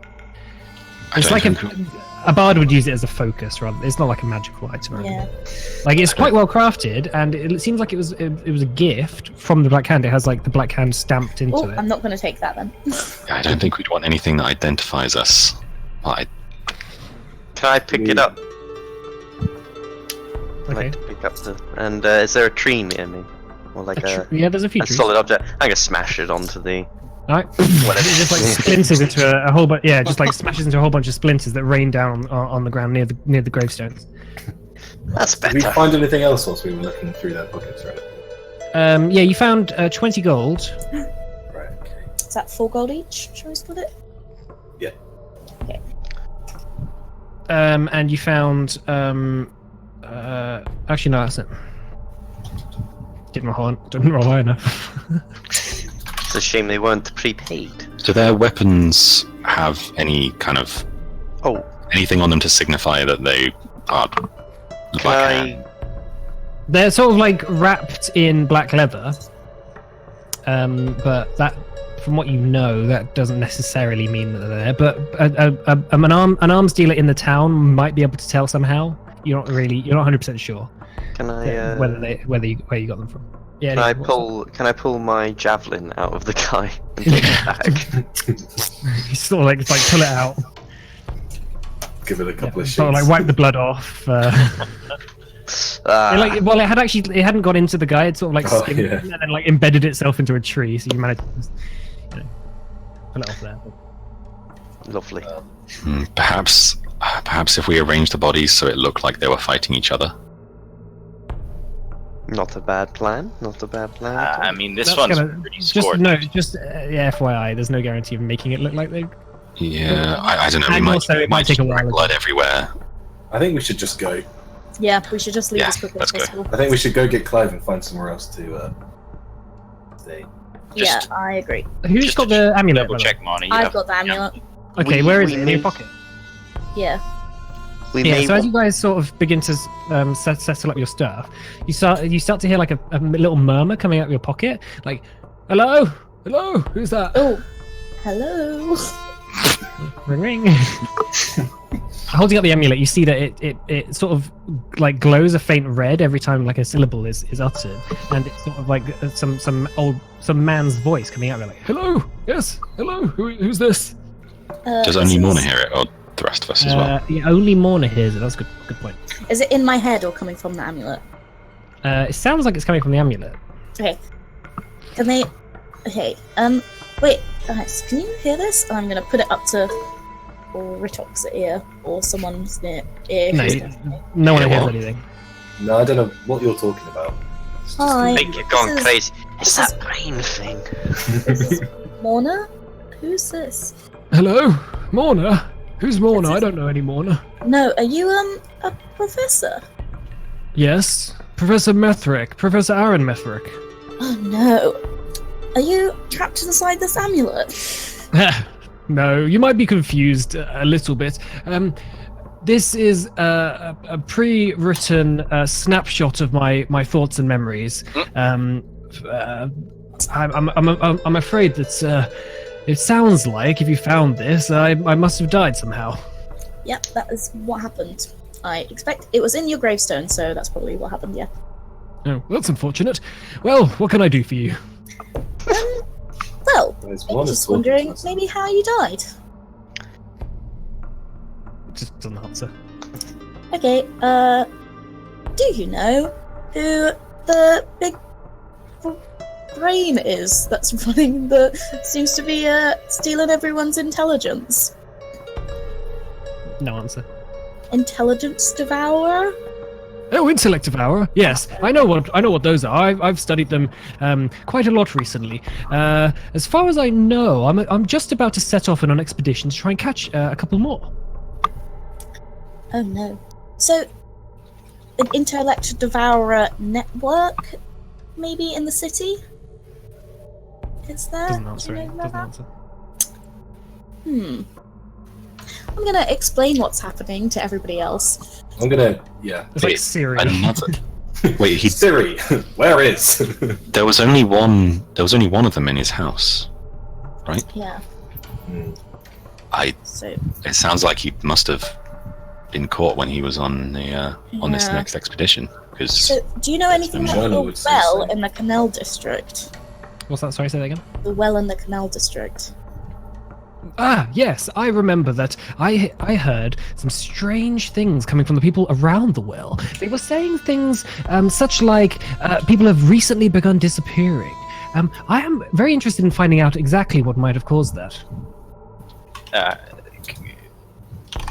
I It's don't like think- a bard would use it as a focus, rather. It's not like a magical item or anything. Yeah. Like it's quite well crafted, and it seems like it was a gift from the Black Hand. It has like the Black Hand stamped into Oh, it. I'm not going to take that then. I don't think we'd want anything that identifies us. Well, Can I pick it up? I'd Okay. like to pick up the. And is there a tree near me? Or like Yeah, there's a few a trees. solid object? I'm gonna smash it onto the. Alright. It just like splinters into a whole bunch. Yeah, just like smashes into a whole bunch of splinters that rain down on the ground near the gravestones. That's Did we better. find anything else whilst we were looking through their pockets, right? Yeah, you found 20 gold. Right, okay. Is that 4 gold each? Shall we split it? Yeah. Okay. And you found actually no, that's it. Didn't roll high enough. It's a shame they weren't prepaid. do their weapons have any kind of Oh, anything on them to signify that they are can black I? hand? They're sort of like wrapped in black leather. But that, from what you know, that doesn't necessarily mean that they're there. But an arms dealer in the town might be able to tell somehow. You're not 100% sure Can I? where you got them from. Yeah. Can I pull my javelin out of the guy and take it back? You sort of like pull it out. Give it a couple of Sort of shots. like wipe the blood off. It hadn't got into the guy. It sort of like skimmed yeah. and then like embedded itself into a tree. So you managed to just, pull it off there. Lovely. Perhaps if we arranged the bodies so it looked like they were fighting each other. Not a bad plan. Not a bad plan. at all. I mean, this That's one's gonna- pretty Just scored. FYI. There's no guarantee of making it look like they. Yeah, I don't know. We And might, also it we might take a just while. drag blood everywhere. I think we should just go. Yeah, we should just leave Yeah, as quickly let's as go. possible. I think we should go get Clive and find somewhere else to stay. Yeah, Just- I agree. Who's Just got to the amulet? Double by the way? check, Marnie. I've got the amulet. Okay, We- where is we it? In your need- pocket. Yeah. We Yeah. may So as want- you guys sort of begin to settle up your stuff, you start to hear like a little murmur coming out of your pocket, like, "Hello, hello, who's that?" Oh, hello. Ring ring. Holding up the amulet, you see that it sort of like glows a faint red every time like a syllable is uttered, and it's sort of like some man's voice coming out of it, like, "Hello, yes, hello, who's this?" Does only Morna hear it, or the rest of us as well? Yeah, only Morna hears it. That's a good point. Is it in my head or coming from the amulet? It sounds like it's coming from the amulet. Okay. Can they? Okay. Wait, guys. Can you hear this? I'm gonna put it up to or Ritok's ear or someone's ear. No, who's no one Yeah, hears well- anything. No, I don't know what you're talking about. It's just- Hi. I think you're going This is- crazy. It's this that brain thing. This is Morna? Who's this? Hello, Morna. Who's Morna? This is- I don't know any Morna. No, are you a professor? Yes, Professor Methrick, Professor Aaron Methrick. Oh no. Are you trapped inside this amulet? No, you might be confused a little bit. This is a pre-written snapshot of my thoughts and memories. I'm afraid that it sounds like if you found this, I must have died somehow. Yep, that is what happened. I expect it was in your gravestone, so that's probably what happened. Yeah. Oh, that's unfortunate. Well, what can I do for you? Well, There's I one was that's just talking to wondering us. maybe how you died. Just doesn't answer. Okay, do you know who the big brain is that's running seems to be stealing everyone's intelligence? No answer. Intelligence devourer? Oh, intellect devourer. Yes, I know what those are. I've studied them quite a lot recently. As far as I know, I'm just about to set off on an expedition to try and catch a couple more. Oh no. So, an intellect devourer network, maybe in the city? Is there? Doesn't answer. Do you know Doesn't that? answer. I'm gonna explain what's happening to everybody else. I'm gonna, yeah. It's like Siri. Another. Wait, Siri, where is? there was only one of them in his house, right? Yeah. So. It sounds like he must have been caught when he was on the on this next expedition. So, do you know anything about Jonah the would say well so. in the Canal District? What's that? Sorry, say that again. The well in the Canal District. Ah, yes, I remember that. I heard some strange things coming from the people around the well. They were saying things such like people have recently begun disappearing. I am very interested in finding out exactly what might have caused that.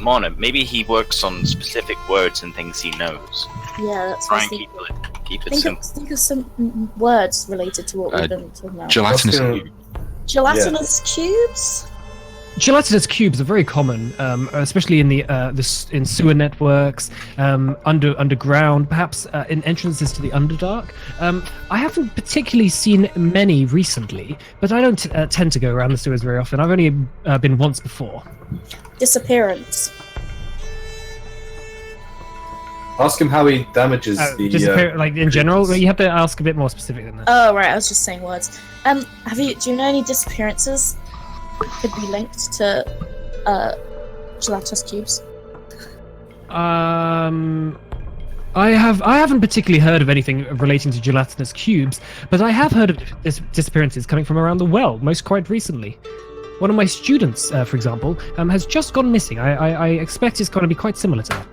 Mona, maybe he works on specific words and things he knows. Yeah, that's Try what and keep it think simple. think of some words related to what we've been talking about. Gelatinous. Gelatinous cubes? Gelatinous cubes are very common, especially in in sewer networks, underground, perhaps in entrances to the Underdark. I haven't particularly seen many recently, but I don't tend to go around the sewers very often. I've only been once before. Disappearance. Ask him how he damages the. Like in general, you have to ask a bit more specific than that. Oh right, I was just saying words. Do you know any disappearances that could be linked to gelatinous cubes? I haven't particularly heard of anything relating to gelatinous cubes, but I have heard of disappearances coming from around the well, most quite recently. One of my students, for example, has just gone missing. I expect it's going to be quite similar to that.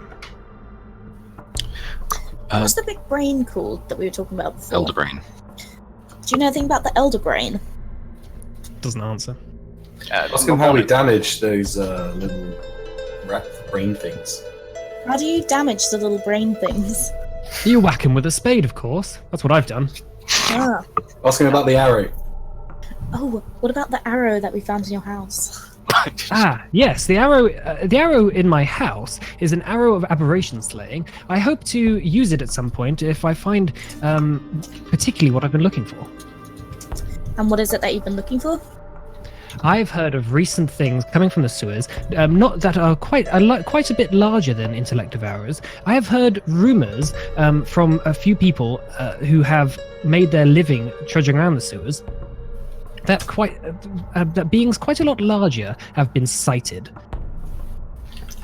What's the big brain called that we were talking about before? Elder brain. Do you know anything about the elder brain? Doesn't answer. Ask him how he damaged those little rat brain things. How do you damage the little brain things? You whack him with a spade, of course. That's what I've done. Ah. Ask him about the arrow. Oh, what about the arrow that we found in your house? Ah, yes, the arrow in my house is an arrow of aberration slaying. I hope to use it at some point if I find particularly what I've been looking for. And what is it that you've been looking for? I've heard of recent things coming from the sewers, not that are quite a bit larger than intellect devourers. I have heard rumors from a few people who have made their living trudging around the sewers that that beings quite a lot larger have been sighted.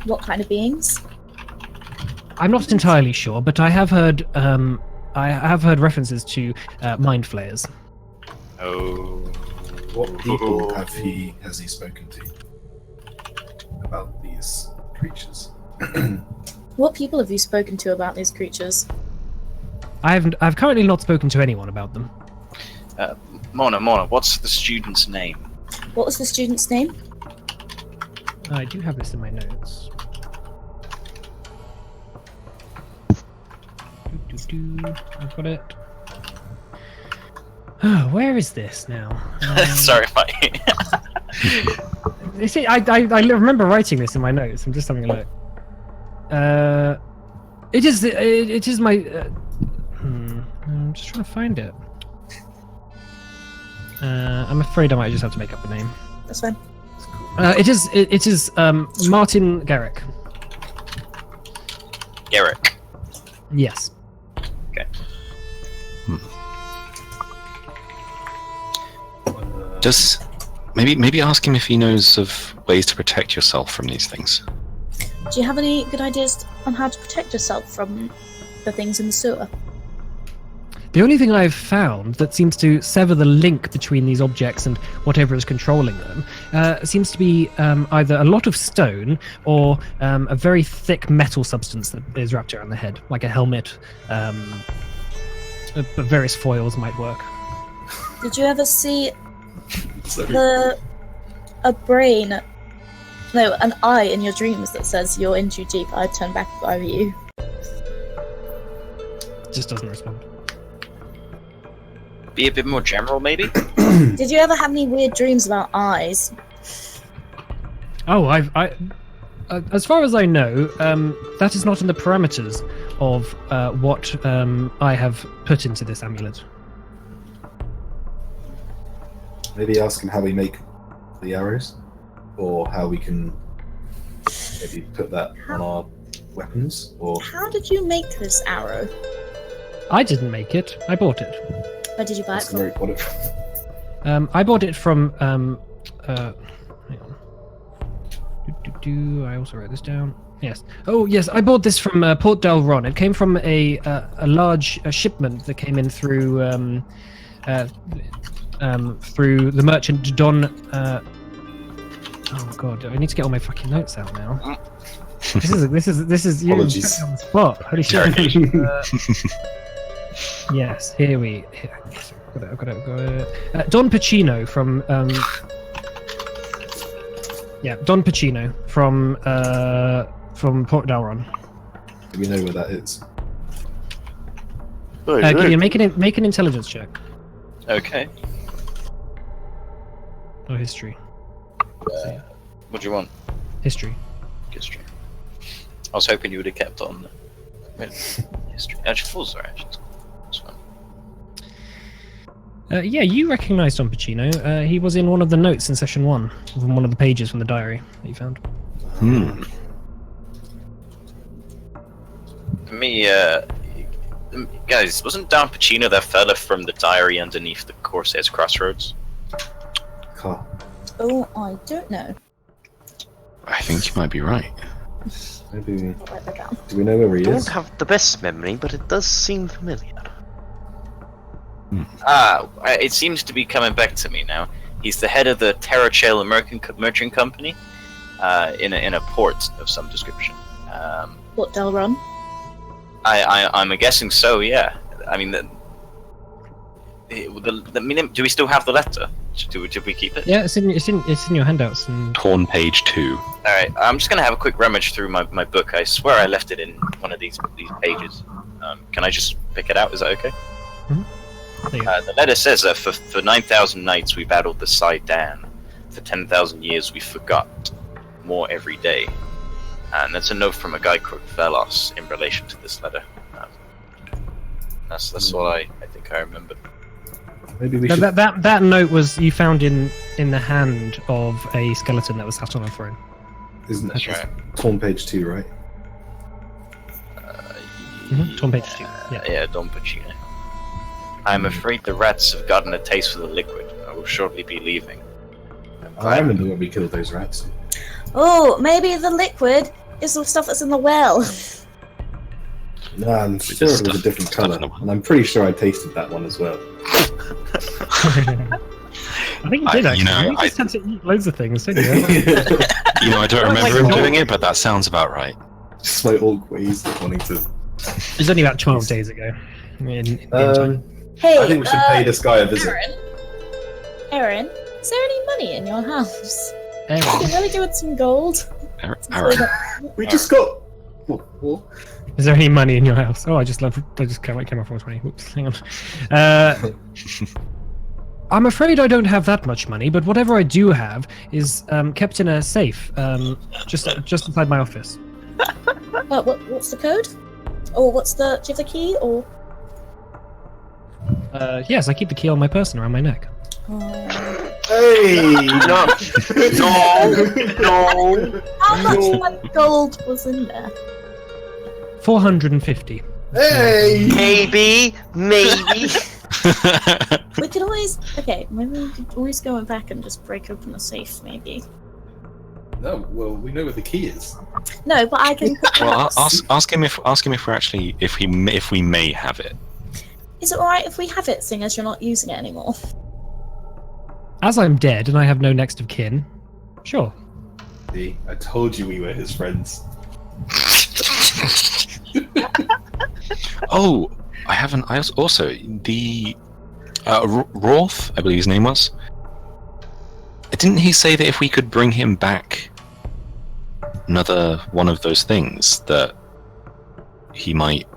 What kind of beings? I'm not entirely sure, but I have heard references to mind flayers. Oh. What people has he spoken to about these creatures? What people have you spoken to about these creatures? I've currently not spoken to anyone about them. Mona, what's the student's name? What was the student's name? I do have this in my notes. I've got it. Oh, where is this now? Sorry, You see, I remember writing this in my notes. I'm just having a look. It is my. I'm just trying to find it. I'm afraid I might just have to make up a name. That's fine. It is Martin Garrick. Garrick. Yes. Okay. Just maybe ask him if he knows of ways to protect yourself from these things. Do you have any good ideas on how to protect yourself from the things in the sewer? The only thing I've found that seems to sever the link between these objects and whatever is controlling them seems to be either a lot of stone or a very thick metal substance that is wrapped around the head, like a helmet. But various foils might work. Did you ever see Sorry. an eye in your dreams that says you're in too deep? I'd turn back if I were you. Just doesn't respond. Be a bit more general, maybe. Did you ever have any weird dreams about eyes? Oh, as far as I know, that is not in the parameters of what I have put into this amulet. Maybe ask him how we make the arrows, or how we can maybe put that on our weapons, or How did you make this arrow? I didn't make it. I bought it. Where did you buy it ask him from? where he bought it from. I bought it from. Hang on. I also wrote this down. Yes. Oh, yes. I bought this from Port Del Ron. It came from a large shipment that came in through through the merchant Don. Oh God! I need to get all my fucking notes out now. This is you Apologies. on the spot. Holy shit! Yes, here. I've got it. Don Pacino from. Don Pacino from Port Dalron. Do we know where that is? Gideon, make an intelligence check Okay. or history. What do you want? History. History. I was hoping you would have kept on history. Actually, falls are actually. That's fine. Yeah, you recognise Don Pacino. He was in one of the notes in session 1, from one of the pages from the diary that you found. Me, guys, wasn't Don Pacino that fella from the diary underneath the Corsair's Crossroads? Car. Oh, I don't know. I think you might be right. Maybe. I'll write that down. Do we know where he I don't is? have the best memory, but it does seem familiar. It seems to be coming back to me now. He's the head of the Terrachail Merchant Company, in a port of some description. Port Del Ron. I'm guessing so. Yeah. I mean, do we still have the letter? Did we keep it? Yeah, it's in your handouts. And Torn page 2. All right. I'm just gonna have a quick rummage through my book. I swear I left it in one of these pages. Can I just pick it out? Is that okay? there you go. The letter says that for 9,000 nights we battled the Saidan. For 10,000 years we forgot more every day. And that's a note from a guy called Velos in relation to this letter. That's what I think I remember. Maybe we No, should. that note was you found in the hand of a skeleton that was sat on a throne. Isn't That's that right. torn page 2, right? Torn page 2. Yeah. Yeah, Don Pacino. I'm afraid the rats have gotten a taste for the liquid. I will shortly be leaving. I remember when we killed those rats. Oh, maybe the liquid is the stuff that's in the well. No, I'm sure it was a different colour, and I'm pretty sure I tasted that one as well. I think you did actually. You just had to eat loads of things, didn't you? I don't remember him doing it, but that sounds about right. Just my old ways of wanting to. It was only about 12 days ago. In time. Hey, I think we should pay this guy a visit. Aaron, is there any money in your house? Aaron. Can you really do with some gold? Aaron. We just got. What? Is there any money in your house? Oh, I just came off 120. Whoops, hang on. I'm afraid I don't have that much money, but whatever I do have is kept in a safe, just inside my office. What's the code? Or do you have the key? Or Yes, I keep the key on my person around my neck. Hey! No. how much gold was in there? 450. Hey! Maybe. We could always maybe we could always go back and just break open the safe, maybe. No, well, we know where the key is. No, but I can. Well, ask him if we're actually if we may have it. Is it alright if we have it, seeing as you're not using it anymore? As I'm dead and I have no next of kin, sure. See, I told you we were his friends. Oh, I haven't. I also Roth, I believe his name was. Didn't he say that if we could bring him back another one of those things, that he might?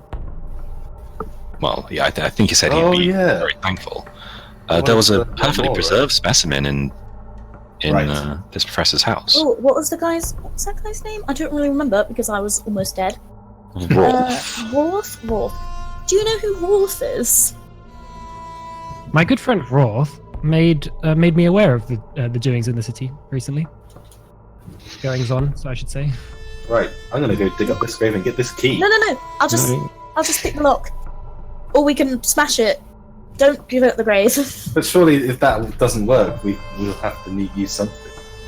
Well, yeah, I think he said he'd be very thankful. There was a perfectly preserved specimen in this professor's house. Oh, what was that guy's name? I don't really remember because I was almost dead. Roth. Do you know who Roth is? My good friend Roth made me aware of the doings in the city recently. Goings on, so I should say. Right, I'm gonna go dig up this grave and get this key. No. I'll just pick the lock, or we can smash it. Don't give it the grave. But surely, if that doesn't work, we'll have to use something.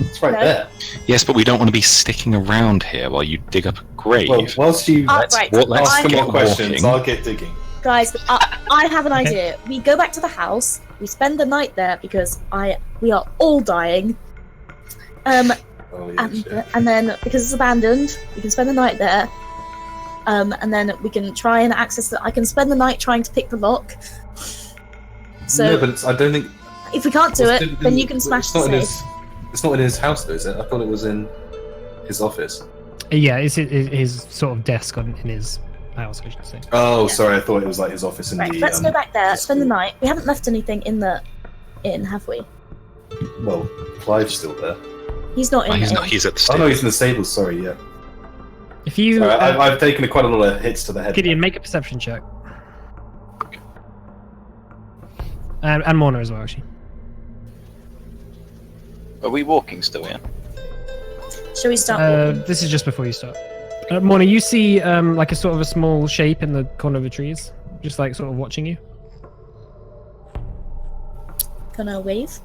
It's right there. Yes, but we don't want to be sticking around here while you dig up a grave. Well, whilst you let's ask some more questions, I'll get digging. Guys, I have an idea. We go back to the house. We spend the night there because we are all dying. And then because it's abandoned, we can spend the night there. And then we can try and access I can spend the night trying to pick the lock. So, no, but I don't think. If we can't do it, then you can smash the safe. It's not in his house, though, is it? I thought it was in his office. Yeah, it's his sort of desk in his house, I should say. Oh, sorry, I thought it was like his office in the. Let's go back there, spend the night. We haven't left anything in the inn, have we? Well, Clive's still there. He's not in he's the not. inn. He's at the Oh stables. no, he's in the stables. Sorry, yeah. If you, Sorry, I've taken quite a lot of hits to the head. Gideon, make a perception check. And Morna as well, actually. Are we walking still, yeah? Shall we start? This is just before you start. Morna, you see like a sort of a small shape in the corner of the trees, just like sort of watching you. Can I wave?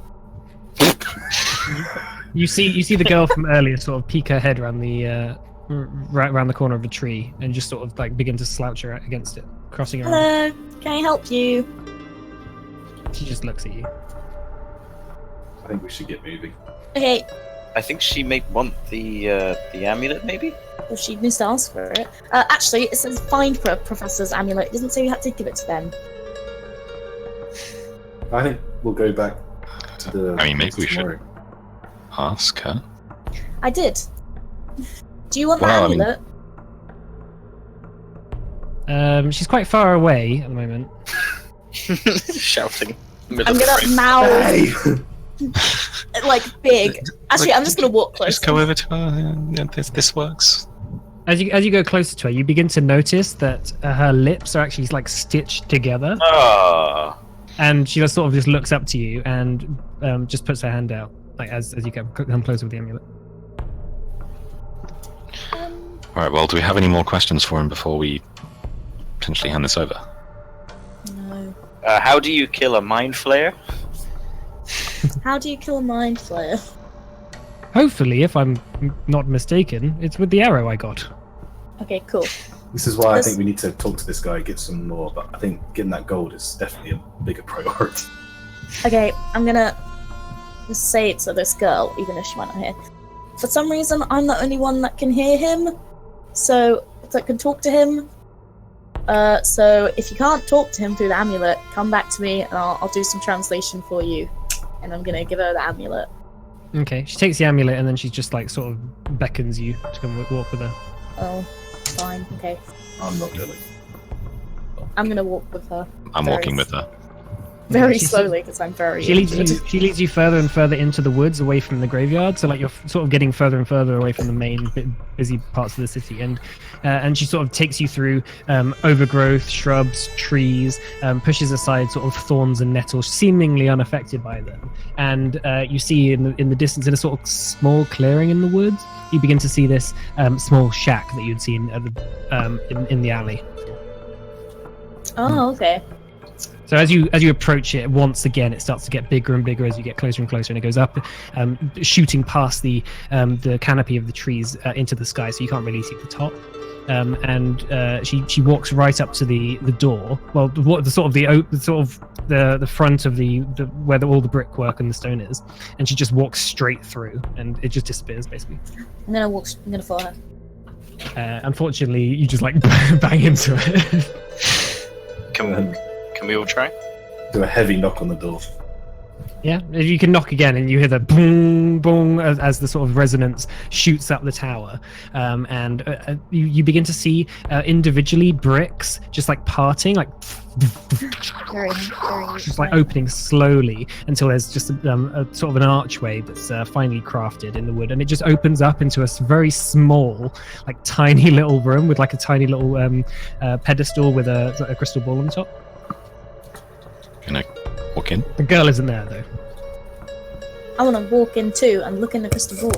You see the girl from earlier sort of peek her head around the right around the corner of a tree and just sort of like begin to slouch her against it, crossing her arms. Hello, can I help you? She just looks at you. I think we should get moving. Okay. I think she may want the amulet, maybe? Well, she needs to ask for it. Actually, it says find for a professor's amulet. It doesn't say you have to give it to them. I think we'll go back to the. I mean, maybe we should ask her. I did. Do you want the Well, I mean- amulet? She's quite far away at the moment. Shouting. I'm gonna mouth like big. Actually, I'm just gonna walk close. Just go over to her. Yeah, this works. As you go closer to her, you begin to notice that her lips are actually like stitched together, Ah. and she just sort of just looks up to you and just puts her hand out, like as you come closer with the amulet. All right. Well, do we have any more questions for him before we potentially hand this over? No. How do you kill a mind flayer? How do you kill a mind flayer? Hopefully, if I'm not mistaken, it's with the arrow I got. Okay, cool. This is why I think we need to talk to this guy, get some more. But I think getting that gold is definitely a bigger priority. Okay, I'm gonna just say it to this girl, even if she might not hear. For some reason, I'm the only one that can hear him, so that can talk to him. So if you can't talk to him through the amulet, come back to me and I'll do some translation for you. And I'm gonna give her the amulet. Okay, she takes the amulet and then she just like sort of beckons you to come walk with her. Oh, fine, okay. I'm not really. I'm gonna walk with her. I'm walking with her. Very She's- slowly, because I'm very She leads injured. you further and further into the woods, away from the graveyard. So like you're sort of getting further and further away from the main busy parts of the city, and she sort of takes you through overgrowth, shrubs, trees, pushes aside sort of thorns and nettles, seemingly unaffected by them. And you see in the distance, in a sort of small clearing in the woods, you begin to see this small shack that you'd seen at the in the alley. Oh, okay. So as you approach it, once again, it starts to get bigger and bigger as you get closer and closer, and it goes up, shooting past the canopy of the trees into the sky, so you can't really see the top. And she walks right up to the door. Well, the front of the where all the brickwork and the stone is, and she just walks straight through, and it just disappears basically. I'm gonna follow her. Unfortunately, you just like bang into it. Can we all try? Do a heavy knock on the door. Yeah, you can knock again, and you hear the boom, boom as the sort of resonance shoots up the tower, and you begin to see individually bricks just like parting, like Very, very. just like opening slowly until there's just a sort of an archway that's finely crafted in the wood, and it just opens up into a very small, like tiny little room with like a tiny little pedestal with a crystal ball on top. Can I walk in? The girl isn't there though. I want to walk in too and look in the crystal ball.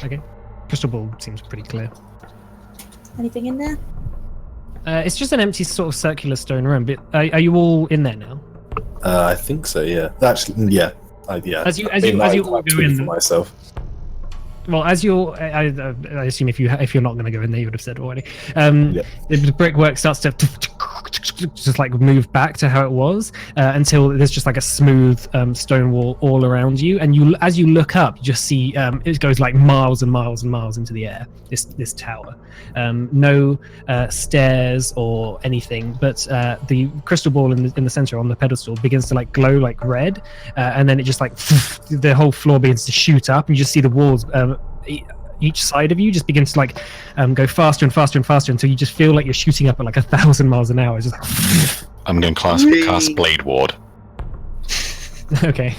Okay, crystal ball seems pretty clear. Anything in there? It's just an empty sort of circular stone room. But are you all in there now? I think so. Yeah. Actually, yeah. Yeah. As you all go in, for myself. well, as you're, I assume if you're not going to go in there, you would have said already. The brickwork starts to just like move back to how it was until there's just like a smooth stone wall all around you, and as you look up, you just see it goes like miles and miles and miles into the air. This tower, no stairs or anything, but the crystal ball in the center on the pedestal begins to like glow like red, and then it just like the whole floor begins to shoot up, and you just see the walls. Each side of you just begins to like go faster and faster and faster until you just feel like you're shooting up at like 1,000 miles an hour. It's just like I'm going to cast Blade Ward. okay.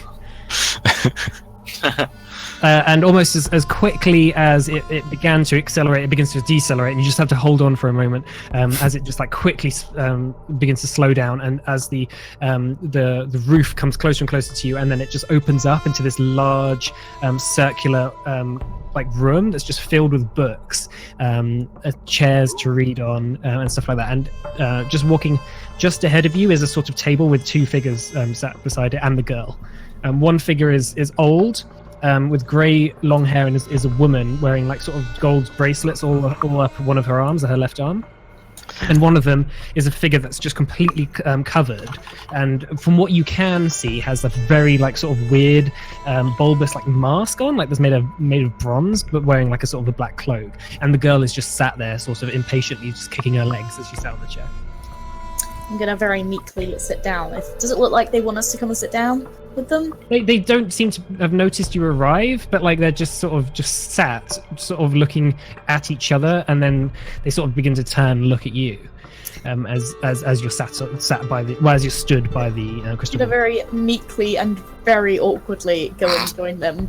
And almost as quickly as it began to accelerate, it begins to decelerate, and you just have to hold on for a moment as it just like quickly begins to slow down, and as the roof comes closer and closer to you, and then it just opens up into this large circular like room that's just filled with books, chairs to read on, and stuff like that. And just walking just ahead of you is a sort of table with two figures sat beside it, and the girl. One figure is old, with grey long hair, and is a woman wearing like sort of gold bracelets all up one of her arms, her left arm. And one of them is a figure that's just completely covered, and from what you can see, has a very like sort of weird, bulbous like mask on, like that's made of bronze, but wearing like a sort of a black cloak. And the girl is just sat there, sort of impatiently, just kicking her legs as she sat on the chair. I'm gonna very meekly sit down. Does it look like they want us to come and sit down with them? They don't seem to have noticed you arrive, but like they're just sort of just sat, sort of looking at each other, and then they sort of begin to turn and look at you, as you're sat by the as you stood by the crystal I'm ball. gonna very meekly and very awkwardly go and join them.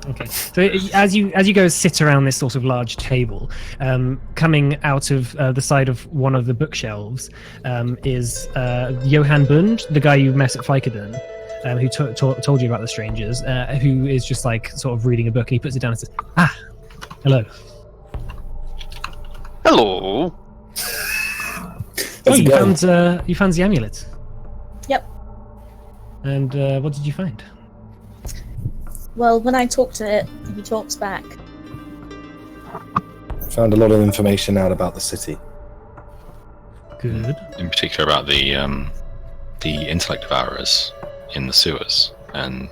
Okay, so as you go sit around this sort of large table, coming out of the side of one of the bookshelves is Johann Bund, the guy you met at Fikerdon, who told you about the strangers, who is just like sort of reading a book, and he puts it down and says, hello. Hello. Oh, you found the amulet. Yep. And what did you find? Well, when I talk to it, he talks back. Found a lot of information out about the city. Good. In particular about the intellect devourers in the sewers and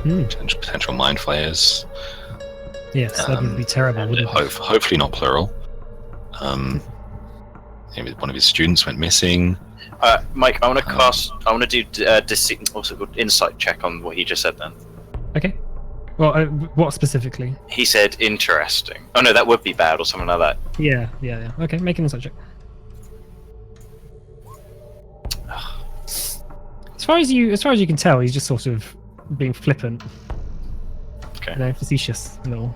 potential mind flayers. Yes, that would be terrible, wouldn't it? Hopefully not plural. Maybe one of his students went missing. Mike, I want to do what's it called? Insight check on what he just said then. Okay. Well, what specifically? He said interesting. Oh no, that would be bad or something like that. Yeah. Okay, make an insight check. As far as you can tell, he's just sort of being flippant. Okay. Facetious and all.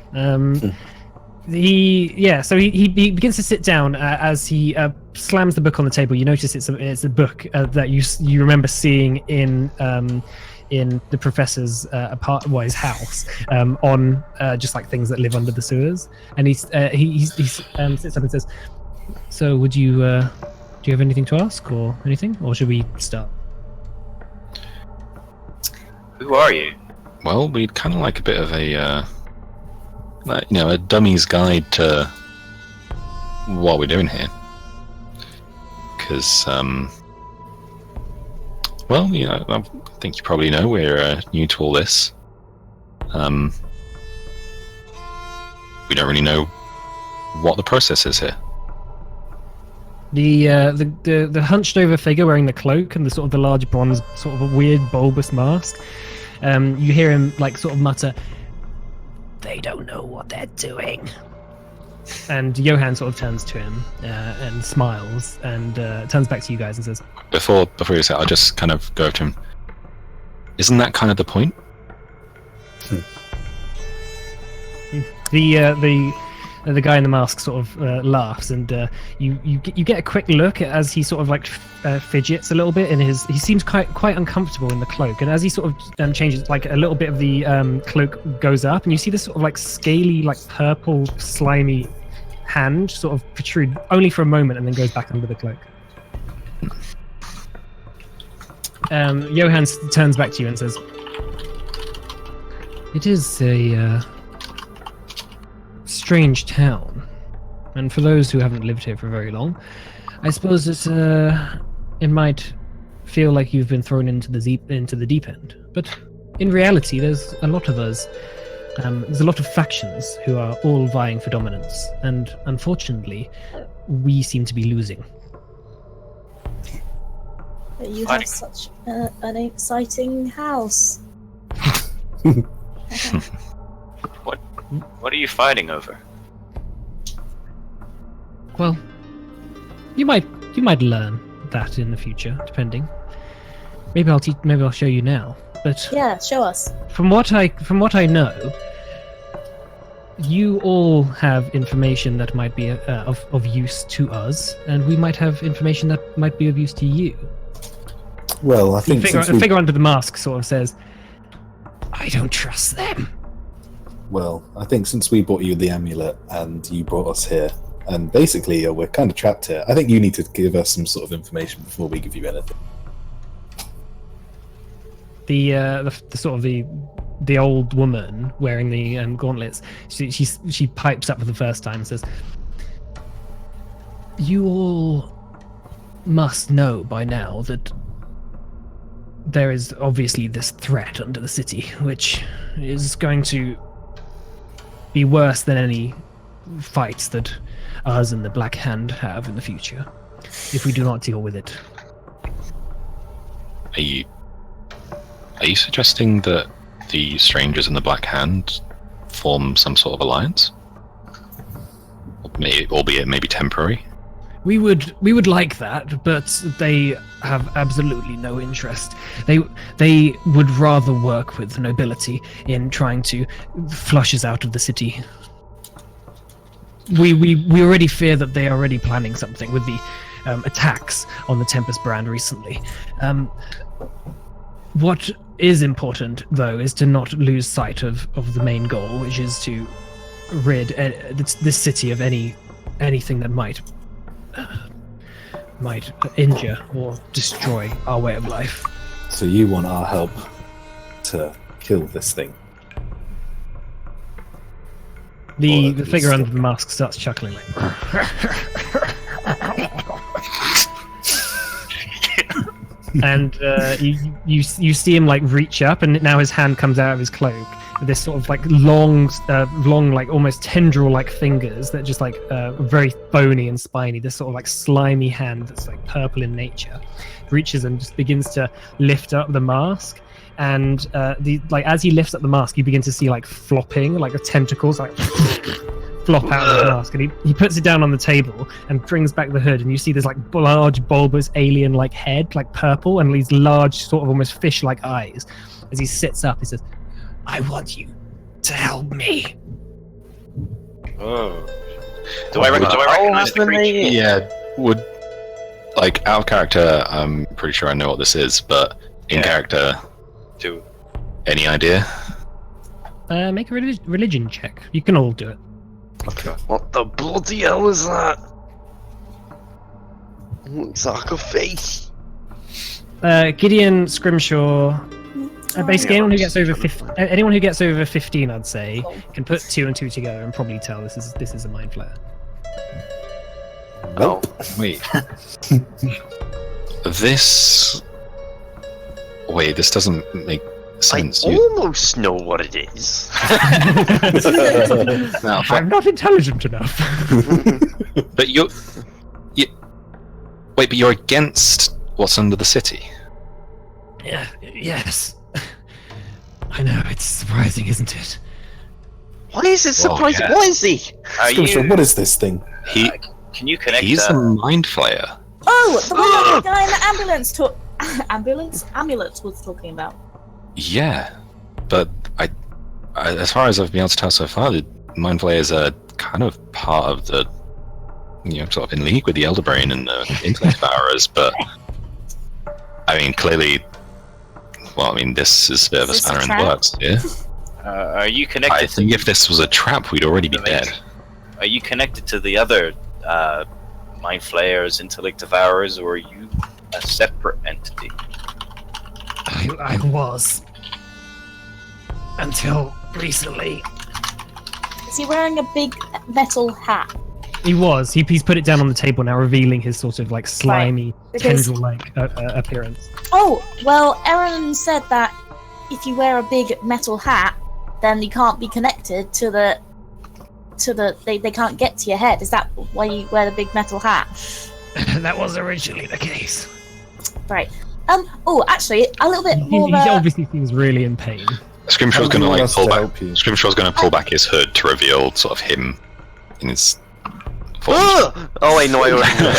So he begins to sit down as he slams the book on the table. You notice it's a book that you remember seeing in the professor's his house, on just like things that live under the sewers. And he sits up and says, "So, do you have anything to ask or anything, or should we start?" Who are you? Well, we'd kind of like a bit of a a dummy's guide to what we're doing here. Because, I think you probably know we're new to all this. We don't really know what the process is here. The hunched over figure wearing the cloak and the sort of the large bronze sort of a weird bulbous mask. You hear him like sort of mutter, "They don't know what they're doing." And Johan sort of turns to him and smiles and turns back to you guys and says, Before you say, I'll just kind of go up to him. Isn't that kind of the point? The guy in the mask sort of laughs, and you get a quick look as he sort of like fidgets a little bit in his. He seems quite uncomfortable in the cloak, and as he sort of changes, like a little bit of the cloak goes up, and you see this sort of like scaly, like purple, slimy hand sort of protrude only for a moment, and then goes back under the cloak. Johan turns back to you and says, "It is a strange town, and for those who haven't lived here for very long, I suppose it might feel like you've been thrown into the deep end. But in reality, there's a lot of us. There's a lot of factions who are all vying for dominance, and unfortunately, we seem to be losing." You have such an exciting house. What are you fighting over? Well, you might learn that in the future, depending. Maybe I'll show you now. But yeah, show us. From what I know, you all have information that might be of use to us, and we might have information that might be of use to you. Well, I think the figure under the mask sort of says, "I don't trust them." Well, I think since we brought you the amulet and you brought us here, and basically we're kind of trapped here, I think you need to give us some sort of information before we give you anything. The sort of the old woman wearing the gauntlets, she pipes up for the first time and says, "You all must know by now that there is obviously this threat under the city, which is going to be worse than any fights that us and the Black Hand have in the future, if we do not deal with it." Are you suggesting that the strangers and the Black Hand form some sort of alliance? Albeit maybe temporary? We would like that, but they have absolutely no interest. They would rather work with the nobility in trying to flush us out of the city. We already fear that they are already planning something with the attacks on the Tempest brand recently. What is important, though, is to not lose sight of the main goal, which is to rid this city of anything that might injure or destroy our way of life. So you want our help to kill this thing? The figure under the mask starts chuckling like and you see him like reach up, and now his hand comes out of his cloak with this sort of like long like almost tendril like fingers that just like very bony and spiny, this sort of like slimy hand that's like purple in nature, reaches and just begins to lift up the mask, and as he lifts up the mask, you begin to see like flopping, like the tentacles like flop out of the mask, and he puts it down on the table and brings back the hood, and you see this like large bulbous alien like head, like purple, and these large sort of almost fish like eyes. As he sits up, he says, "I want you to help me." Oh. Do I recognize the creature? Yeah, would like out of character, I'm pretty sure I know what this is, but in character, any idea? Make a religion check. You can all do it. Okay. What the bloody hell is that? Looks like a face. Gideon, Scrimshaw, basically anyone who gets over 15, I'd say, can put 2 and 2 together and probably tell this is a mind flayer. Nope. Wait. This doesn't make sense. I almost know what it is. Now, I'm not intelligent enough. but Wait, but you're against what's under the city? Yeah, yes. I know, it's surprising, isn't it? Why is it Well, surprising? yeah. What is he? Are Scripture, you? what is this thing? He Can you connect? he's a mind flayer. Oh, the one that the guy in the ambulance was talking about. Yeah, but I as far as I've been able to tell so far, the mind flayers are kind of part of the, sort of in league with the Elder Brain and the Intellect Devourers, but I mean, clearly, well, I mean, this is a bit of a Is this a spanner in the trap? works, yeah? Are you connected? I think if this was a trap, we'd already be dead. Are you connected to the other mind flayers, intellect devourers, or are you a separate entity? I was. Until recently. Is he wearing a big metal hat? He was. He's put it down on the table now, revealing his sort of like slimy, because- tendril-like appearance. Oh, well, Aaron said that if you wear a big metal hat, then you can't be connected to the. They can't get to your head. Is that why you wear the big metal hat? That was originally the case. Right. Oh, actually, a little bit He more. obviously seems really in pain. Scrimshaw's How do gonna you want like us pull to back. help you? Scrimshaw's gonna pull back his hood to reveal sort of him in his. form. Oh wait, no, I already knew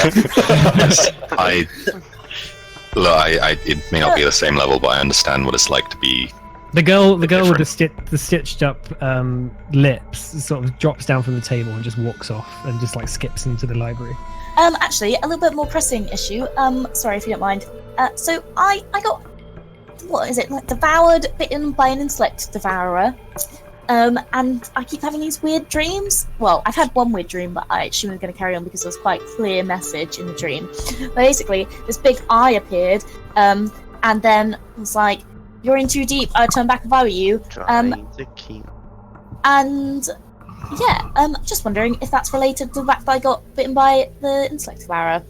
that. It may not be the same level, but I understand what it's like to be. The girl with different. the stitched up lips sort of drops down from the table and just walks off and just like skips into the library. Actually, a little bit more pressing issue. Sorry if you don't mind. So I got, what is it, like devoured, bitten by an intellect devourer. And I keep having these weird dreams. Well, I've had one weird dream, but I actually was going to carry on because there was quite a clear message in the dream. But basically, this big eye appeared, and then was like, "You're in too deep. I'd turn back if I were you." Trying to keep. And yeah, just wondering if that's related to the fact that I got bitten by the intellect devourer.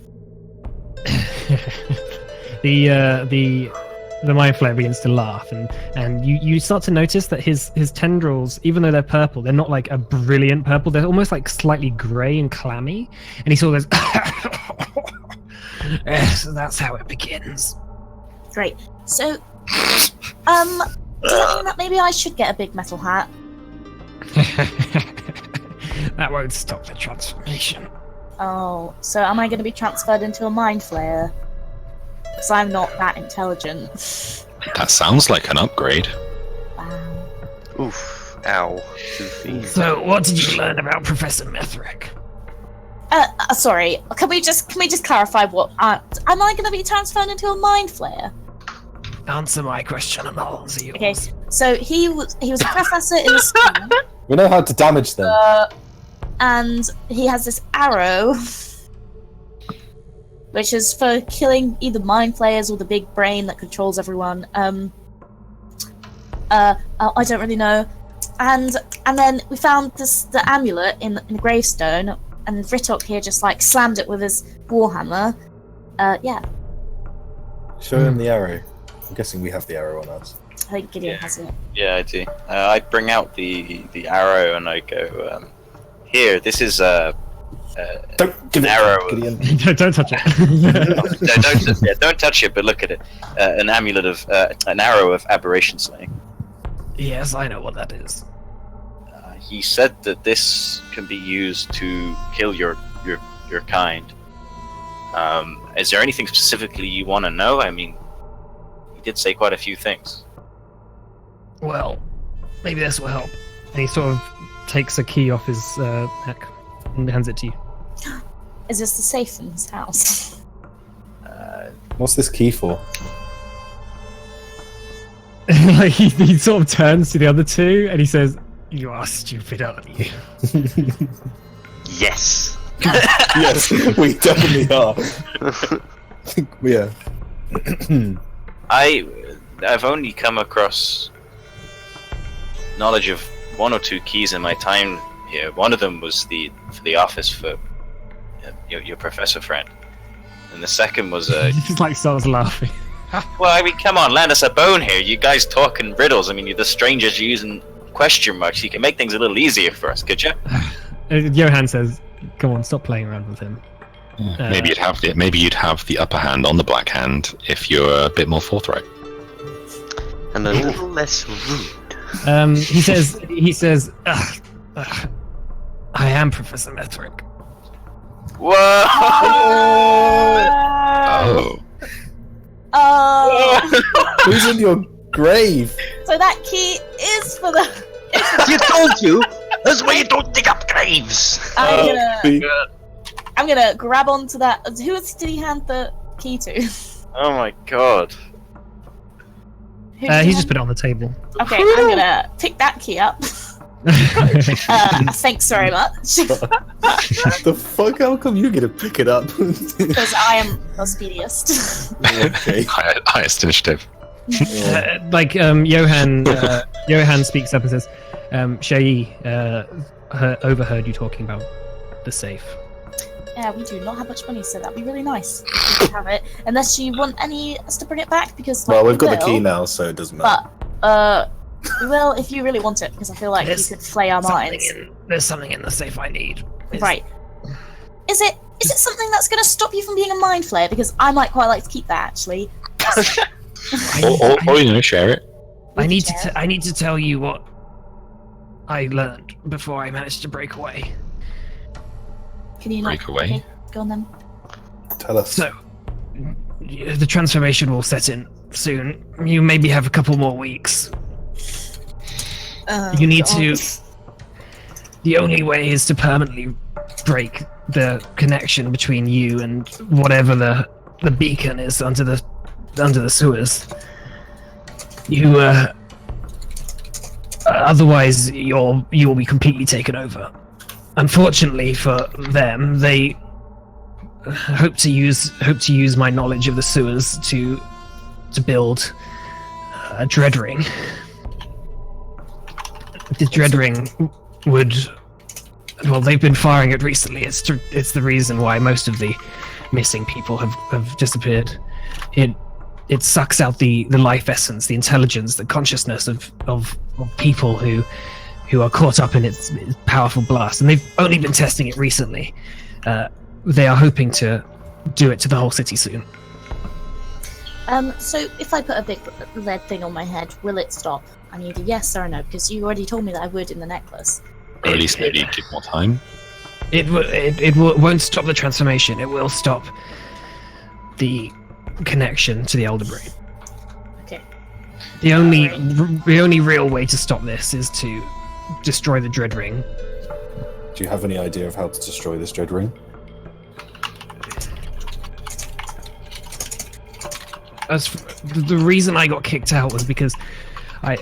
The mind flayer begins to laugh, and you start to notice that his tendrils, even though they're purple, they're not like a brilliant purple. They're almost like slightly grey and clammy. And he sort of goes, "Yes, that's how it begins." Great. So, does that mean that maybe I should get a big metal hat? That won't stop the transformation. Oh, so am I going to be transferred into a mind flayer? Because I'm not that intelligent. That sounds like an upgrade. Wow. Oof. Ow. 2 feet. So, what did you learn about Professor Methrick? Sorry. Can we just clarify what? Am I going to be transferred into a mind flayer? Answer my question and I'll answer yours. Okay. So he was a professor in the school. We know how to damage them. And he has this arrow, which is for killing either mind flayers or the big brain that controls everyone. I don't really know. And then we found the amulet in the gravestone, and Vritok here just like slammed it with his warhammer. Yeah, Show him the arrow. I'm guessing we have the arrow on us. I think Gideon has it. Yeah, I do. I bring out the arrow and I go, here. This is Don't give an it, arrow. Gideon. Don't touch it. Don't touch it, but look at it. An amulet of an arrow of aberration slaying. Yes, I know what that is. He said that this can be used to kill your kind. Is there anything specifically you want to know? I mean, he did say quite a few things. Well, maybe this will help. And he sort of takes a key off his neck and hands it to you. Is this the safe in his house? What's this key for? Like he sort of turns to the other two and he says, "You are stupid, aren't you?" Yes. Yes, we definitely are. We are. I've only come across knowledge of 1 or 2 keys in my time here. One of them was for the office for your professor friend, and the second was He just like starts laughing. well, I mean, come on, land us a bone here. You guys talking riddles. I mean, you're the strangers using question marks. You can make things a little easier for us, could you? Johan says, "Come on, stop playing around with him." Maybe you'd have the upper hand on the Black Hand if you're a bit more forthright. And a little less rude. He says, I am Professor Methrick. Whoa! Oh. Who's in your grave? So that key is for the. You told you! That's why you don't dig up graves! I'm gonna grab onto that. Who did he hand the key to? Oh my god. He's just put it on the table. Okay, I'm gonna pick that key up. Thanks very much. The fuck? How come you're gonna pick it up? Because I am the speediest. Okay. Highest initiative. Johan speaks up and says, Shayi overheard you talking about the safe. Yeah, we do not have much money, so that'd be really nice if we could have it. Unless you want us to bring it back, because Well, we've got the key now, so it doesn't matter. But we will if you really want it, because I feel like you could flay our minds. There's something in the safe I need. Right. Is it something that's going to stop you from being a mind flayer? Because I might quite like to keep that, actually. Or share it. I need to tell you what I learned before I managed to break away. Can you not? Break away? Okay, go on then. Tell us. So, the transformation will set in soon. You maybe have a couple more weeks. You need to. The only way is to permanently break the connection between you and whatever the beacon is under the sewers. You otherwise you will be completely taken over. Unfortunately for them, they hope to use my knowledge of the sewers to build a dread ring. The dread ring would. Well, they've been firing it recently. It's the reason why most of the missing people have disappeared. It sucks out the life essence, the intelligence, the consciousness of people who are caught up in its powerful blast, and they've only been testing it recently. They are hoping to do it to the whole city soon. So if I put a big red thing on my head, will it stop? I need a yes or a no, because you already told me that I would in the necklace. Or at least maybe give more time. It won't stop the transformation. It will stop the connection to the Elder Brain. Okay. The only real way to stop this is to destroy the Dread Ring. Do you have any idea of how to destroy this dread ring? The reason I got kicked out was because I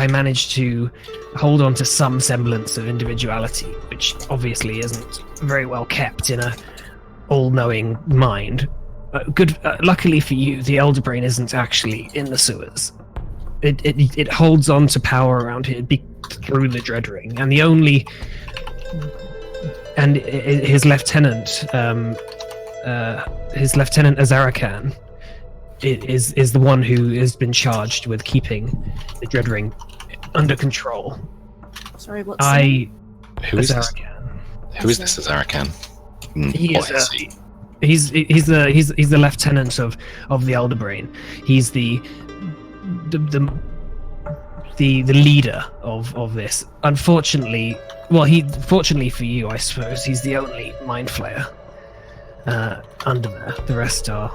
managed to hold on to some semblance of individuality, which obviously isn't very well kept in a all-knowing mind. Luckily for you, the Elder Brain isn't actually in the sewers. It holds on to power around here through the Dread Ring, and his lieutenant Azarakan is the one who has been charged with keeping the Dread Ring under control. Sorry, what's Who is this? Azarakan. Who is this Azarakan? He's the lieutenant of the Elder Brain. He's the leader of this. Unfortunately, fortunately for you, I suppose, he's the only mind flayer under there. The rest are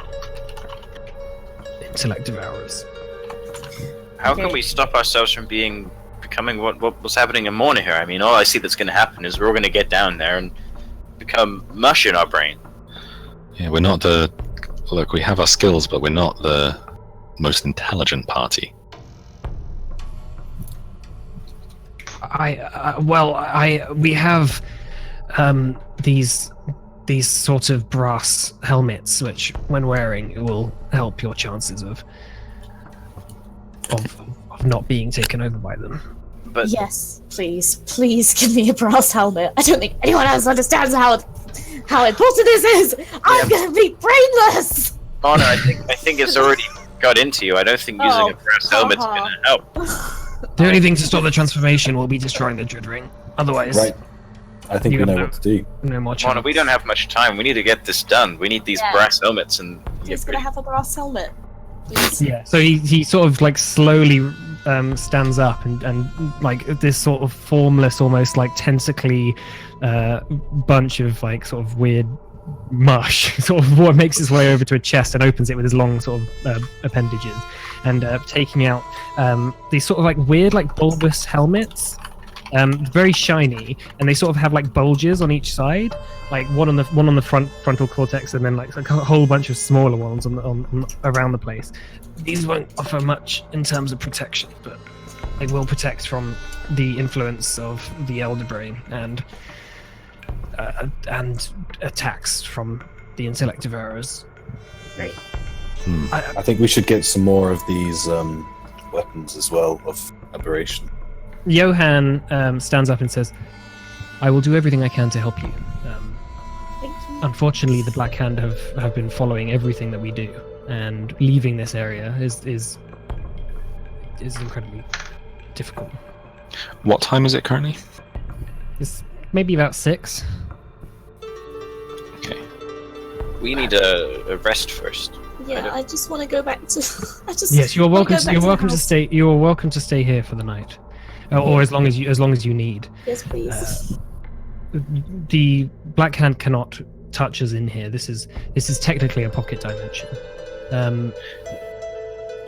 intellect devourers. How can we stop ourselves from becoming what's happening in Morna here? I mean, all I see that's going to happen is we're all going to get down there and become mush in our brain. Yeah, we're not look, we have our skills, but we're not the most intelligent party. We have these sort of brass helmets, which, when wearing, it will help your chances of not being taken over by them. But Yes, please give me a brass helmet. I don't think anyone else understands how important this is. I'm gonna be brainless. Honor, I think it's already got into you. I don't think using a brass helmet's going to help. The only thing to stop the transformation will be destroying the Dread Ring. Otherwise, Right. I think You we know know. what to do. No more Mona, chance. we don't have much time. We need to get this done. We need these Yeah. brass helmets and He's gonna have a brass helmet. Please. Yeah, so he sort of like slowly stands up and like this sort of formless, almost like tentacly bunch of like sort of weird mush sort of what makes its way over to a chest and opens it with his long sort of appendages and taking out these sort of like weird like bulbous helmets, very shiny, and they sort of have like bulges on each side, like one on the frontal cortex, and then like a whole bunch of smaller ones on around the place. These won't offer much in terms of protection, but they will protect from the influence of the Elder Brain and attacks from the intellective errors. Great. I think we should get some more of these weapons as well of aberration. Johan stands up and says, "I will do everything I can to help you. Thank you. Unfortunately, the Black Hand have been following everything that we do, and leaving this area is incredibly difficult. What time is it currently? It's maybe about 6. Okay. we need a rest first. Yeah, I just want to go back to. Yes, you're wanna welcome. go back You're the welcome to house. stay. You are welcome to stay here for the night, or as long as you need. Yes, please. The Black Hand cannot touch us in here. This is technically a pocket dimension,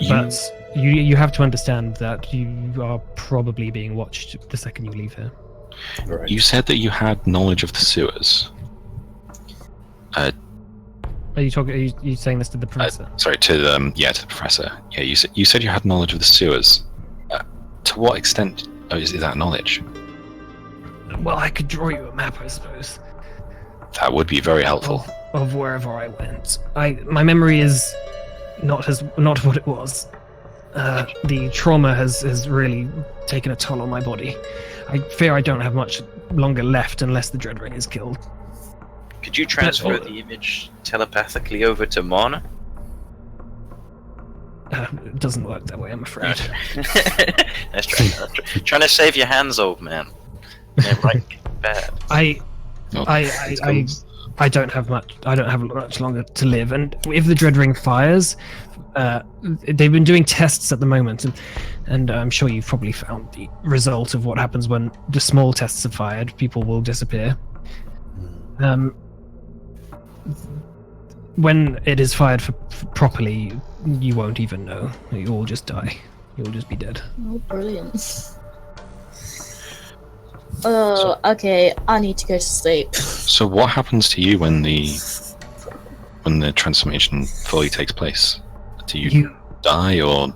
but you have to understand that you are probably being watched the second you leave here. Right. You said that you had knowledge of the sewers. Are you talking? Are you saying this to the professor? Sorry, to the professor. Yeah, you said you had knowledge of the sewers. To what extent is that knowledge? Well, I could draw you a map, I suppose, That would be very helpful. of wherever I went. My memory is not what it was. The trauma has really taken a toll on my body. I fear I don't have much longer left unless the Dread Ring is killed. Could you transfer the image telepathically over to Mana? It doesn't work that way, I'm afraid. That's trying to save your hands, old man. Yeah, right. Bad. I don't have much. I don't have much longer to live. And if the Dread Ring fires, they've been doing tests at the moment, and I'm sure you've probably found the result of what happens when the small tests are fired. People will disappear. When it is fired properly, you won't even know. You'll all just die. You'll just be dead. Oh, brilliant. Oh, okay. I need to go to sleep. So what happens to you when the transformation fully takes place? Do you die, or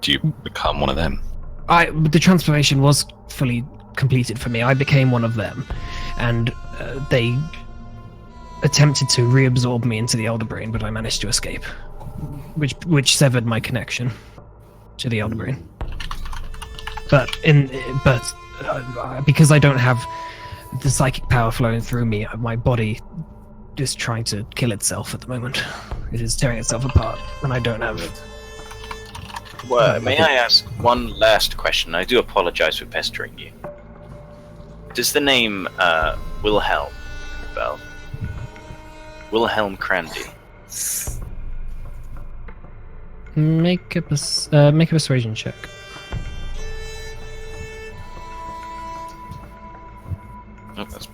do you become one of them? The transformation was fully completed for me. I became one of them, and they attempted to reabsorb me into the Elder Brain, but I managed to escape, which severed my connection to the Elder Brain. But because I don't have the psychic power flowing through me, my body is trying to kill itself at the moment. It is tearing itself apart, and I don't have. Well, may I ask one last question? I do apologize for pestering you. Does the name Wilhelm spell? Wilhelm Crandy. Make a persuasion check. Oh, that's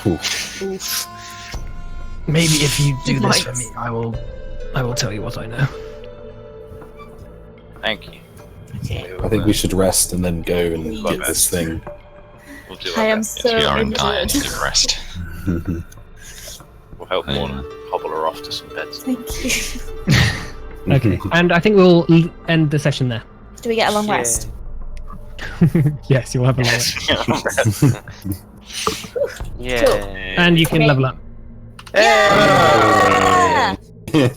Oof. Maybe if you do this for Nice. me, I will tell you what I know. Thank you. Okay. I think we should rest and then go and Please. get this thing. We'll do I our am best. so We are in dire injured. need of rest. We'll help Morna hobble her off to some beds. Thank you. Okay, and I think we'll end the session there. Do we get a long rest? Yes, you'll have a long Yeah. Cool. and you can level up. Yeah! Okay,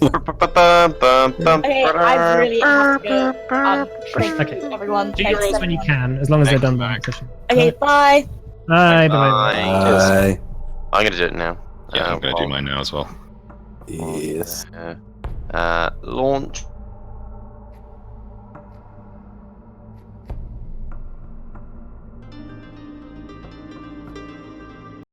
I really have to go. Thank Okay. you, everyone. Do your Thanks, rolls when you everyone. can, as long as they're done by the session. Okay, bye. Bye. Bye. Bye. I'm gonna do it now. Yeah, I'm going to do mine now as well. Yes. Launch